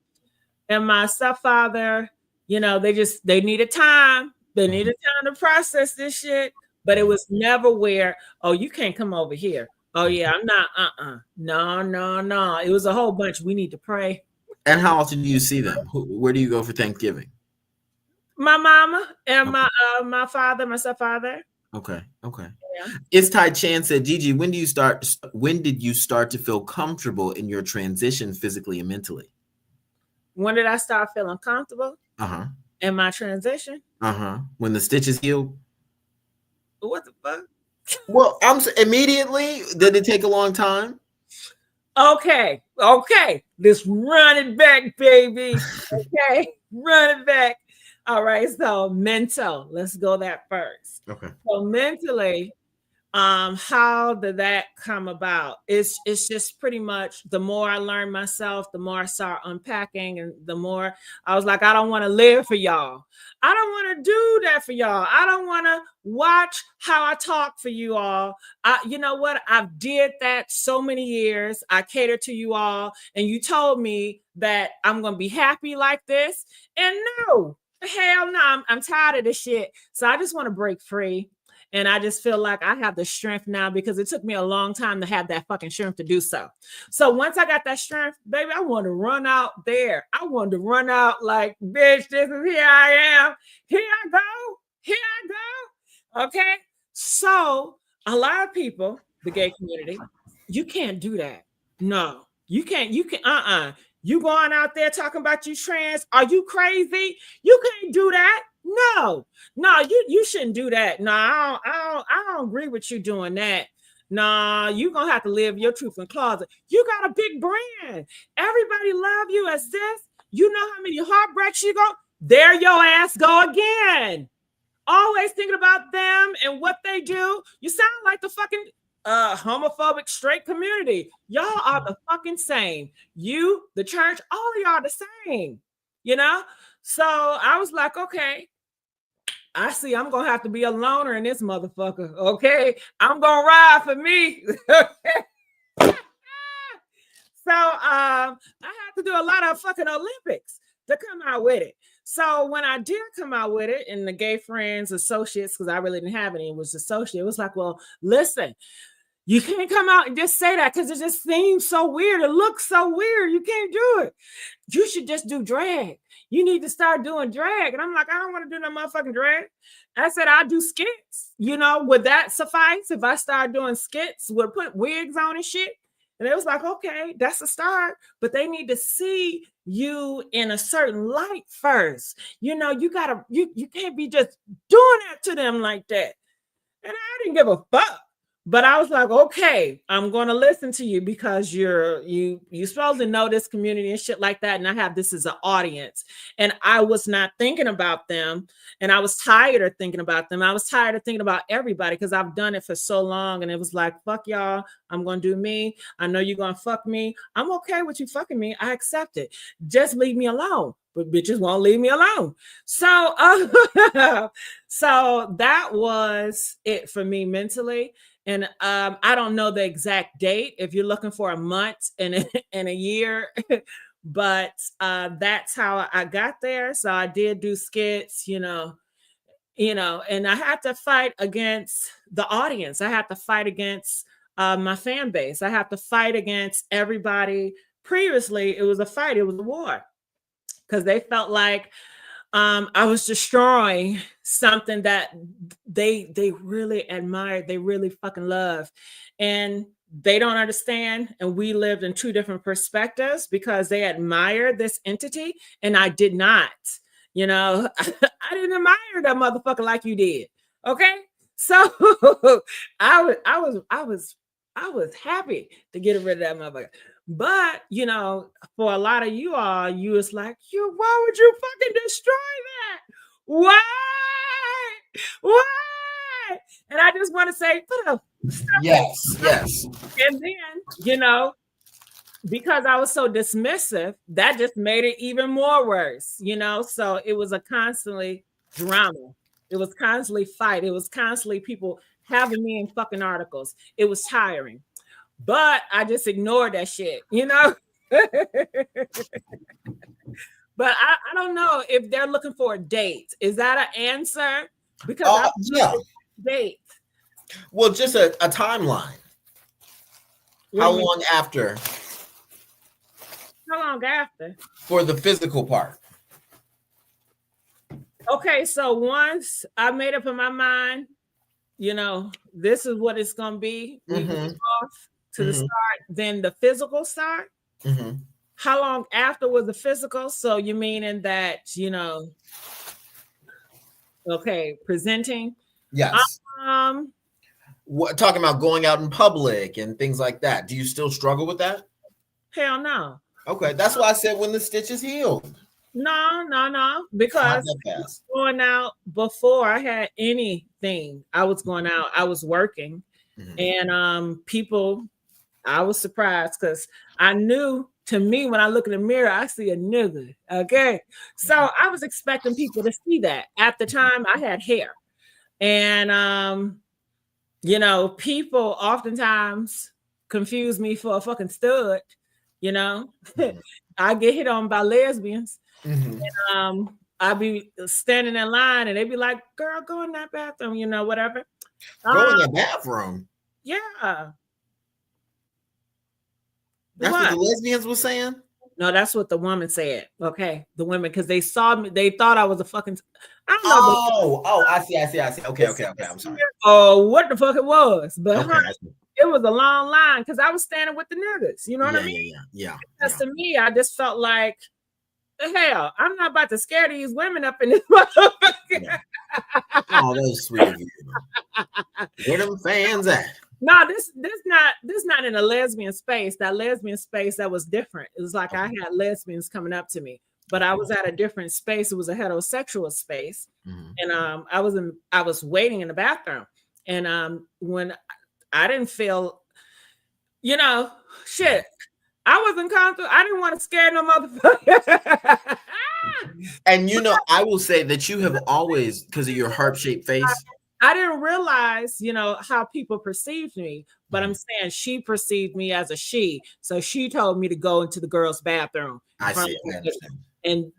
and my stepfather, they needed time. They needed time to process this shit. But it was never where, oh, you can't come over here. Oh, yeah, I'm not, No. It was a whole bunch. We need to pray. And how often do you see them? Where do you go for Thanksgiving? My mama and my father, my stepfather. Okay. Yeah. It's Ty Chan said, Gigi, when did you start to feel comfortable in your transition physically and mentally? When did I start feeling comfortable? In my transition? When the stitches healed? What the fuck? Well, immediately. Did it take a long time? Okay. Let's run it back, baby. Okay, run it back. All right. So mental. Let's go that first. Okay. So mentally, How did that come about? It's just pretty much the more I learned myself, the more I started unpacking, and the more I was like, I don't want to live for y'all. I don't want to do that for y'all. I don't want to watch how I talk for you all. You know what? I've did that so many years. I catered to you all, and you told me that I'm gonna be happy like this. And no, hell no, I'm tired of this shit. So I just want to break free. And I just feel like I have the strength now because it took me a long time to have that fucking strength to do so. So once I got that strength, baby, I want to run out there. I wanted to run out like, bitch, this is here I am. Here I go. Here I go. Okay. So a lot of people, the gay community, you can't do that. No, you can't. You can, You going out there talking about you trans? Are you crazy? You can't do that. No, you shouldn't do that. No, I don't agree with you doing that. Nah, you gonna have to live your truth in closet. You got a big brand. Everybody love you as this. You know how many heartbreaks you go? There your ass go again. Always thinking about them and what they do. You sound like the fucking homophobic straight community. Y'all are the fucking same. You, the church, all of y'all are the same. You know? So I was like, okay, I see I'm gonna have to be a loner in this motherfucker. Okay, I'm gonna ride for me. So I had to do a lot of fucking Olympics to come out with it. So when I did come out with it, and the gay friends, associates, because I really didn't have any, it was associate. It was like, well, listen, you can't come out and just say that because it just seems so weird. It looks so weird. You can't do it. You should just do drag. You need to start doing drag. And I'm like, I don't want to do no motherfucking drag. I said, I'll do skits. You know, would that suffice if I start doing skits? Would put wigs on and shit? And it was like, okay, that's a start. But they need to see you in a certain light first. You know, you can't be just doing that to them like that. And I didn't give a fuck. But I was like, okay, I'm going to listen to you because you're supposed to know this community and shit like that. And I have this as an audience. And I was not thinking about them. And I was tired of thinking about them. I was tired of thinking about everybody because I've done it for so long. And it was like, fuck y'all. I'm going to do me. I know you're going to fuck me. I'm okay with you fucking me. I accept it. Just leave me alone. But bitches won't leave me alone. So, so that was it for me mentally. And I don't know the exact date if you're looking for a month and a year, but that's how I got there. So I did do skits, you know, and I had to fight against the audience. I had to fight against my fan base. I had to fight against everybody. Previously, it was a fight. It was a war because they felt like I was destroying something that they really admired, they really fucking love, and they don't understand. And we lived in two different perspectives because they admired this entity, and I did not. You know, I didn't admire that motherfucker like you did. Okay, so I was happy to get rid of that motherfucker. But, you know, for a lot of you all, you was like, why would you fucking destroy that? Why? And I just want to say, yes. And then, you know, because I was so dismissive, that just made it even more worse, you know? So it was a constantly drama. It was constantly fight. It was constantly people having me in fucking articles. It was tiring. But I just ignored that shit, you know? But I don't know if they're looking for a date. Is that an answer? Because yeah. Date. Well, just a timeline. How long after? How long after? For the physical part. Okay, so once I made up in my mind, you know, this is what it's going to be. We move off to the start, then the physical start. How long after was the physical? So you meaning that, you know, okay, presenting? Yes. Talking about going out in public and things like that. Do you still struggle with that? Hell no. Okay, that's why I said when the stitch is healed. No, because I was going out before I had anything. I was going out. I was working. And people, I was surprised because I knew, to me, when I look in the mirror, I see a nigga. Okay. So I was expecting people to see that. At the time, I had hair. And people oftentimes confuse me for a fucking stud. I get hit on by lesbians. And I be standing in line and they be like, girl, go in that bathroom, whatever. Go in the bathroom. Yeah. That's what the lesbians were saying? No, that's what the woman said. Okay. The women, because they saw me, they thought I was a fucking, I don't know. Oh, I see. Okay. I'm sorry. Oh, what the fuck it was. But it was a long line because I was standing with the niggas. You know what I mean? Yeah. Because to me, I just felt like, the hell, I'm not about to scare these women up in this motherfucker. Yeah. Oh, that's sweet of you. Where them fans at? No, this not in a lesbian space. That lesbian space, that was different. It was like I had lesbians coming up to me, but I was at a different space. It was a heterosexual space, and I was waiting in the bathroom, and when I didn't feel, shit, I wasn't comfortable. I didn't want to scare no motherfucker. And I will say that you have always, because of your heart-shaped face, I didn't realize, how people perceived me, but I'm saying she perceived me as a she. So she told me to go into the girls' bathroom. I see. I understand. And,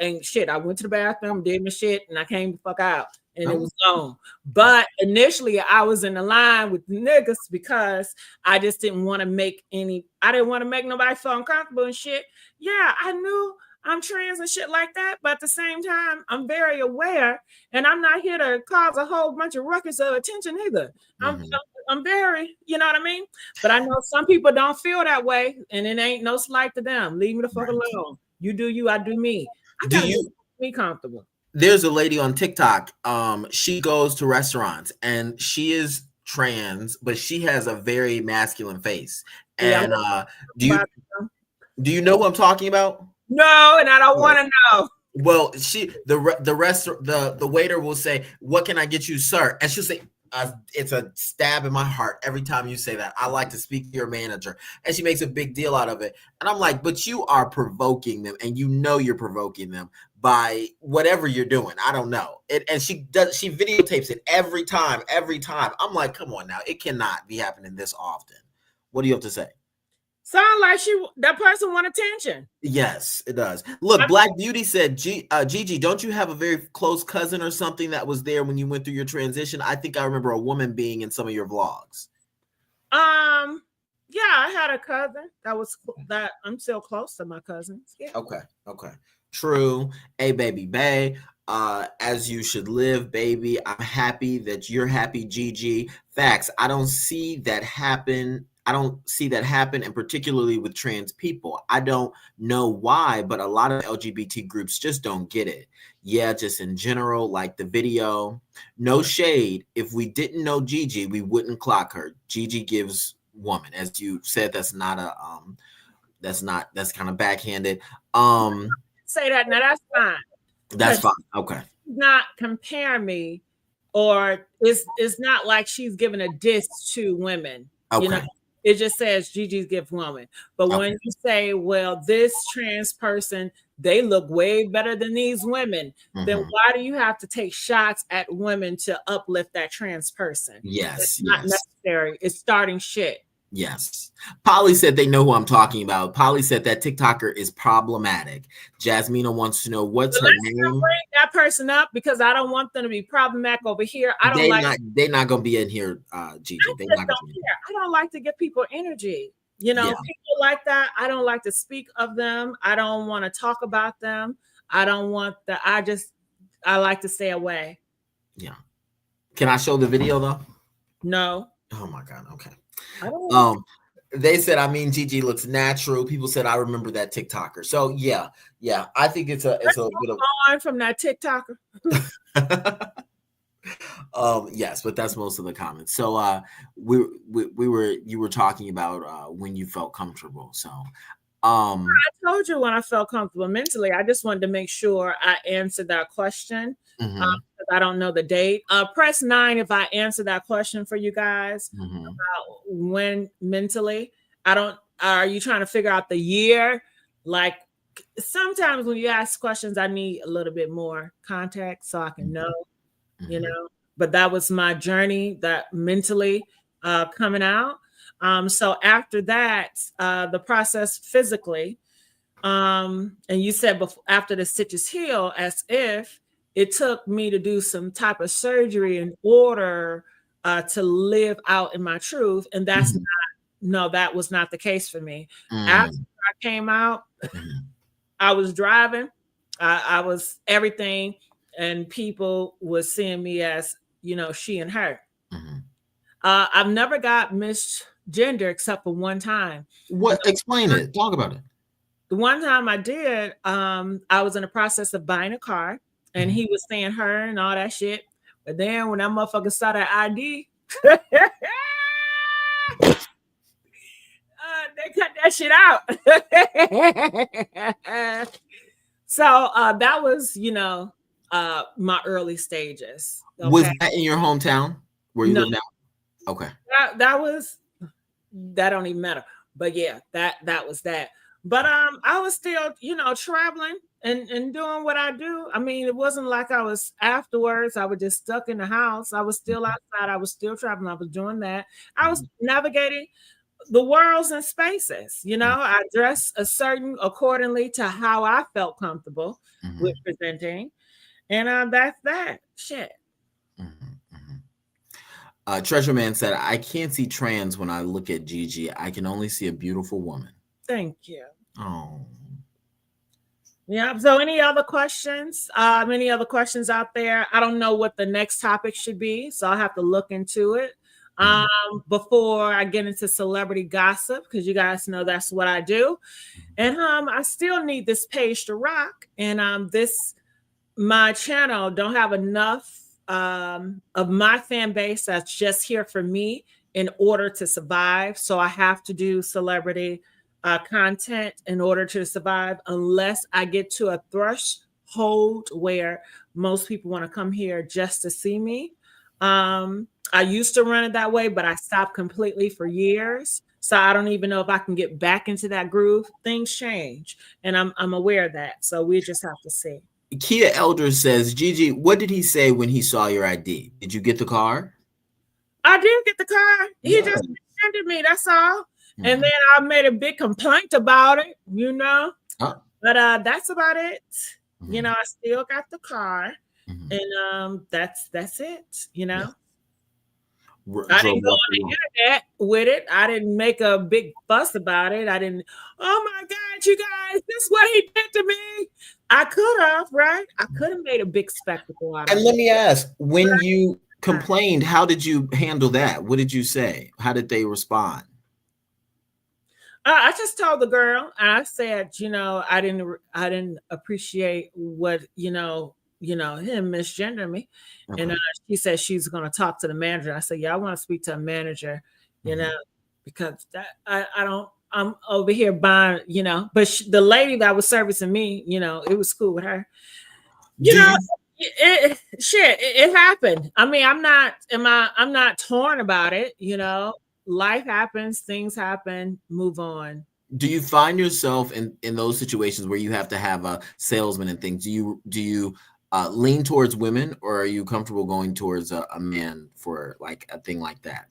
and shit, I went to the bathroom, did my shit, and I came the fuck out. And it was gone. But initially, I was in the line with niggas because I just didn't want to make nobody feel uncomfortable and shit. Yeah, I knew I'm trans and shit like that, but at the same time, I'm very aware, and I'm not here to cause a whole bunch of ruckus of attention either. I'm very, you know what I mean? But I know some people don't feel that way, and it ain't no slight to them. Leave me the fuck alone. You do you, I do me. I gotta make me comfortable. There's a lady on TikTok. She goes to restaurants, and she is trans, but she has a very masculine face. And do you know who I'm talking about? No, and I don't want to know. Well, the waiter will say, "What can I get you, sir?" And she'll say, "It's a stab in my heart every time you say that. I like to speak to your manager." And she makes a big deal out of it. And I'm like, "But you are provoking them, and you're provoking them by whatever you're doing. I don't know." And she videotapes it every time. I'm like, "Come on now, it cannot be happening this often." What do you have to say? Sound like that person want attention. Yes, it does. Look, Black Beauty said, Gigi, don't you have a very close cousin or something that was there when you went through your transition? I think I remember a woman being in some of your vlogs. Yeah, I had a cousin that I'm still close to my cousins. Yeah. Okay. True. Hey, baby Bay. As you should live, baby. I'm happy that you're happy, Gigi. Facts. I don't see that happen, and particularly with trans people. I don't know why, but a lot of LGBT groups just don't get it. Yeah, just in general, like the video. No shade. If we didn't know Gigi, we wouldn't clock her. Gigi gives woman. As you said, that's kind of backhanded. Say that. Now that's fine. That's fine. Okay. Not compare me, or it's not like she's giving a diss to women. Okay. It just says Gigi's gift woman. But when you say, well, this trans person, they look way better than these women, then why do you have to take shots at women to uplift that trans person? Yes. It's not necessary. It's starting shit. Yes. Polly said they know who I'm talking about. Polly said that TikToker is problematic. Jasmina wants to know what's her name. Bring that person up because I don't want them to be problematic over here. They're not gonna be in here, Gigi. I don't like to give people energy. People like that. I don't like to speak of them. I don't want to talk about them. I like to stay away. Yeah. Can I show the video though? No. Oh my God. Okay. They said, Gigi looks natural. People said, I remember that TikToker. So yeah. I think it's a bit of on from that TikToker. Yes, but that's most of the comments. So you were talking about when you felt comfortable. So I told you when I felt comfortable mentally. I just wanted to make sure I answered that question. I don't know the date. Press 9 if I answer that question for you guys. When mentally, I don't. Are you trying to figure out the year? Like sometimes when you ask questions, I need a little bit more context so I can know. You know. But that was my journey. That mentally coming out. So after that, the process physically. And you said before, after the stitches heal, as if it took me to do some type of surgery in order to live out in my truth. And that's not, no, that was not the case for me. After I came out, I was driving, I was everything, and people was seeing me as, she and her. I've never got misgender except for one time. What? Explain it. Talk about it. The one time I did, I was in the process of buying a car, and he was saying her and all that shit. But then when that motherfucker saw that ID, they cut that shit out. So that was, my early stages. Okay? Was that in your hometown where you live now? Okay. That don't even matter. But yeah, that was that. But I was still, traveling and doing what I do. I mean, it wasn't like I was afterwards. I was just stuck in the house. I was still outside. I was still traveling. I was doing that. I was navigating the worlds and spaces. I dressed accordingly to how I felt comfortable with presenting. And that's that shit. Treasure Man said, I can't see trans when I look at Gigi. I can only see a beautiful woman. Thank you. Oh. Yeah. So any other questions? Any other questions out there? I don't know what the next topic should be, so I'll have to look into it. Before I get into celebrity gossip, because you guys know that's what I do. And I still need this page to rock. And my channel don't have enough of my fan base that's just here for me in order to survive. So I have to do celebrity content in order to survive, unless I get to a threshold where most people want to come here just to see me. I used to run it that way, but I stopped completely for years. So I don't even know if I can get back into that groove. Things change, and I'm aware of that. So we just have to see. Kia Elder says, Gigi, what did he say when he saw your ID? Did you get the car? I did get the car. He just sent me. That's all. And then I made a big complaint about it, but that's about it. I still got the car, and that's it. I didn't go on the internet with it. I didn't make a big fuss about it. I didn't, oh my God, you guys, this is what he did to me. I could have, right? I could have made a big spectacle out of it. And let me ask, when you complained, how did you handle that? What did you say? How did they respond? I just told the girl, and I said, I didn't appreciate what, him misgender me. Okay. And she said she's going to talk to the manager. I said, yeah, I want to speak to a manager, because I'm over here buying, but the lady that was servicing me, it was cool with her. It happened. I mean, I'm not torn about it, Life happens, things happen, move on. Do you find yourself in those situations where you have to have a salesman and things? Do you lean towards women, or are you comfortable going towards a man for like a thing like that?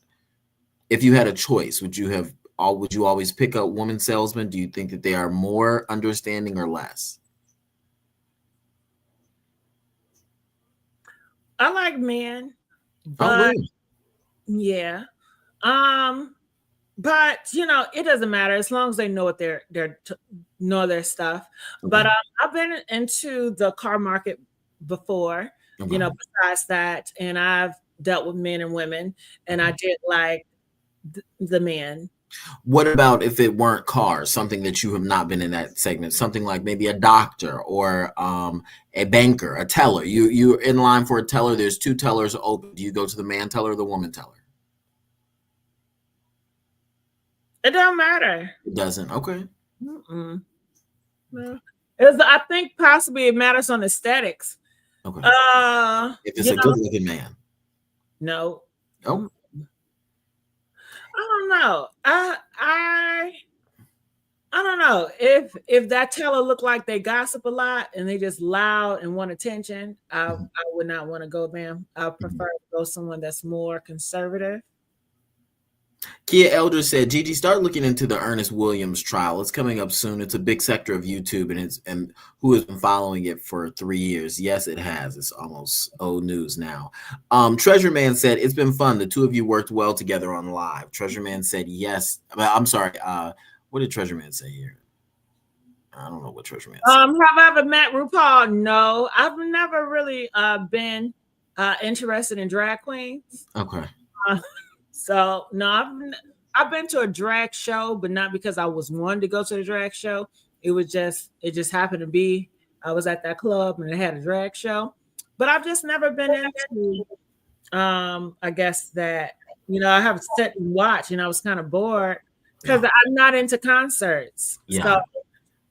If you had a choice, would you always pick a woman salesman? Do you think that they are more understanding or less? I like men, but yeah. But it doesn't matter as long as they know what know their stuff. Okay. But I've been into the car market before, besides that, and I've dealt with men and women, and I did like the men. What about if it weren't cars, something that you have not been in that segment, something like maybe a doctor or a banker, a teller? You're in line for a teller. There's 2 tellers open. Do you go to the man teller or the woman teller? It don't matter. It doesn't. Okay. No. I think possibly it matters on aesthetics. Okay. If it's You a know, good looking man. no. Oh. I don't know. I don't know if that teller look like they gossip a lot and they just loud and want attention. I would not want to go them. I prefer to go someone that's more conservative. Kia Elder said, Gigi, start looking into the Ernest Williams trial. It's coming up soon. It's a big sector of YouTube, and who has been following it for 3 years. Yes, it has. It's almost old news now. Treasure Man said, it's been fun. The two of you worked well together on live. Treasure Man said, yes. I'm sorry. What did Treasure Man say here? I don't know what Treasure Man said. Have I ever met RuPaul? No, I've never really been interested in drag queens. Okay. So no, I've been to a drag show, but not because I was wanting to go to the drag show. It just happened to be I was at that club and it had a drag show. But I've just never been into I guess that I have to sit and watch, and I was kind of bored because I'm not into concerts. Yeah. So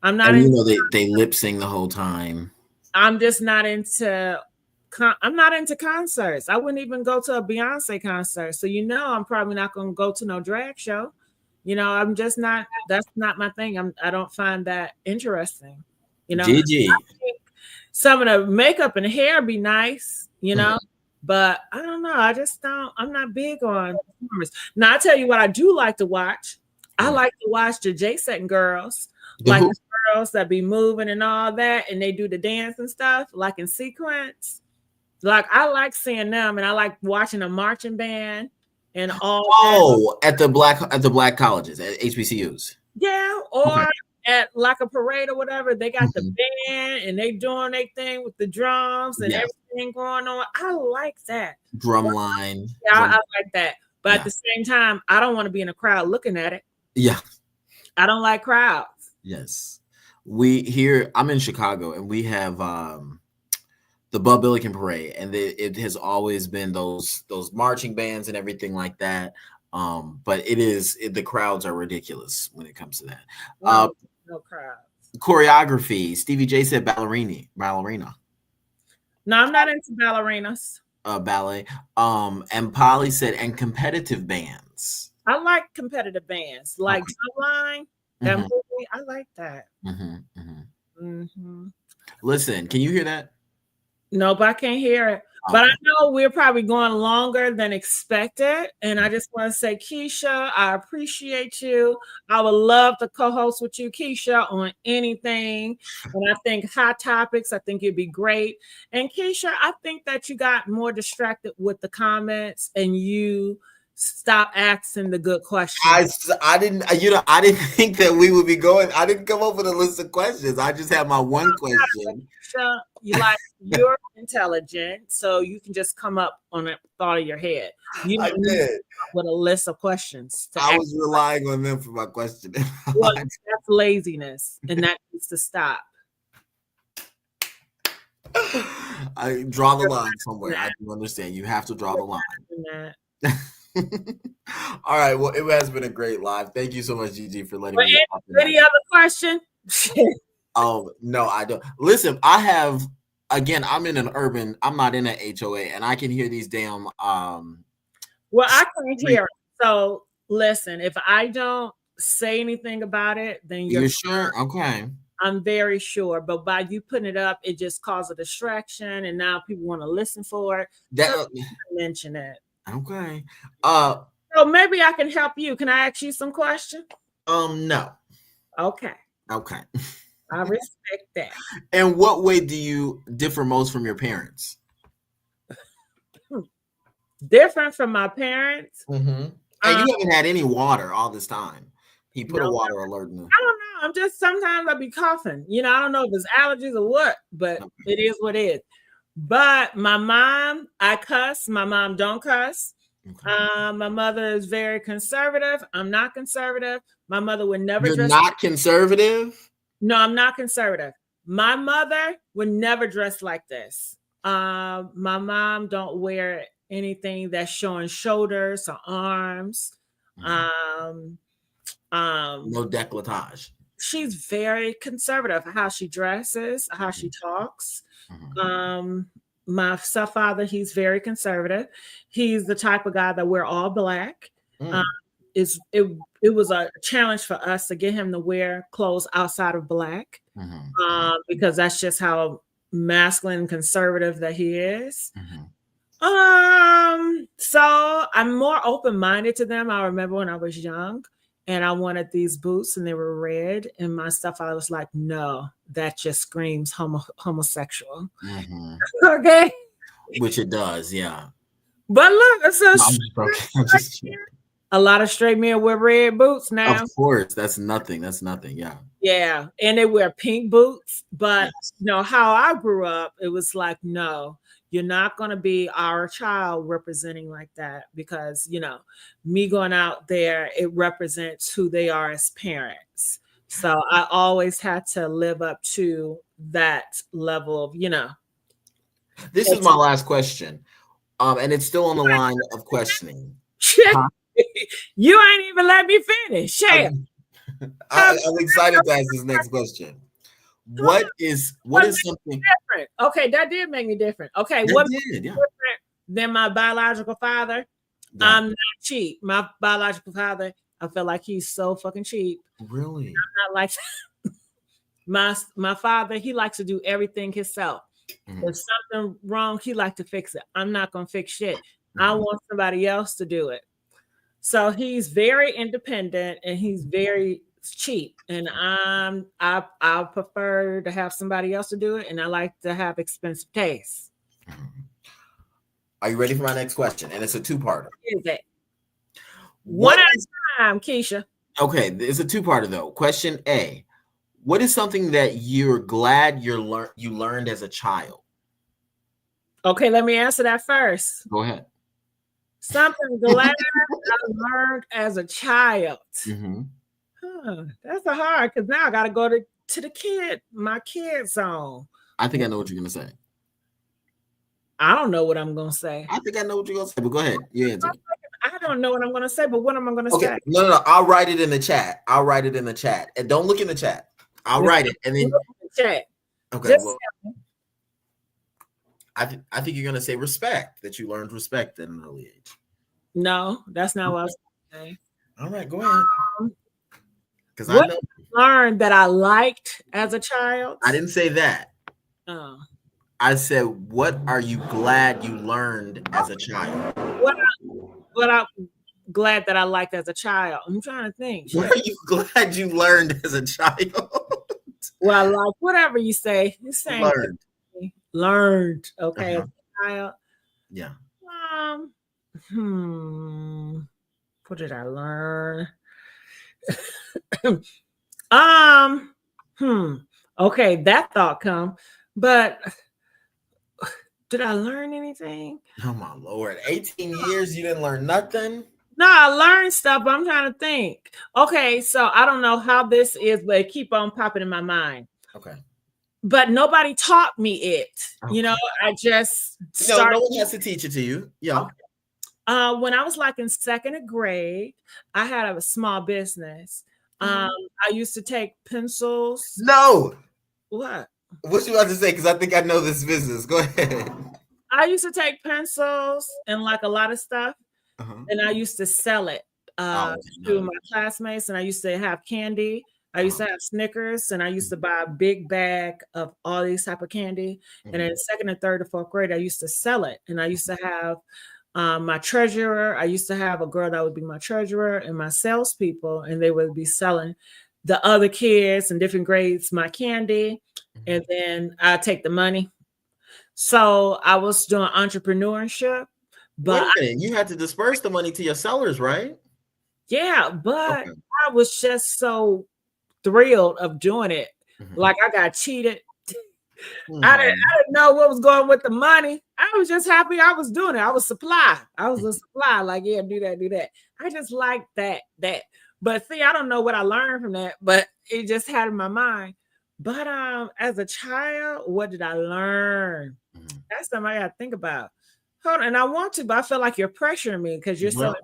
I'm not and into they lip sync the whole time. I'm just not into I'm not into concerts. I wouldn't even go to a Beyonce concert. So I'm probably not going to go to no drag show. I'm just not. That's not my thing. I don't find that interesting. Gigi. Some of the makeup and hair be nice. But I don't know. I just don't. I'm not big on performers. Now I tell you what I do like to watch. I like to watch the J-Set girls, like the girls that be moving and all that, and they do the dance and stuff, like in sequence. Like I like seeing them, and I like watching a marching band and all. Oh, at the black colleges, at HBCUs. Yeah, or at like a parade or whatever. They got the band and they doing their thing with the drums and everything going on. I like that drum line. Yeah, I like that. But at the same time, I don't want to be in a crowd looking at it. Yeah, I don't like crowds. Yes, I'm in Chicago, and we have the Bud Billiken Parade, and it has always been those marching bands and everything like that. But the crowds are ridiculous when it comes to that. No crowds. Choreography. Stevie J said ballerina. No, I'm not into ballerinas. Ballet. And Polly said, and competitive bands. I like competitive bands, like Drumline and movie. I like that. Listen, can you hear that? Nope, I can't hear it. But I know we're probably going longer than expected. And I just want to say, Keisha, I appreciate you. I would love to co-host with you, Keisha, on anything. And I think hot topics, I think it'd be great. And Keisha, I think that you got more distracted with the comments and you stop asking the good questions. I didn't think that we would be going. I didn't come up with a list of questions. I just had my one question. You're intelligent, so you can just come up on a thought of your head. You I did with a list of questions. I was relying on them for my question. Well, that's laziness, and that needs to stop. I draw the line somewhere. I do understand. You have to draw the line. All right. Well, it has been a great live. Thank you so much, Gigi, for letting me. Any other question? Oh no, I don't. Listen, I'm in an urban. I'm not in an HOA, and I can hear these damn. Well, I can hear it. So listen, if I don't say anything about it, then you're sure. Okay. I'm very sure, but by you putting it up, it just caused a distraction, and now people want to listen for it. So mention it. Okay. So maybe I can help you. Can I ask you some questions? No. Okay. I respect that. And what way do you differ most from your parents? Different from my parents? And you haven't had any water all this time. He put a water alert in. I don't know. I'm just sometimes I be coughing. I don't know if it's allergies or what, but it is what it is. But my mom, I cuss. My mom don't cuss. My mother is very conservative. I'm not conservative. My mother would never. You're not conservative? No, I'm not conservative. My mother would never dress like this. My mom don't wear anything that's showing shoulders or arms. No décolletage. She's very conservative. How she dresses, how she talks. my stepfather, he's very conservative. He's the type of guy that wear all black. Um, is it it was a challenge for us to get him to wear clothes outside of black, because that's just how masculine and conservative that he is. So I'm more open-minded to them. I remember when I was young and I wanted these boots and they were red, and my stepfather was like, no, that just screams homosexual. Okay. Which it does, yeah. But look, it's just a lot of straight men wear red boots now. Of course, that's nothing. Yeah. Yeah, and they wear pink boots. But you know how I grew up, it was like, no, you're not going to be our child representing like that, because you know, me going out there, it represents who they are as parents. So I always had to live up to that level of, you know. This is my last question. And it's still on the line of questioning. Huh? You ain't even let me finish. I'm excited to ask this next question. What is something different? Okay, that did make me different. Okay, what different than my biological father? Yeah. I'm not cheap. My biological father, I feel like he's so fucking cheap. Really? I'm not like my father. He likes to do everything himself. If something wrong, he likes to fix it. I'm not gonna fix shit. I want somebody else to do it. So he's very independent and he's very cheap. And I prefer to have somebody else to do it, and I like to have expensive tastes. Are you ready for my next question? And it's a two-parter. Is it? One at a time, Keisha. Okay, it's a two-parter though. Question A. What is something that you're glad you learned as a child? Okay, let me answer that first. Go ahead. Something glad I learned as a child. That's a hard, because now I got to go to my kid zone. I think I know what you're going to say. I don't know what I'm going to say. I think I know what you're going to say, but go ahead. You answer. I don't know what I'm going to say, but what am I going to say? No. I'll write it in the chat. And don't look in the chat. I'll write it and then chat. Okay. I think you're gonna say respect, that you learned respect at an early age. No, that's not what I was saying. All right, go ahead. Because I learned that I liked as a child. I didn't say that. Oh. I said, what are you glad you learned as a child? What I'm glad that I liked as a child. I'm trying to think. What are you glad you learned as a child? Well, like whatever you say. You're saying learned. Okay, as a child. Yeah. What did I learn? Okay, that thought come, but did I learn anything? Oh my Lord. 18 years, you didn't learn nothing? No, I learned stuff, but I'm trying to think. Okay, so I don't know how this is, but it keep on popping in my mind. Okay. But nobody taught me it. Okay. You know, I just started. No one has to teach it to you. Yeah. Okay. When I was like in second grade, I had a small business. I used to take pencils. No. What? What you about to say? Because I think I know this business. Go ahead. I used to take pencils and like a lot of stuff. And I used to sell it to my classmates, and I used to have candy. I used to have Snickers, and I used to buy a big bag of all these type of candy. And in second and third or fourth grade, I used to sell it. And I used to have my treasurer. I used to have a girl that would be my treasurer and my salespeople, and they would be selling the other kids in different grades my candy, and then I take the money. So I was doing entrepreneurship. But you had to disperse the money to your sellers, right? Yeah, but I was just so thrilled of doing it. Like I got cheated. I didn't know what was going with the money. I was just happy I was doing it. I was supply. I was a supply. Like, yeah, do that. I just like that. But see, I don't know what I learned from that, but it just had in my mind. But as a child, what did I learn? That's something I gotta think about. Hold on, and I want to, but I feel like you're pressuring me because you're so.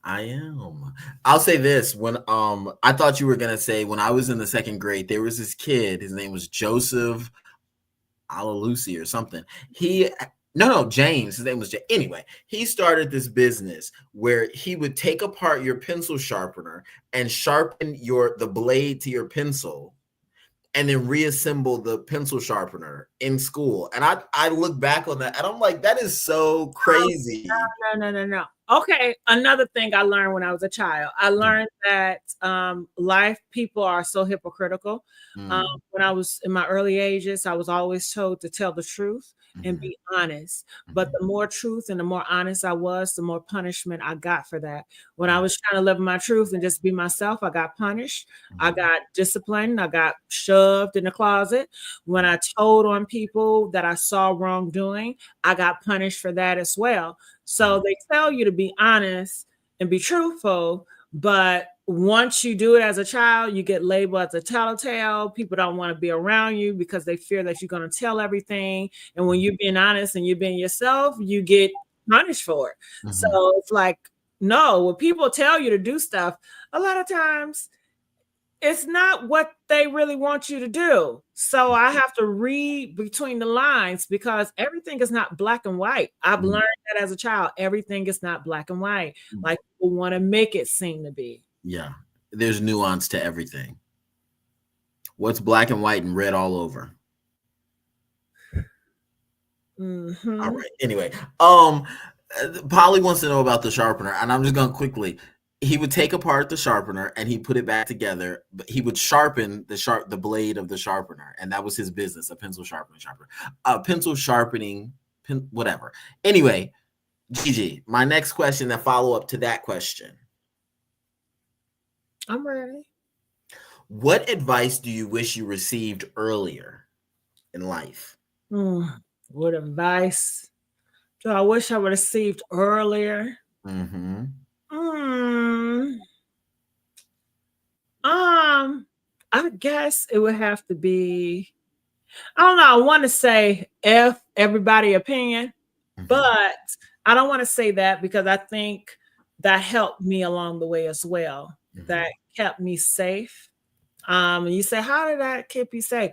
I am. I'll say this: when I thought you were gonna say when I was in the second grade, there was this kid. His name was Joseph Lucy or something. No, James. His name was James. Anyway, he started this business where he would take apart your pencil sharpener and sharpen the blade to your pencil, and then reassemble the pencil sharpener in school. And I look back on that and I'm like, that is so crazy. No. Okay, another thing I learned when I was a child. I learned that life people are so hypocritical. When I was in my early ages, I was always told to tell the truth and be honest. But the more truth and the more honest I was, the more punishment I got for that. When I was trying to live my truth and just be myself, I got punished. I got disciplined. I got shoved in the closet. When I told on people that I saw wrongdoing, I got punished for that as well. So they tell you to be honest and be truthful, but once you do it as a child, you get labeled as a tattletale. People don't want to be around you because they fear that you're going to tell everything. And when you're being honest and you're being yourself, you get punished for it. So it's like, no, when people tell you to do stuff, a lot of times it's not what they really want you to do. So I have to read between the lines because everything is not black and white. I've learned that as a child. Everything is not black and white. Like people want to make it seem to be. Yeah. There's nuance to everything. What's black and white and red all over? All right. Anyway, Polly wants to know about the sharpener, and I'm just going to quickly. He would take apart the sharpener and he put it back together, but he would sharpen the blade of the sharpener, and that was his business, a pencil sharpening pencil sharpening, whatever. Anyway, Gigi, my next question, that follow up to that question. I'm ready. What advice do you wish you received earlier in life? What advice do I wish I would have received earlier? I guess it would have to be, I don't know, I want to say F everybody opinion, but I don't want to say that because I think that helped me along the way as well. That kept me safe. And you say, how did that keep you safe?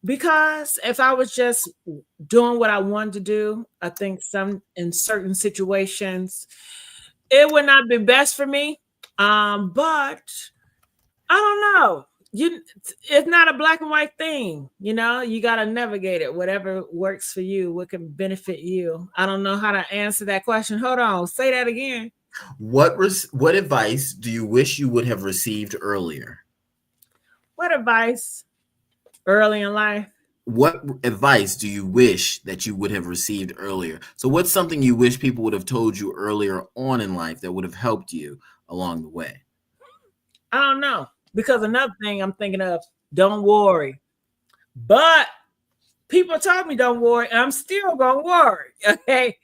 Because if I was just doing what I wanted to do, I think in certain situations, it would not be best for me. But I don't know. It's not a black and white thing. You got to navigate it. Whatever works for you, what can benefit you. I don't know how to answer that question. Hold on. Say that again. What advice do you wish you would have received earlier? What advice early in life? What advice do you wish that you would have received earlier? So what's something you wish people would have told you earlier on in life that would have helped you along the way? I don't know. Because another thing I'm thinking of, don't worry. But people told me don't worry, and I'm still gonna worry. Okay.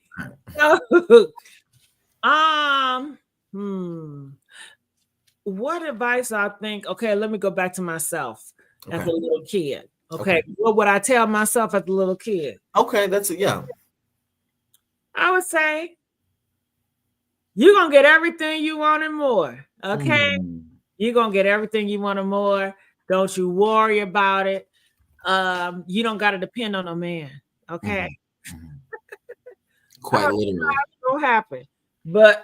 So, what advice I think? Okay, let me go back to myself as a little kid. Okay. What would I tell myself as a little kid? Okay, that's it. Yeah. I would say you're gonna get everything you want and more. Okay. You're going to get everything you want and more. Don't you worry about it. You don't got to depend on a man. Okay. Quite literally. It's going to happen. But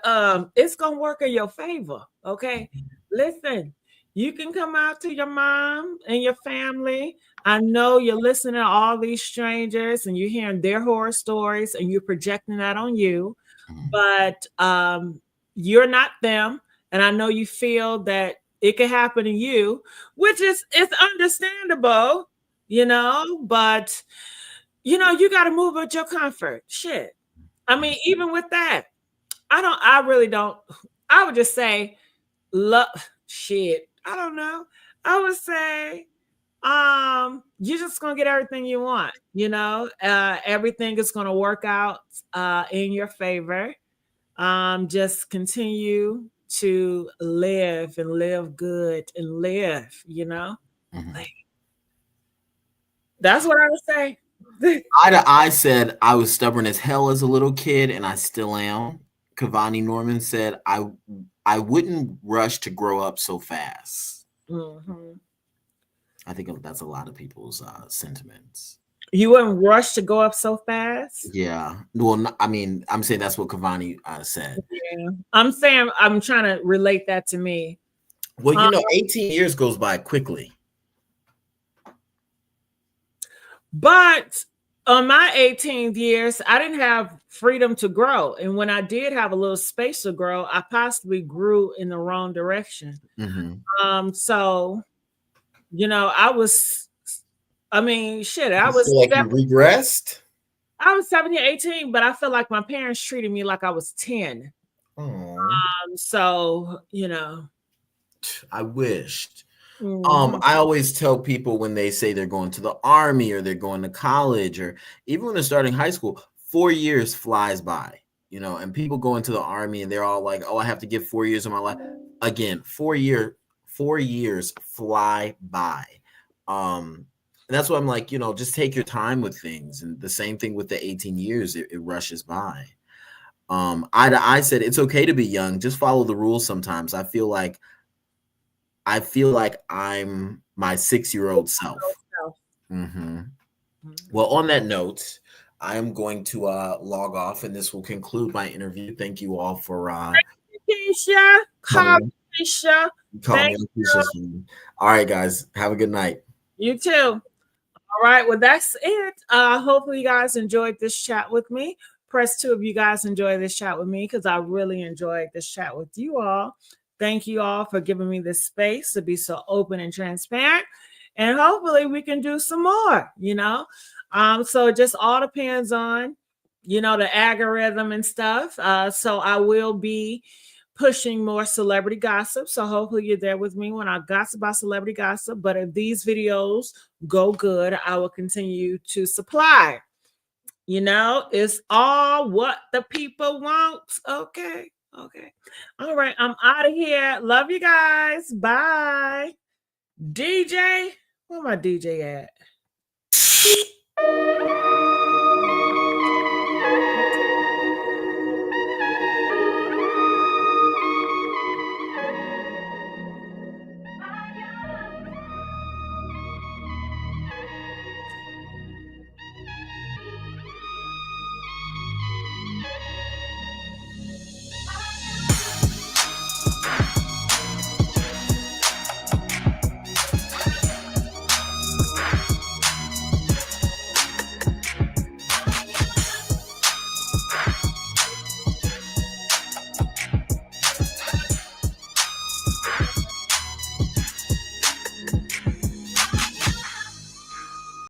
it's going to work in your favor. Okay. Listen, you can come out to your mom and your family. I know you're listening to all these strangers and you're hearing their horror stories and you're projecting that on you. But you're not them. And I know you feel that it can happen to you, which it's understandable, but you got to move with your comfort. Shit. I mean, even with that, I really don't. I would just say, shit. I don't know. I would say, you're just going to get everything you want, everything is going to work out in your favor. Just continue to live and live good and live, that's what I would say. I said I was stubborn as hell as a little kid, and I still am. Kavani Norman said I wouldn't rush to grow up so fast. I think that's a lot of people's sentiments. You wouldn't rush to go up so fast. Yeah. Well, I mean, I'm saying that's what Cavani said. Yeah. I'm saying I'm trying to relate that to me. Well, 18 years goes by quickly. But on my 18th years, I didn't have freedom to grow. And when I did have a little space to grow, I possibly grew in the wrong direction. So, I was, I mean, shit, I was feel like you regressed? I was 17, 18, but I feel like my parents treated me like I was 10. So, I wished. mhm. I always tell people when they say they're going to the army or they're going to college or even when they're starting high school, 4 years flies by, and people go into the army and they're all like, oh, I have to give 4 years of my life. Again, 4 years fly by. And that's why I'm like, just take your time with things. And the same thing with the 18 years, it rushes by. I said it's okay to be young, just follow the rules sometimes. I feel like I'm my 6-year-old self. Well, on that note, I am going to log off, and this will conclude my interview. Thank you all for Keisha. Call me Keisha. All right, guys. Have a good night. You too. All right. Well, that's it. Hopefully you guys enjoyed this chat with me. Press 2 if you guys enjoyed this chat with me, because I really enjoyed this chat with you all. Thank you all for giving me this space to be so open and transparent. And hopefully we can do some more, So it just all depends on, the algorithm and stuff. So I will be pushing more celebrity gossip. So hopefully you're there with me when I gossip about celebrity gossip. But if these videos go good, I will continue to supply. It's all what the people want. Okay. All right. I'm out of here. Love you guys. Bye. DJ. Where my DJ at?